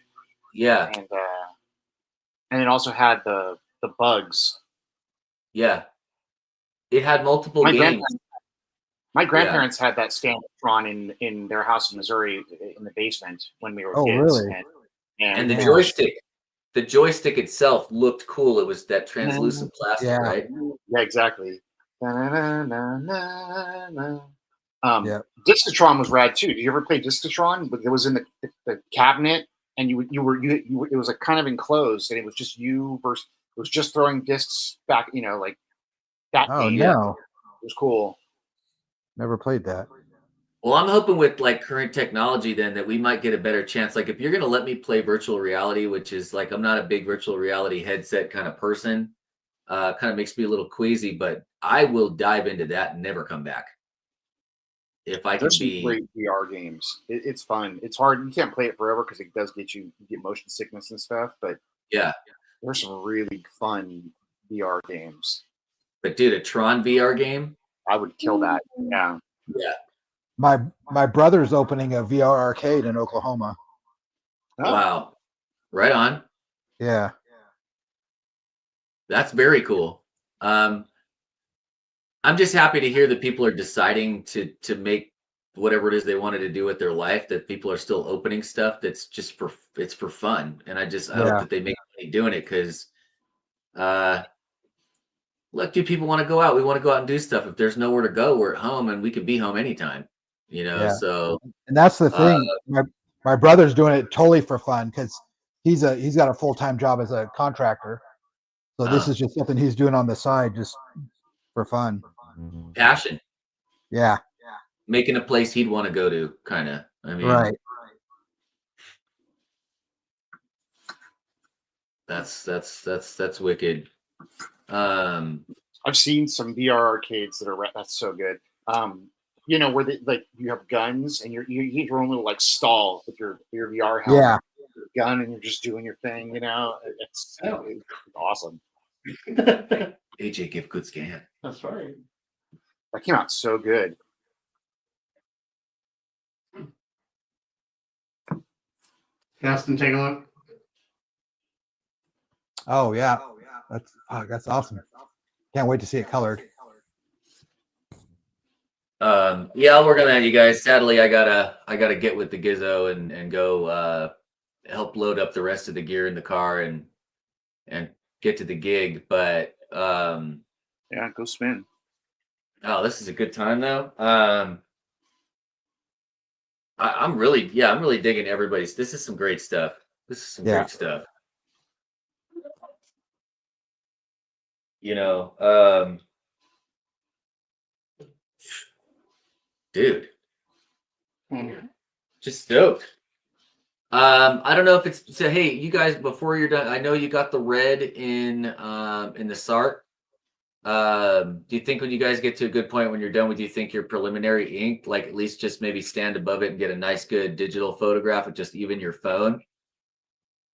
yeah, and it also had the bugs. yeah. It had multiple My games. grandparents, my grandparents had that stand Tron in their house in Missouri in the basement when we were Oh, kids. really? And the Yeah. joystick itself looked cool. It was that translucent plastic, Yeah. right? Yeah, exactly. Yep. Discotron was rad too. Did you ever play Discotron? But it was in the cabinet, and you were it was like kind of enclosed, and it was just you versus. It was just throwing discs back. Like that. Oh game. no, It was cool. never played that. Well, I'm hoping with like current technology then that we might get a better chance. Like if you're going to let me play virtual reality, which is like, I'm not a big virtual reality headset kind of person, kind of makes me a little queasy, but I will dive into that and never come back. If I can There's some be, great VR games. It's fun. It's hard. You can't play it forever because it does you get motion sickness and stuff. But yeah. there's some really fun VR games. But dude, a Tron VR game, I would kill that. Yeah. yeah. My brother's opening a VR arcade in Oklahoma. Oh, Wow, right on. Yeah. That's very cool. I'm just happy to hear that people are deciding to make whatever it is they wanted to do with their life, that people are still opening stuff that's just for fun. And I hope that they make money doing it because look, do people want to go out? We want to go out and do stuff. If there's nowhere to go, we're at home and we can be home anytime. Yeah. So And that's the thing. My brother's doing it totally for fun because he's got a full-time job as a contractor. So this is just something he's doing on the side just for fun. passion. Yeah. Making a place he'd want to go to, kind of. I mean, Right. That's wicked. I've seen some VR arcades that are that's so good. Where you have guns and you hit your own little like stall with your VR helmet, Yeah. your gun, and you're just doing your thing. It's awesome. AJ, give good scan. That's right. That came out so good. Gaston, take a look. Oh yeah. That's awesome. Can't wait to see it colored. Yeah, I'll work on that, you guys. Sadly, I gotta get with the Gizzo and go help load up the rest of the gear in the car and get to the gig. But Yeah, go spin. oh, this is a good time though. I'm really digging everybody's. This is some great stuff. Great stuff. Dude, just stoked. I don't know if it's so. Hey, you guys, before you're done, I know you got the red in the SART. Do you think when you guys get to a good point when you're done with, do you think your preliminary ink, like at least just maybe stand above it and get a nice, good digital photograph of just even your phone?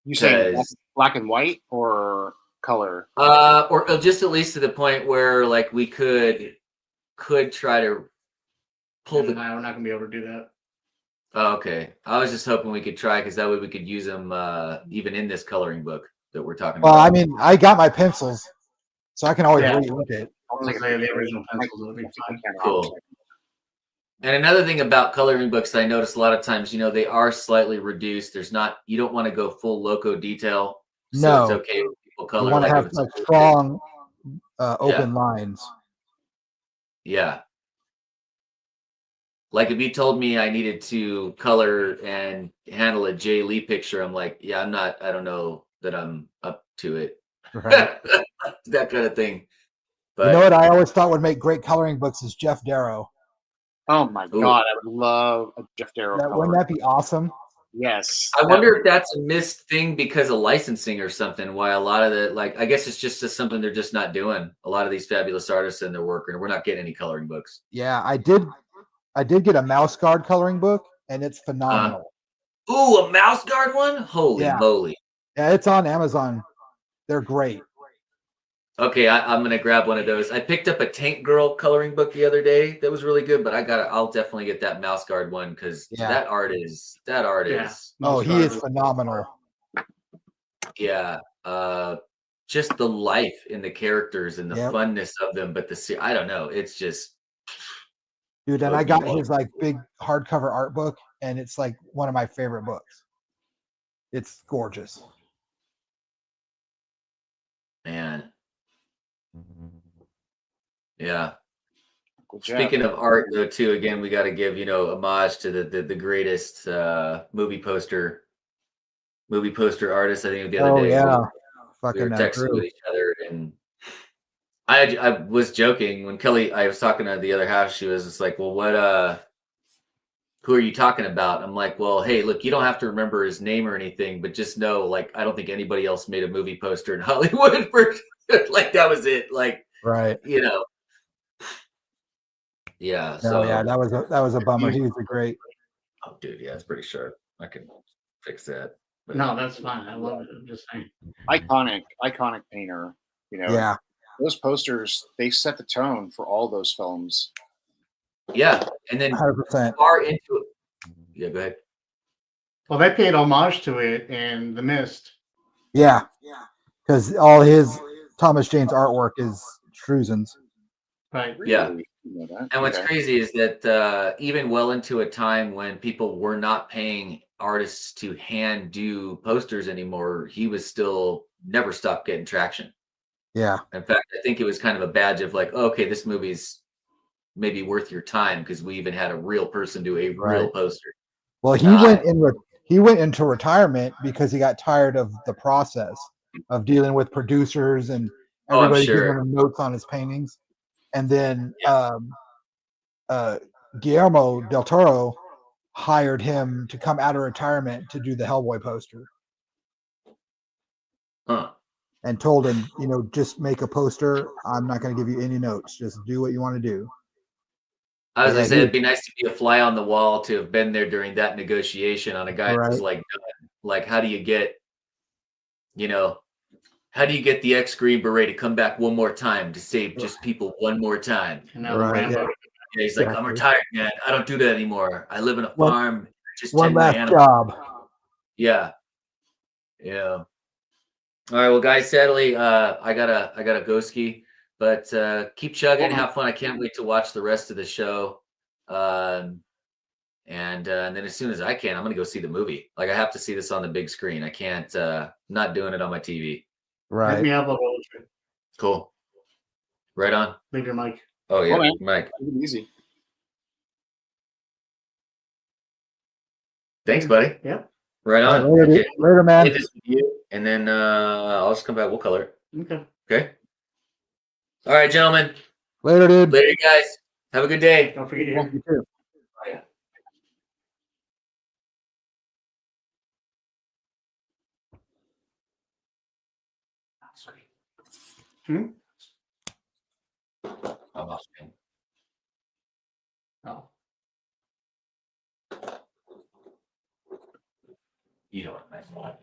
You saying black and white or color? Or just at least to the point where like we could try to pull No, we're not gonna be able to do that. Oh, okay. I was just hoping we could try because that way we could use them even in this coloring book that we're talking Well, about. I mean, I got my pencils, so I can always relook it. I'll say the original pencils will be fine. Cool. And another thing about coloring books that I notice a lot of times, they are slightly reduced. There's not, you don't want to go full loco detail. So it's No, okay with people you color want to like if have it's like strong, open Yeah. lines. Yeah. Like if you told me I needed to color and handle a Jay Lee picture, I'm like, yeah, I don't know that I'm up to it. Right. That kind of thing. You know But what I always thought would make great coloring books is Jeff Darrow. Oh my Ooh. god, I would love a Jeff Darrow color. Wouldn't that be awesome? Yes. I wonder if that's a missed thing because of licensing or something. Why a lot of the I guess it's just something they're just not doing. A lot of these fabulous artists and their work, and we're not getting any coloring books. Yeah, I did get a mouse guard coloring book, and it's phenomenal. Ooh, a mouse guard one? Holy Yeah. moly! Yeah, it's on Amazon. They're great. Okay, I'm gonna grab one of those. I picked up a Tank Girl coloring book the other day that was really good, but I'll definitely get that mouse guard one because Yeah. that art is Oh, he is phenomenal. Yeah. Just the life in the characters and the Yep. funness of them, but I don't know, it's just Dude, and I got his like big hardcover art book, and it's like one of my favorite books. It's gorgeous. man. Yeah. Good job. Speaking of art, though, too, again, we got to give homage to the greatest movie poster artist. I think the other day yeah, we fucking were texting Drew. with each other, and I was joking when Kelly. I was talking to the other half. She was just like, "Well, what? Who are you talking about?" I'm like, "Well, hey, look, you don't have to remember his name or anything, but just know, like, I don't think anybody else made a movie poster in Hollywood for like that was it. Like, Right. Yeah. So yeah, that was a bummer. He was a great. Oh, dude, yeah, it's pretty sharp. I can fix that. But No, that's fine. I love it. I'm just saying. Iconic painter. Yeah. Those posters, they set the tone for all those films. yeah, and then 100%. far into it. Yeah, go ahead. Well, they paid homage to it in The Mist. Yeah. Because all his Thomas Jane's artwork is Truzen's. Right. Yeah. Really? You know that? And what's Okay. crazy is that even well into a time when people were not paying artists to hand do posters anymore, he was still never stopped getting traction. Yeah. In fact, I think it was kind of a badge of like, oh, okay, this movie's maybe worth your time because we even had a real person do a real poster. Well, he went into retirement because he got tired of the process of dealing with producers and everybody giving him notes on his paintings. And then Guillermo del Toro hired him to come out of retirement to do the Hellboy poster. Huh. And told him, just make a poster. I'm not going to give you any notes. Just do what you want to do. I was going to say, it'd be nice to be a fly on the wall to have been there during that negotiation on a guy that was like, how do you get, how do you get the ex-Green Beret to come back one more time to save just people one more time? Yeah, he's like, I'm retired, man. I don't do that anymore. I live in a farm. Just one tend my last animals. job. Yeah. Yeah. All right, well, guys, sadly, I gotta go ski, but keep chugging, have fun. I can't wait to watch the rest of the show, and then as soon as I can, I'm gonna go see the movie. Like I have to see this on the big screen. I can't, not doing it on my TV. Hit me up. Cool. Right on. Leave your mic. Oh yeah, man. Mike. Easy. Thanks, buddy. Yep. Right on. Later, man. This with you, and then I'll just come back. We'll color it. Okay. Okay. All right, gentlemen. Later, dude. Later, guys. Have a good day. Don't forget You too. Yeah. Hmm? I'm off screen. Oh. You know what? Nice one.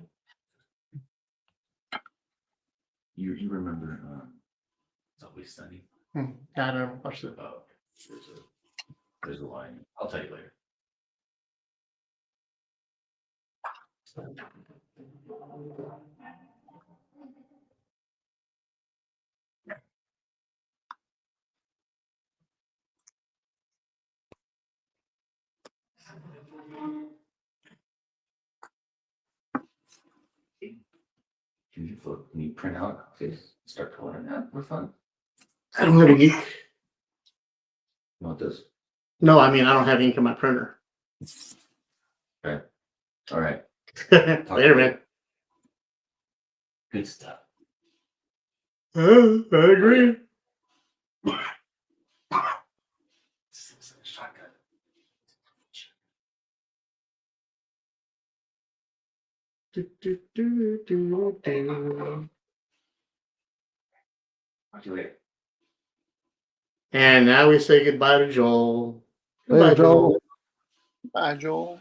You remember It's Always Sunny? I never watched it. Oh, there's a line. I'll tell you later. Can you print out? Okay, start coloring that. We're fun. I don't have ink. You want this? No, I mean I don't have ink in my printer. Okay. All right. Later, man. Good stuff. I agree. Shotgun. Do, do, do, do, do. Talk to you later. And now we say goodbye to Joel. Later, Goodbye, Joel. Joel. Bye, Joel.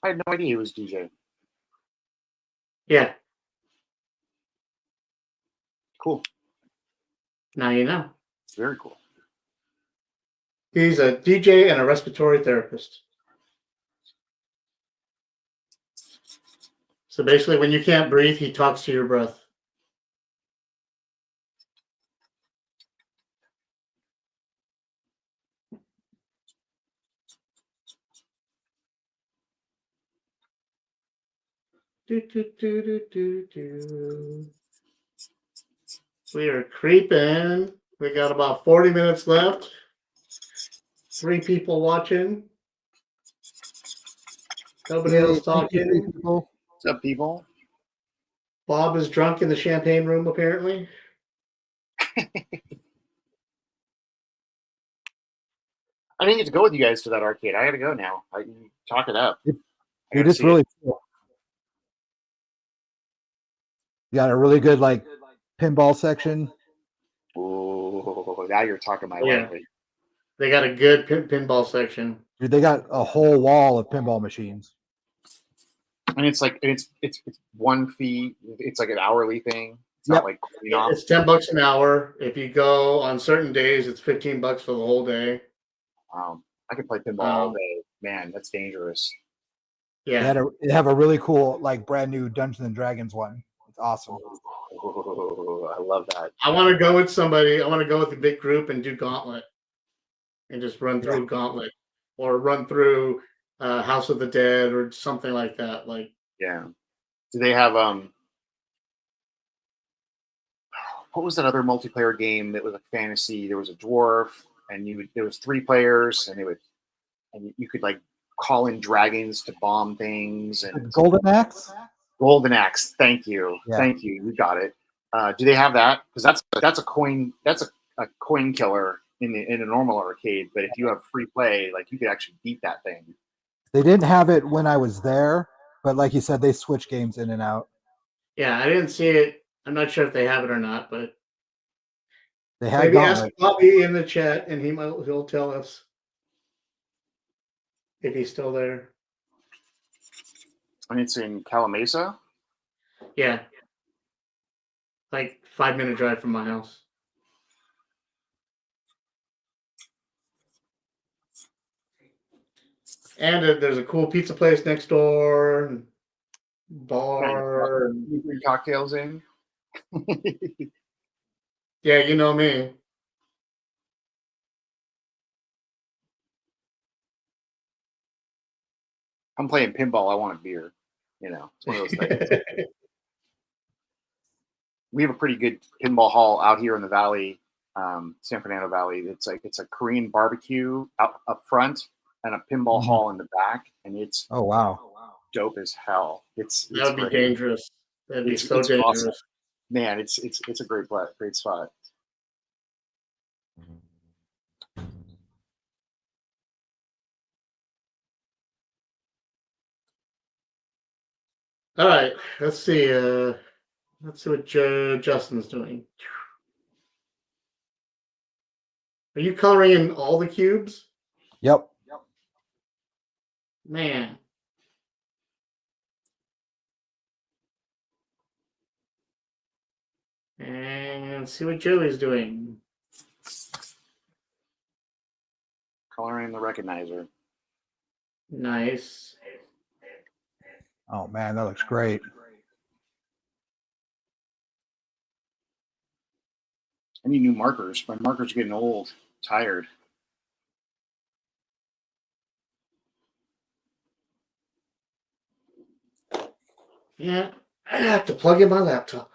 I had no idea he was DJ. Yeah, Cool. now you know. Very cool. He's a DJ and a respiratory therapist. So basically, when you can't breathe, he talks to your breath. Do, do, do, do, do, do. We are creeping. We got about 40 minutes left. 3 people watching. Nobody Yay, else thank you, talking. people. What's up, people? Bob is drunk in the champagne room, apparently. I didn't get to go with you guys to that arcade. I got to go now. I can talk it up. I Dude, gotta it's see really it. cool. You got a really good like pinball section. Ooh, now you're talking my Yeah. language. They got a good pinball section. Dude, they got a whole wall of pinball machines. And it's like it's 1 fee. It's like an hourly thing. It's not like It's $10 an hour. If you go on certain days, it's $15 for the whole day. I could play pinball all day. Man, that's dangerous. Yeah. They have a really cool like brand new Dungeons and Dragons one. It's awesome. Ooh, I love that. I want to go with somebody. I want to go with a big group and do Gauntlet, and just run through Gauntlet, or run through House of the Dead, or something like that. Like, Yeah. Do they have what was that other multiplayer game that was a fantasy? There was a dwarf, and there was 3 players, and you could like call in dragons to bomb things. And Golden Axe. Golden Axe. Thank you. Yeah. Thank you. You got it. Do they have that? Because that's a coin. That's a coin killer in a normal arcade. But if you have free play, like you could actually beat that thing. They didn't have it when I was there, but like you said, they switch games in and out. yeah, I didn't see it. I'm not sure if they have it or not, but They had maybe ask Gauntlet. Bobby in the chat, and he'll tell us if he's still there. And it's in Calamasa. Yeah, like 5-minute drive from my house. And there's a cool pizza place next door, and bar. And, You bring cocktails in. yeah, you know me. I'm playing pinball. I want a beer. You know, it's one of those things. We have a pretty good pinball hall out here in the valley, San Fernando Valley. It's a Korean barbecue up front and a pinball hall in the back, and it's Oh wow. dope as hell. It's That would be great. dangerous. That'd be so It's dangerous. awesome. Man, it's a great spot. All right, let's see. Let's see what Justin's doing. Are you coloring in all the cubes? Yep. Man. And see what Joey's doing. Coloring the recognizer. Nice. Oh man, that looks great. I need new markers. My markers are getting old, tired. Yeah, I have to plug in my laptop.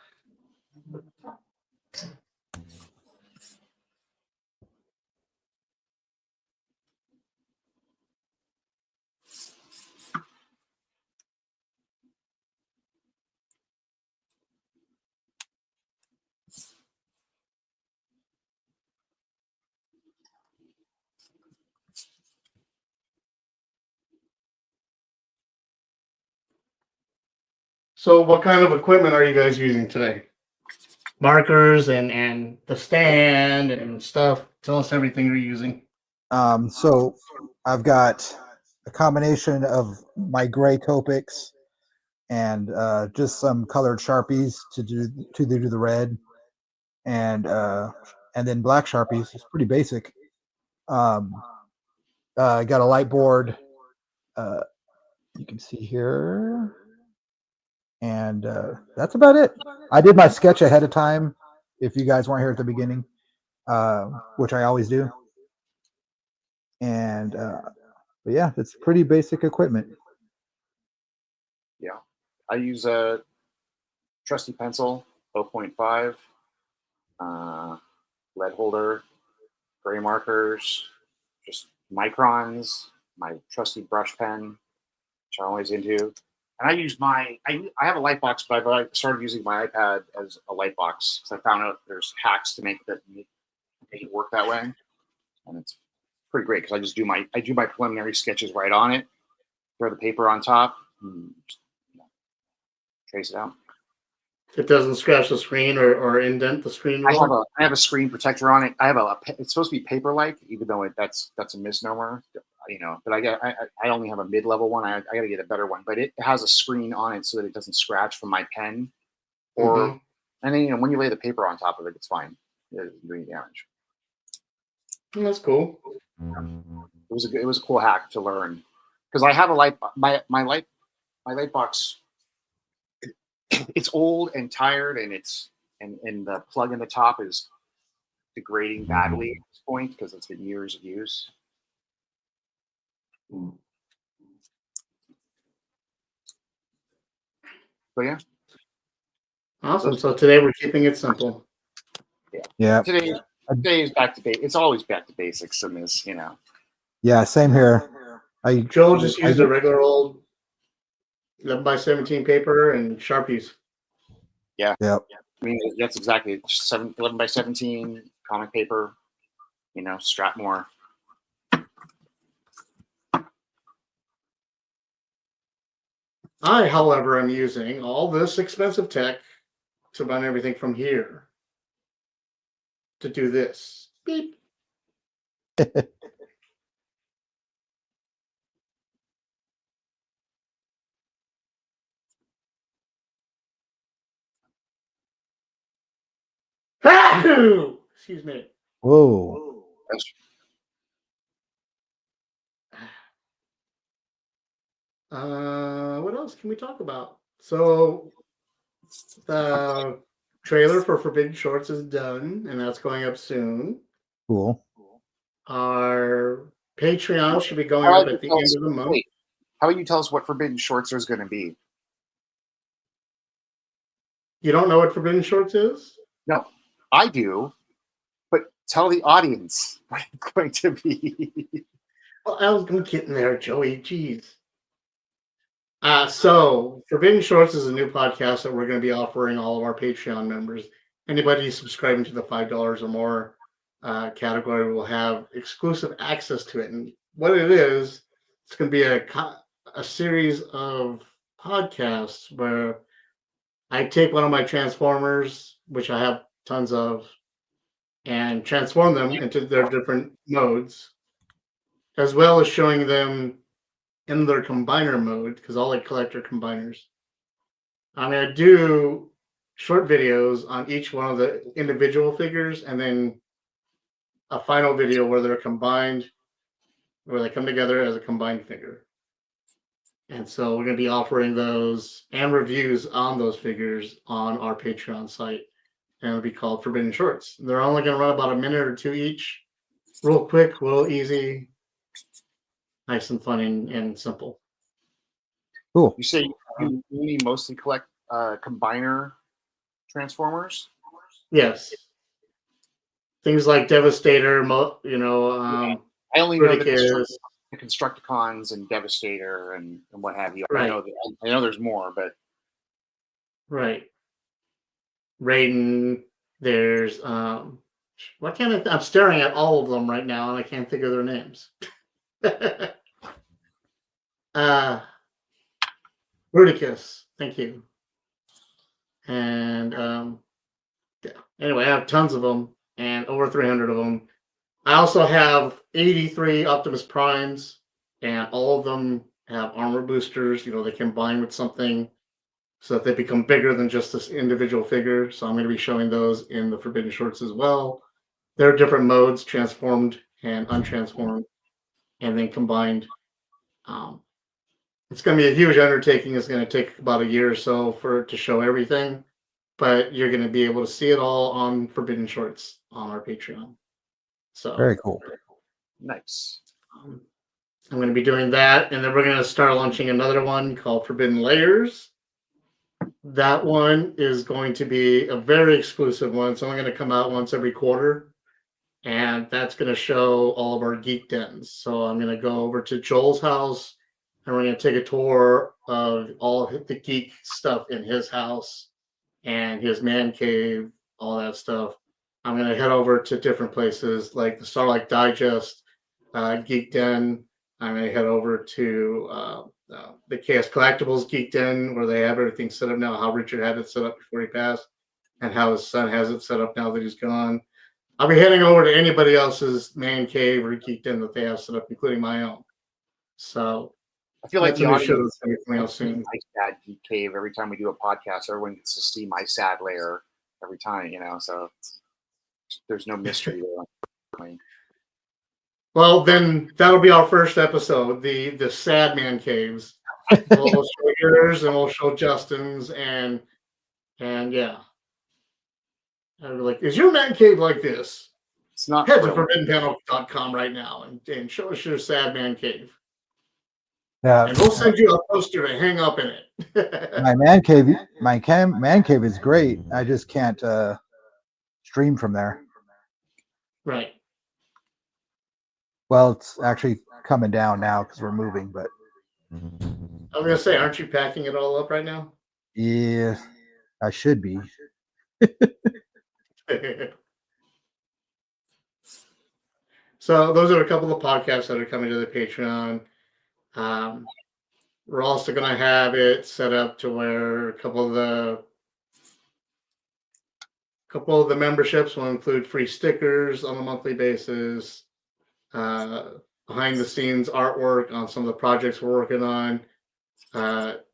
So, what kind of equipment are you guys using today? Markers and the stand and stuff. Tell us everything you're using. So I've got a combination of my gray Copics and just some colored Sharpies to do the red, and then black Sharpies. It's pretty basic. I got a light board. You can see here, and that's about it. I did my sketch ahead of time. If you guys weren't here at the beginning, which I always do, and but yeah, it's pretty basic equipment. Yeah, I use a trusty pencil, 0.5, lead holder, gray markers, just microns, my trusty brush pen, which I'm always into. And I use I have a light box, but I started using my iPad as a light box because I found out there's hacks to make it work that way, and it's pretty great because I do my preliminary sketches right on it, throw the paper on top, and just, trace it out. It doesn't scratch the screen or indent the screen at all. I have a screen protector on it. I have it's supposed to be paper-like, even though that's a misnomer, But I only have a mid-level one. I got to get a better one, but it has a screen on it so that it doesn't scratch from my pen, and then when you lay the paper on top of it, it's fine. It doesn't do any damage. That's cool. It was a cool hack to learn because I have a light my light box. It's old and tired, and and the plug in the top is degrading badly at this point because it's been years of use. So yeah, Awesome. So today we're keeping it simple. Yeah. Today is back to basics. It's always back to basics in this, Yeah, same here. Joel just used a regular old 11x17 paper and Sharpies. Yeah. Yep. I mean, that's exactly 11x17 comic paper, Strathmore. I, however, am using all this expensive tech to run everything from here to do this. Beep. Excuse me. Whoa. What else can we talk about? So the trailer for Forbidden Shorts is done, and that's going up soon. Cool. Our Patreon should be going up at the end of the month. Wait, how about you tell us what Forbidden Shorts is going to be? You don't know what Forbidden Shorts is? No, I do, but tell the audience what it's going to be. Well, I was getting there, Joey. Jeez. So Forbidden Shorts is a new podcast that we're going to be offering all of our Patreon members. Anybody subscribing to the $5 or more category will have exclusive access to it. And what it is, it's going to be a series of podcasts where I take one of my Transformers, which I have tons of, and transform them into their different modes, as well as showing them in their combiner mode, because all I collect are combiners. I'm going to do short videos on each one of the individual figures, and then a final video where they're combined, where they come together as a combined figure. And so we're going to be offering those and reviews on those figures on our Patreon site and it'll be called Forbidden Shorts. They're only going to run about a minute or two each, real quick, real easy, nice and fun and simple. Cool. You say you only mostly collect combiner Transformers? Yes. Things like Devastator, I only know the Bruticus. Constructicons and Devastator and what have you. Right. I know there's more, but Right. Raiden, there's what kind of I'm staring at all of them right now and I can't think of their names. Bruticus, thank you. And yeah. Anyway, I have tons of them and over 300 of them. I also have 83 Optimus Primes, and all of them have armor boosters. They combine with something so that they become bigger than just this individual figure. So I'm going to be showing those in the Forbidden Shorts as well. There are different modes, transformed and untransformed, and then combined. It's going to be a huge undertaking. It's going to take about a year or so for it to show everything, but you're going to be able to see it all on Forbidden Shorts on our Patreon. So Very cool. nice. I'm going to be doing that, and then we're going to start launching another one called Forbidden Layers. That one is going to be a very exclusive one. It's only going to come out once every quarter, and that's going to show all of our geek dens. So I'm going to go over to Joel's house, and we're going to take a tour of all the geek stuff in his house and his man cave, all that stuff. I'm going to head over to different places like the Starlight Digest, Geek Den. I'm going to head over to the Chaos Collectibles Geek Den, where they have everything set up now, how Richard had it set up before he passed, and how his son has it set up now that he's gone. I'll be heading over to anybody else's man cave or Geek Den that they have set up, including my own. So I feel like that's the a new audience show that's going to be coming out soon. my sad geek cave every time we do a podcast. Everyone gets to see my sad lair every time, so there's no mystery there. Well, then that'll be our first episode, the sad man caves. We'll show yours and we'll show Justin's and yeah. I'll be like, is your man cave like this? It's not Head to real. forbiddenpanel.com right now and show us your sad man cave. Yeah. And we'll send you a poster to hang up in it. My man cave, man cave is great. I just can't stream from there. Right. Well, it's actually coming down now because we're moving, but I was gonna say, aren't you packing it all up right now? yeah, I should be. So those are a couple of podcasts that are coming to the Patreon. We're also going to have it set up to where a couple of the memberships will include free stickers on a monthly basis, behind the scenes artwork on some of the projects we're working on.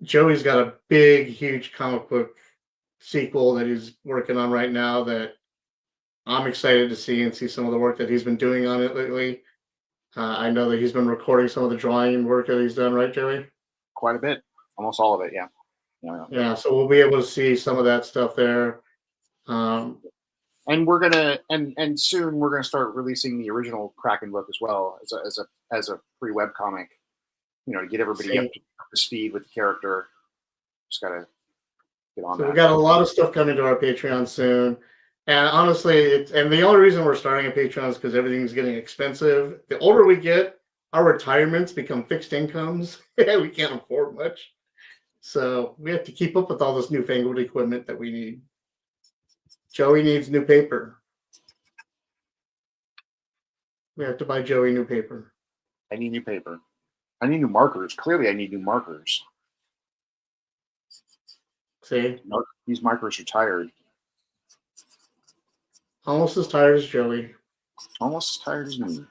Joey's got a big, huge comic book sequel that he's working on right now that I'm excited to see some of the work that he's been doing on it lately. I know that he's been recording some of the drawing work that he's done, right, Joey? Quite a bit, almost all of it, yeah. Yeah, so we'll be able to see some of that stuff there. And we're gonna and soon we're gonna start releasing the original Kraken book as well as a free web comic, to get everybody up to speed with the character. Just gotta get on so that. we got a lot of stuff coming to our Patreon soon. And honestly, and the only reason we're starting a Patreon is because everything's getting expensive. The older we get, our retirements become fixed incomes. We can't afford much. So we have to keep up with all this newfangled equipment that we need. Joey needs new paper. We have to buy Joey new paper. I need new paper. I need new markers. Clearly, I need new markers. See? These markers are tired. Almost as tired as Joey. Almost as tired as me.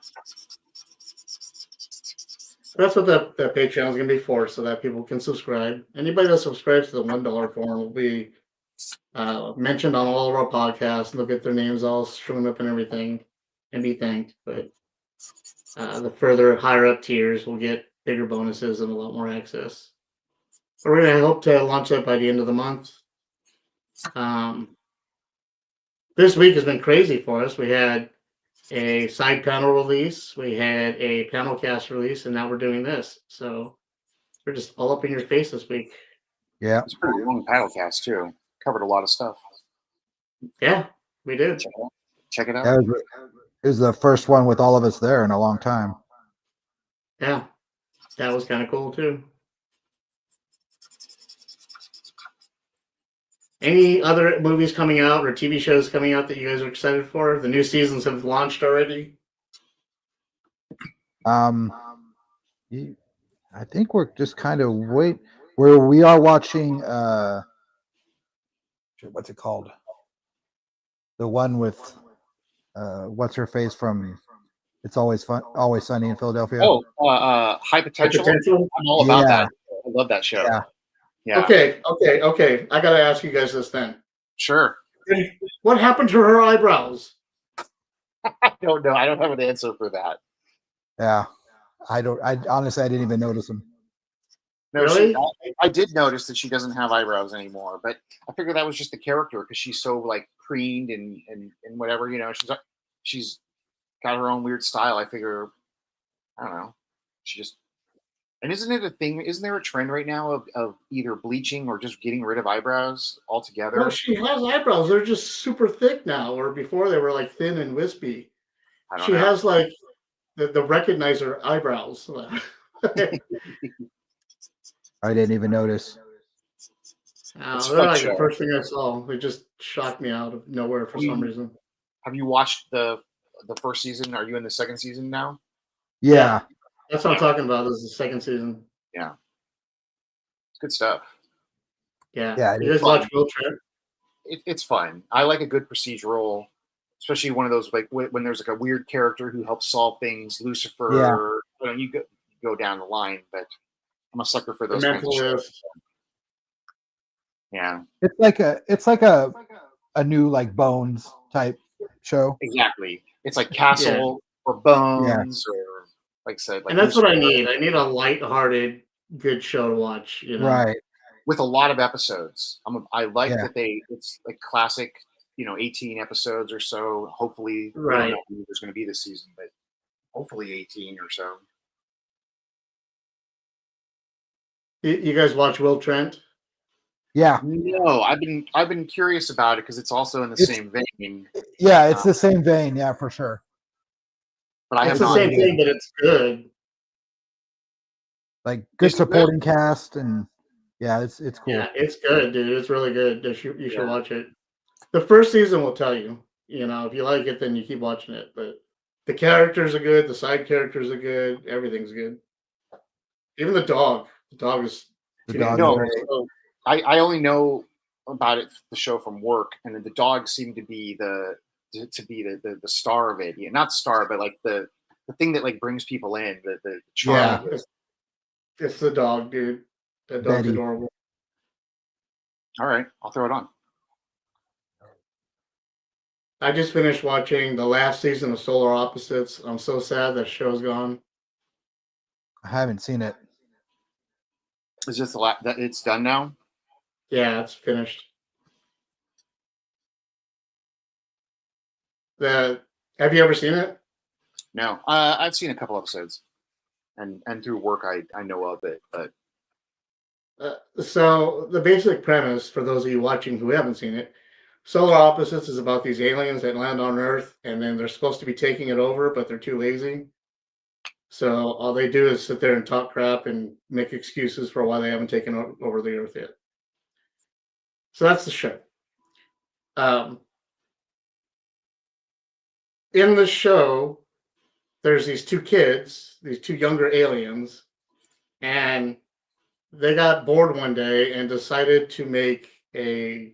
That's what that Patreon is going to be for, so that people can subscribe. Anybody that subscribes to the $1 form will be mentioned on all of our podcasts, and they'll get their names all shown up and everything and be thanked. But the further higher up tiers will get bigger bonuses and a lot more access. So we're going to hope to launch that by the end of the month. this week has been crazy for us. We had a side panel release, we had a PanelCast release, and now we're doing this. So we're just all up in your face this week. Yeah. It's a pretty long PanelCast too. Covered a lot of stuff. Yeah, we did. Check it out. It was the first one with all of us there in a long time. Yeah, that was kind of cool too. Any other movies coming out or TV shows coming out that you guys are excited for? The new seasons have launched already. I think we're just kind of where we are watching what's it called? The one with what's her face from It's Always Sunny in Philadelphia. Oh, High Potential. Potential? I'm all about Yeah. that. I love that show. Yeah. Yeah. Okay. I gotta ask you guys this then. Sure. What happened to her eyebrows? I don't know. I don't have an answer for that. Yeah. I honestly I didn't even notice them. No, Really? I did notice that she doesn't have eyebrows anymore, but I figured that was just the character because she's so like preened and whatever, you know, she's got her own weird style. I figure, I don't know. She just, and isn't it a thing? Isn't there a trend right now of either bleaching or just getting rid of eyebrows altogether? Well, she has eyebrows. They're just super thick now, or before they were like thin and wispy. I don't She know. has like the recognizer eyebrows. I didn't even notice. It's They're fun like show. the first thing I saw. They just shocked me out of nowhere for some reason. Have you watched the first season? Are you in the second season now? Yeah. That's what I'm talking about. This is the second season. Yeah. It's good stuff. Yeah. Yeah, You guys watch Will Trent? It's fun. I like a good procedural, especially one of those like when there's like a weird character who helps solve things. Lucifer. You know, you go down the line, but I'm a sucker for those kinds of shows. Yeah. It's like a new like Bones type show. Exactly. It's like Castle or Bones or like I said. Like And that's what I Lucifer, need. I need a lighthearted, good show to watch. You know? Right. with a lot of episodes. I like Yeah. that it's like classic, 18 episodes or so. Hopefully, we don't Right. know how many there's going to be this season, but hopefully 18 or so. You guys watch Will Trent? Yeah. No, I've been curious about it because it's also in the It's- same vein. Yeah, it's the same vein. Yeah, for sure. But I It's have the not. same thing, but it's good. Like good It's good. supporting cast, and yeah, it's cool. Yeah, it's good, dude. It's really good. You should Yeah. watch it. The first season will tell you. If you like it, then you keep watching it. But the characters are good. The side characters are good. Everything's good. Even the dog. The dog is. The teenage dog No, is girl. great. so I only know about it, the show from work, and then the dog seemed to be the star of it. Yeah, not star, but like the thing that like brings people in. The charm. Yeah. of it. It's the dog, dude. That dog's Betty. adorable. All right, I'll throw it on. I just finished watching the last season of Solar Opposites. I'm so sad that show's gone. I haven't seen it. Is this that it's done now? Yeah, it's finished. Have you ever seen it? No, I've seen a couple episodes, and through work I know of it, but So the basic premise, for those of you watching who haven't seen it, Solar Opposites is about these aliens that land on Earth, and then they're supposed to be taking it over, but they're too lazy. So all they do is sit there and talk crap and make excuses for why they haven't taken over the Earth yet. So that's the show. In the show, there's these two kids, these two younger aliens, and they got bored one day and decided to make a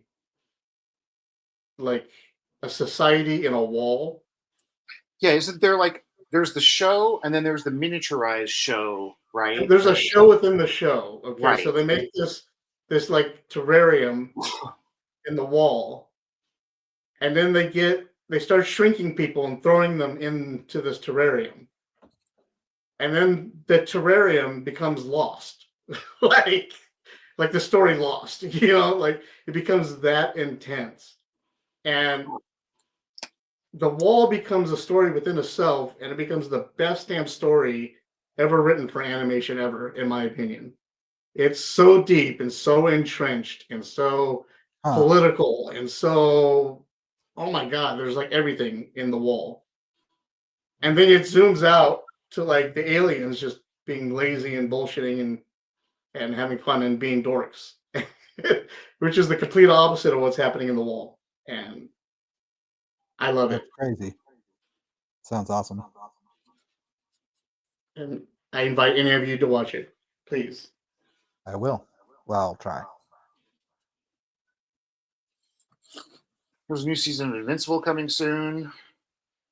society in a wall. yeah, isn't there like there's the show and then there's the miniaturized show, right? There's a show within the show. Okay, Right. so they make this like terrarium in the wall, and then they start shrinking people and throwing them into this terrarium, and then the terrarium becomes lost, like the story Lost. Like it becomes that intense, and the wall becomes a story within itself, and it becomes the best damn story ever written for animation ever, in my opinion. It's so deep and so entrenched and so political and so, oh my god, there's like everything in the wall. And then it zooms out to like the aliens just being lazy and bullshitting and having fun and being dorks, which is the complete opposite of what's happening in the wall. And I love it. That's crazy. Sounds awesome. And I invite any of you to watch it, please. I will. Well, I'll try. There's a new season of Invincible coming soon.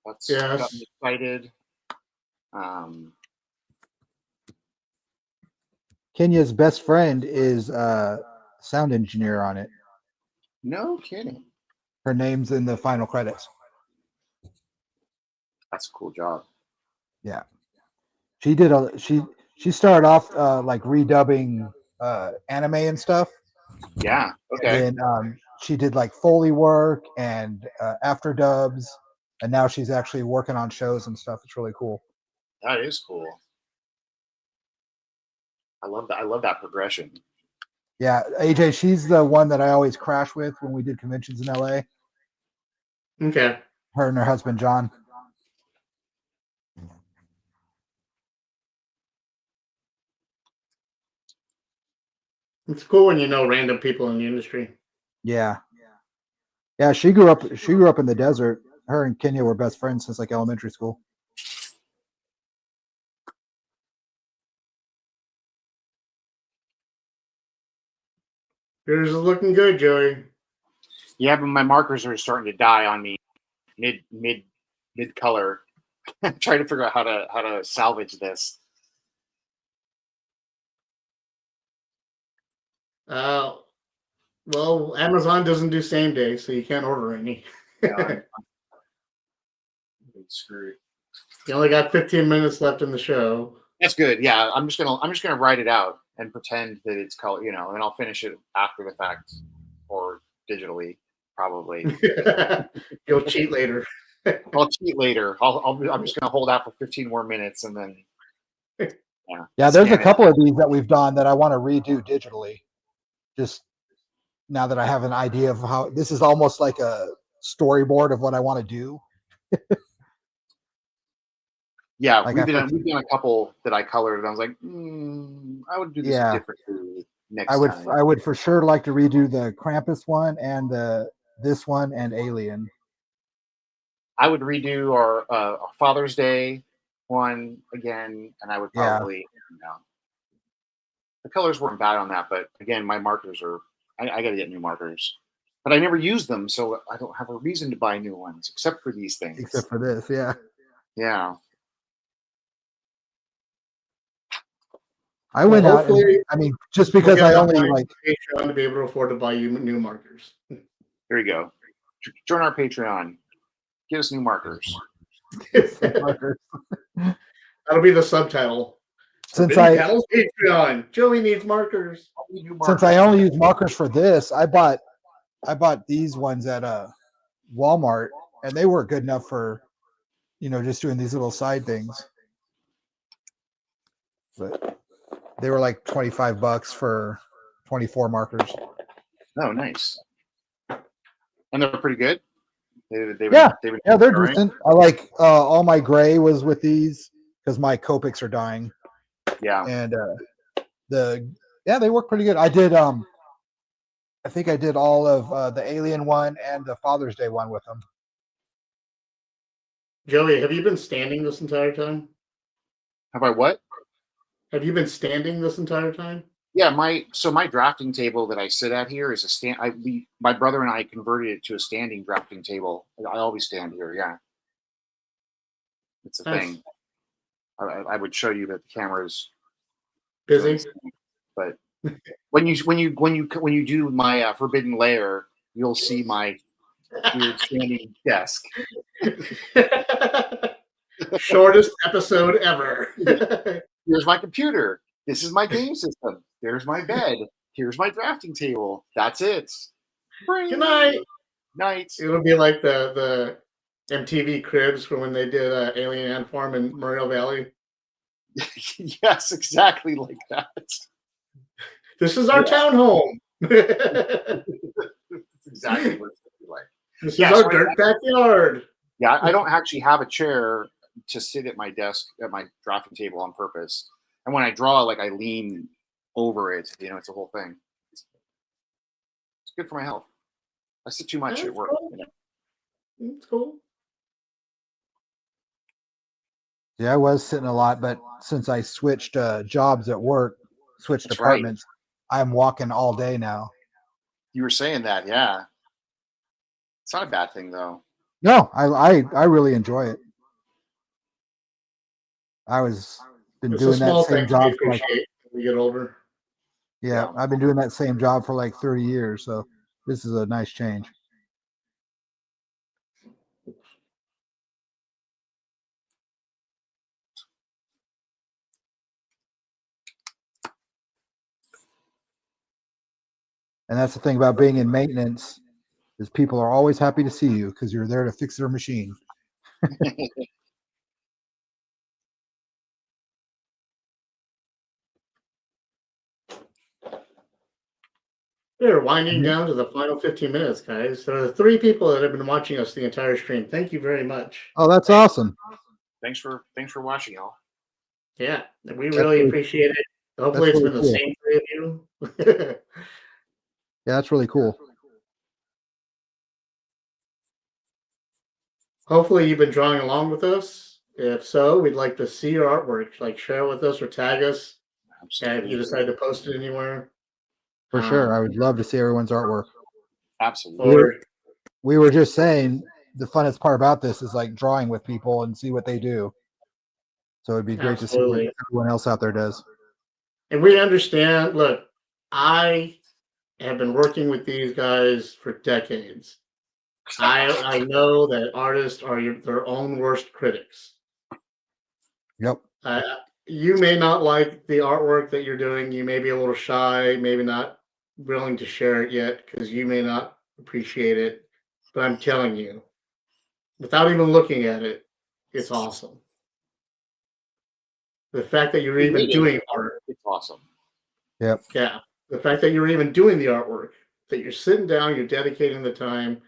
That's Yes. got me excited. Kenya's best friend is a sound engineer on it. No kidding. Her name's in the final credits. That's a cool job. Yeah. She did she started off like redubbing anime and stuff. Yeah. Okay. And she did like Foley work and after dubs, and now she's actually working on shows and stuff. It's really cool. That is cool. I love that. I love that progression. Yeah, AJ, she's the one that I always crash with when we did conventions in LA. Okay. Her and her husband John. It's cool when you know random people in the industry. Yeah. Yeah, she grew up in the desert. Her and Kenya were best friends since like elementary school. Yours is looking good, Joey. Yeah, but my markers are starting to die on me mid color. I'm trying to figure out how to salvage this. Well, Amazon doesn't do same day, so you can't order any. Yeah, I'm screwed. You only got 15 minutes left in the show. That's good. Yeah, I'm just gonna write it out and pretend that it's color, and I'll finish it after the fact or digitally, probably. You'll cheat later. I'll cheat later. I'm just gonna hold out for 15 more minutes and then. Yeah, there's a couple of these that we've done that I want to redo digitally. Just now that I have an idea of how this is almost like a storyboard of what I want to do. Yeah, Like we've done a couple that I colored, and I was like, I would do this differently next time. I would for sure like to redo the Krampus one and this one and Alien. I would redo our Father's Day one again, and I would probably the colors weren't bad on that, but again, my markers are I got to get new markers, but I never use them, so I don't have a reason to buy new ones except for these things. Except for this, yeah. I went out. And, just because I only like Patreon to be able to afford to buy you new markers. Here you go. Join our Patreon. Get us new markers. That'll be the subtitle. Since Patreon, Joey needs markers. Since I only use markers for this, I bought these ones at Walmart, and they were good enough for just doing these little side things. But they were like $25 for 24 markers. Oh, nice. And they're pretty good. They're decent. I like all my gray was with these because my Copics are dying. Yeah. And they work pretty good. I did I think I did all of the Alien one and the Father's Day one with them. Joey, have you been standing this entire time? Have I what? Have you been standing this entire time? Yeah, my drafting table that I sit at here is a stand. My brother and I converted it to a standing drafting table. I always stand here. Yeah, it's a thing. I would show you that the camera's busy, but when you do my Forbidden Lair, you'll see my weird standing desk. Shortest episode ever. Here's my computer. This is my game system. There's my bed. Here's my drafting table. That's it. Good night. Night. It'll be like the MTV Cribs for when they did Alien Ant Farm in Moreno Valley. Yes, exactly like that. This is our townhome. That's exactly what it's like. This Yeah, is so our dirt backyard. Yeah, I don't actually have a chair to sit at my desk at my drafting table on purpose. And when I draw, like I lean over it. It's a whole thing. It's good for my health. I sit too much at work. Cool. It's cool. Yeah, I was sitting a lot, but since I switched jobs at work, switched That's right. departments, I'm walking all day now. You were saying that, yeah. It's not a bad thing though. No, I really enjoy it. I was been It's a doing that small same thing job we for like, appreciate when we get older. yeah, I've been doing that same job for like 30 years, so this is a nice change. And that's the thing about being in maintenance is people are always happy to see you because you're there to fix their machine. We're winding down to the final 15 minutes, guys. There are 3 people that have been watching us the entire stream. Thank you very much. Oh, that's awesome. Thanks for watching, y'all. Yeah, we really appreciate it. Hopefully, it's really been the cool. same 3 of you. Yeah, that's really cool. Hopefully, you've been drawing along with us. If so, we'd like to see your artwork. Like, share with us or tag us. If you decide to post it anywhere. For sure. I would love to see everyone's artwork. Absolutely. Or We were just saying the funnest part about this is like drawing with people and see what they do. So it'd be great to see what everyone else out there does. And we understand. Look, I have been working with these guys for decades. I know that artists are their own worst critics. Yep. You may not like the artwork that you're doing. You may be a little shy, maybe not willing to share it yet because you may not appreciate it. But I'm telling you, without even looking at it, it's awesome. The fact that you're even doing art. It's awesome. Yep. Yeah. The fact that you're even doing the artwork, that you're sitting down, you're dedicating the time,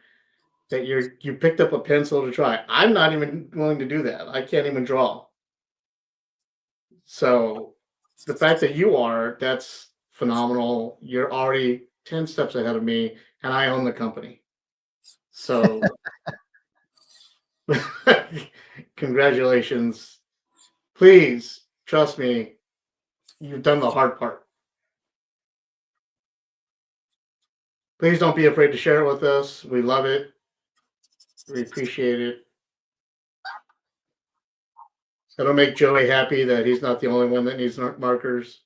that you picked up a pencil to try. I'm not even willing to do that. I can't even draw. So the fact that you are, that's phenomenal. You're already 10 steps ahead of me, and I own the company. So congratulations. Please trust me. You've done the hard part. Please don't be afraid to share it with us. We love it. We appreciate it. It'll make Joey happy that he's not the only one that needs markers.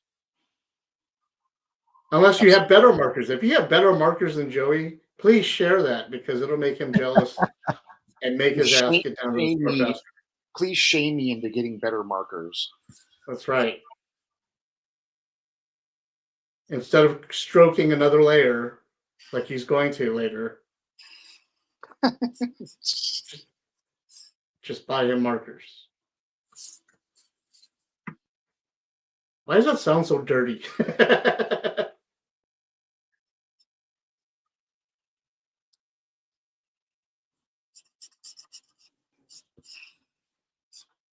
Unless you have better markers. If you have better markers than Joey, please share that because it'll make him jealous and make his ass get down to the professor. Please shame me into getting better markers. That's right. Instead of stroking another layer like he's going to later, just buy him markers. Why does that sound so dirty?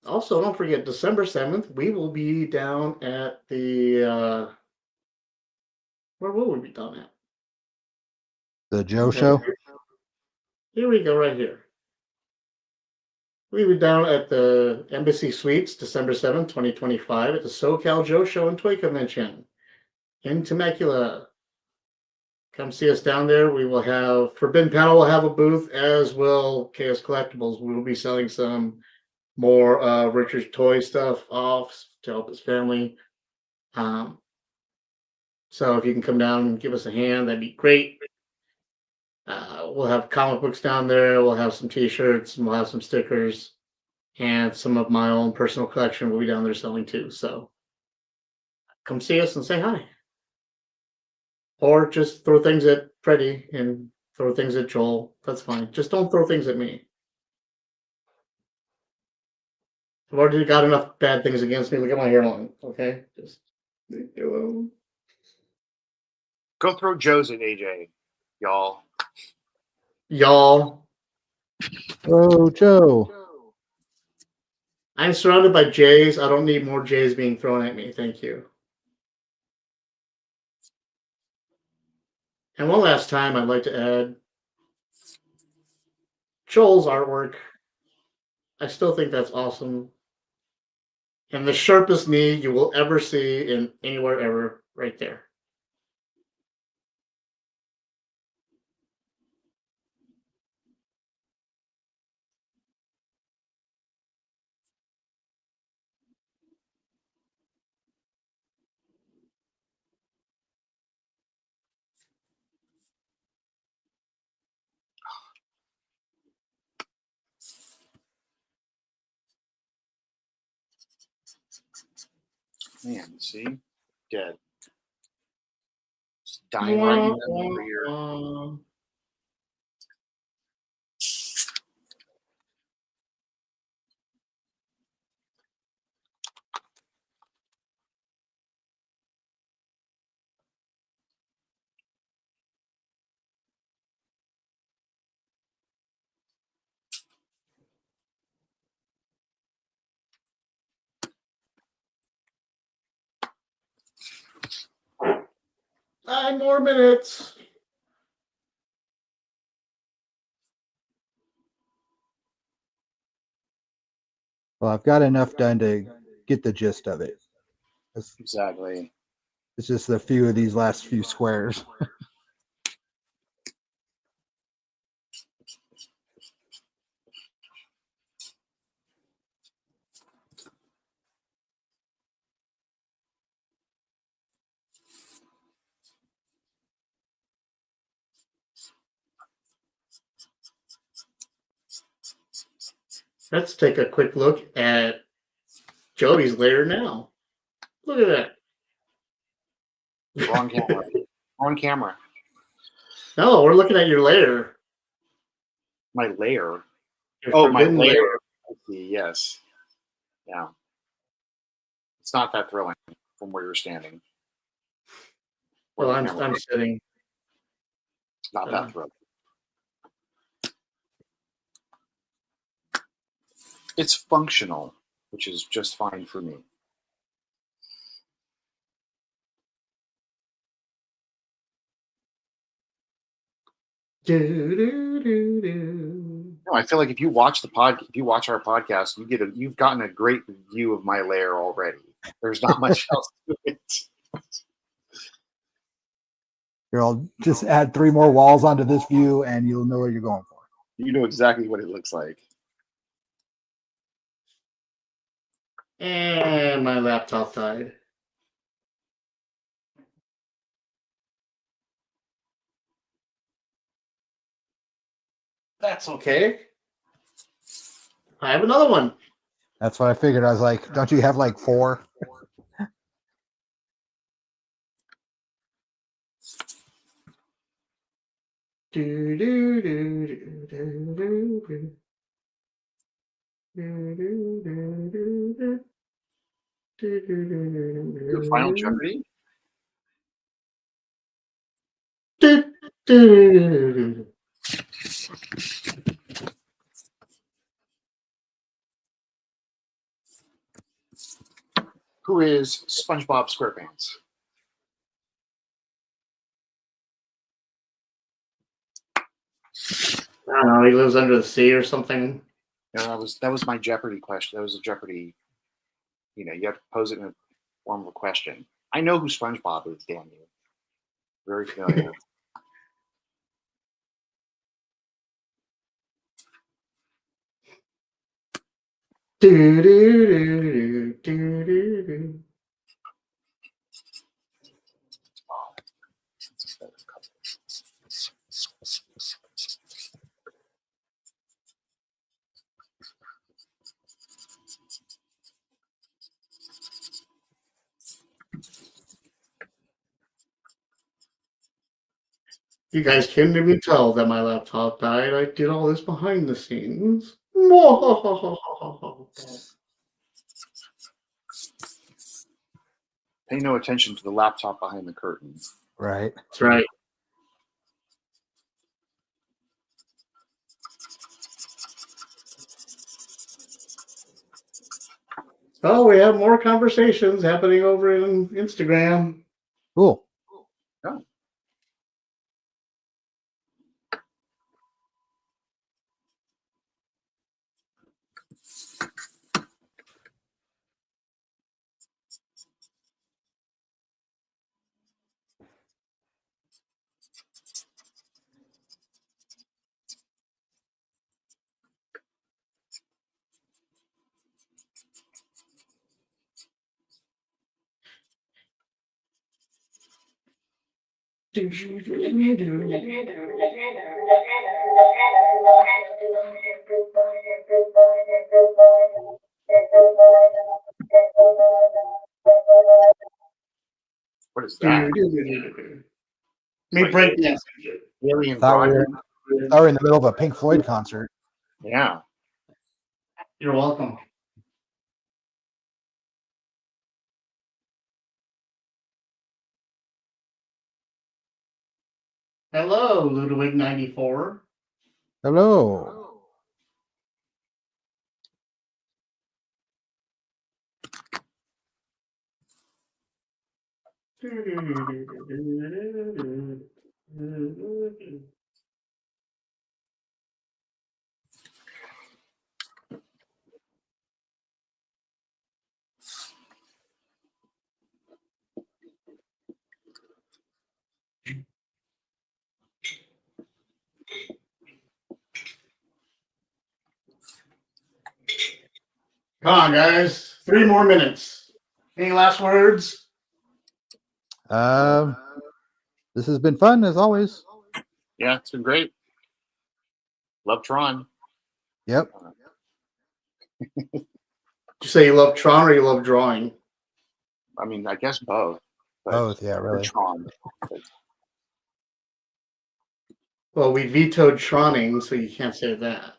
Also, don't forget, December 7th, we will be down at the, where will we be down at? The Joe Show? Here we go, right here. We'll be down at the Embassy Suites, December 7th, 2025, at the SoCal Joe Show and Toy Convention in Temecula. Come see us down there. We will have, Forbidden Panel will have a booth, as will Chaos Collectibles. We will be selling some more Richard's toy stuff off to help his family. So if you can come down and give us a hand, that'd be great. We'll have comic books down there. We'll have some T-shirts and we'll have some stickers, and some of my own personal collection will be down there selling too. So come see us and say hi, or just throw things at Freddie and throw things at Joel. That's fine. Just don't throw things at me. I've already got enough bad things against me. Look at my hairline, okay? Just leave me alone. Go throw Joe's at AJ, y'all. Y'all, Oh, Joe. I'm surrounded by J's. I don't need more J's being thrown at me. Thank you. And one last time, I'd like to add Joel's artwork. I still think that's awesome. And the sharpest knee you will ever see in anywhere ever, right there. Man, see? Dead. Just dying right in the middle here. Nine more minutes. Well, I've got enough done to get the gist of it. Exactly. It's just a few of these last few squares. Let's take a quick look at Jody's layer now. Look at that. Wrong camera. Wrong camera. No, we're looking at your layer. My layer. Your Oh, my forbidden layer. I see, yes. Yeah. It's not that thrilling from where you're standing. Well, Where I'm the camera is. sitting. Not that thrilling. It's functional, which is just fine for me. No, I feel like if you watch our podcast, you've gotten a great view of my lair already. There's not much else to it. Here, I'll just add 3 more walls onto this view, and you'll know what you're going for. You know exactly what it looks like. And my laptop died. That's okay. I have another one. That's what I figured. I was like, don't you have like 4? Do, do, do, do, do, do, do. Do, do, do, do, do. Do, do, do, do, do, Your Final do. Jeopardy? Do, do, do, do, do. Who is SpongeBob SquarePants? I don't know. He lives under the sea or something. No, that was my Jeopardy question. That was a Jeopardy. You have to pose it in the form of a question. I know who SpongeBob is, damn you. Very familiar. Do, do, do, do, do, do, do. You guys can't even tell that my laptop died. I did all this behind the scenes. Pay no attention to the laptop behind the curtain. Right. That's right. Oh, we have more conversations happening over in Instagram. Cool. Oh. What is that? Me breakdancing. Alien Thought we broad. were in the middle of a Pink Floyd concert. Yeah. You're welcome. Hello, Ludwig 94. Hello. Come on, guys. 3 more minutes. Any last words? This has been fun as always. Yeah, it's been great. Love Tron. Yep. Did you say you love Tron or you love drawing? I mean, I guess both. But Both, yeah, really. Tron. Well, we vetoed Troning, so you can't say that.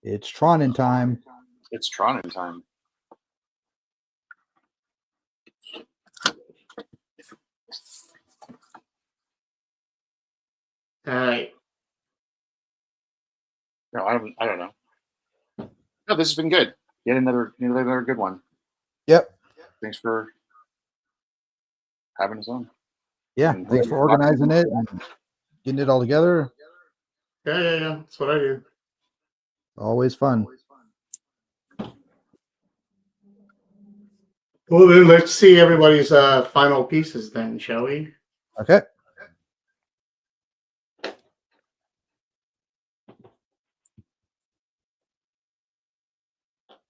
It's Tron in time. It's Tron in time. All right. No, I don't know. No, this has been good. Yet another good one. Yep. Thanks for having us on. Yeah. And Thanks for organizing it and getting it all together. Yeah. That's what I do. Always fun. Well, then let's see everybody's final pieces then, shall we? Okay.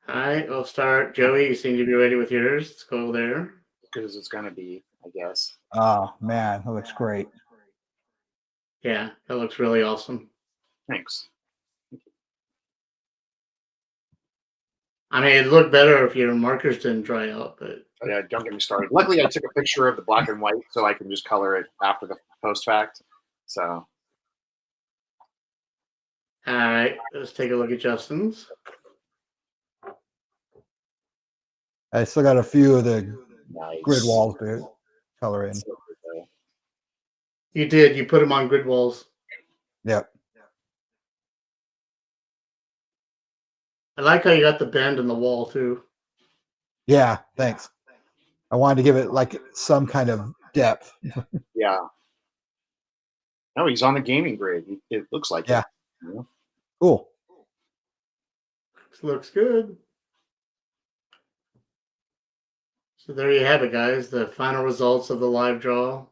All right, I'll start. Joey, you seem to be ready with yours. Let's go there. Because it's gonna be, I guess. Oh man, that looks great. Yeah, that looks really awesome. Thanks. I mean, it'd look better if your markers didn't dry out, but Oh, yeah, don't get me started. Luckily, I took a picture of the black and white so I can just color it after the post fact. So all right, let's take a look at Justin's. I still got a few of the nice. grid walls to color in. You did. You put them on grid walls. Yep. I like how you got the bend in the wall too. Yeah, thanks. I wanted to give it like some kind of depth. Yeah. No, he's on the gaming grid. It looks like Yeah. it. You know? Cool. Looks good. So there you have it, guys. The final results of the live draw.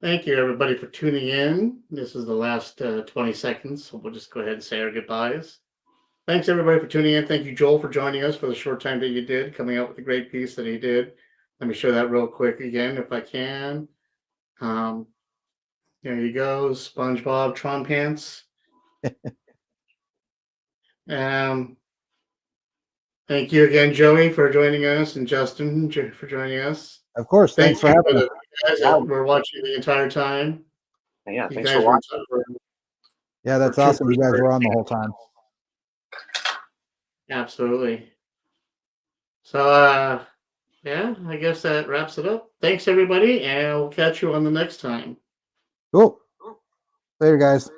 Thank you, everybody, for tuning in. This is the last 20 seconds, so we'll just go ahead and say our goodbyes. Thanks, everybody, for tuning in. Thank you, Joel, for joining us for the short time that you did, coming up with a great piece that he did. Let me show that real quick again, if I can. There you go, SpongeBob Tron Pants. Thank you again, Joey, for joining us, and Justin for joining us. Of course. Thanks for you having the us. guys that were watching the entire time. And yeah, You thanks guys for watching. Yeah, that's for awesome. You guys troopers. were on the whole time. Absolutely. So, yeah, I guess that wraps it up. Thanks, everybody, and we'll catch you on the next time. Cool. Later, guys.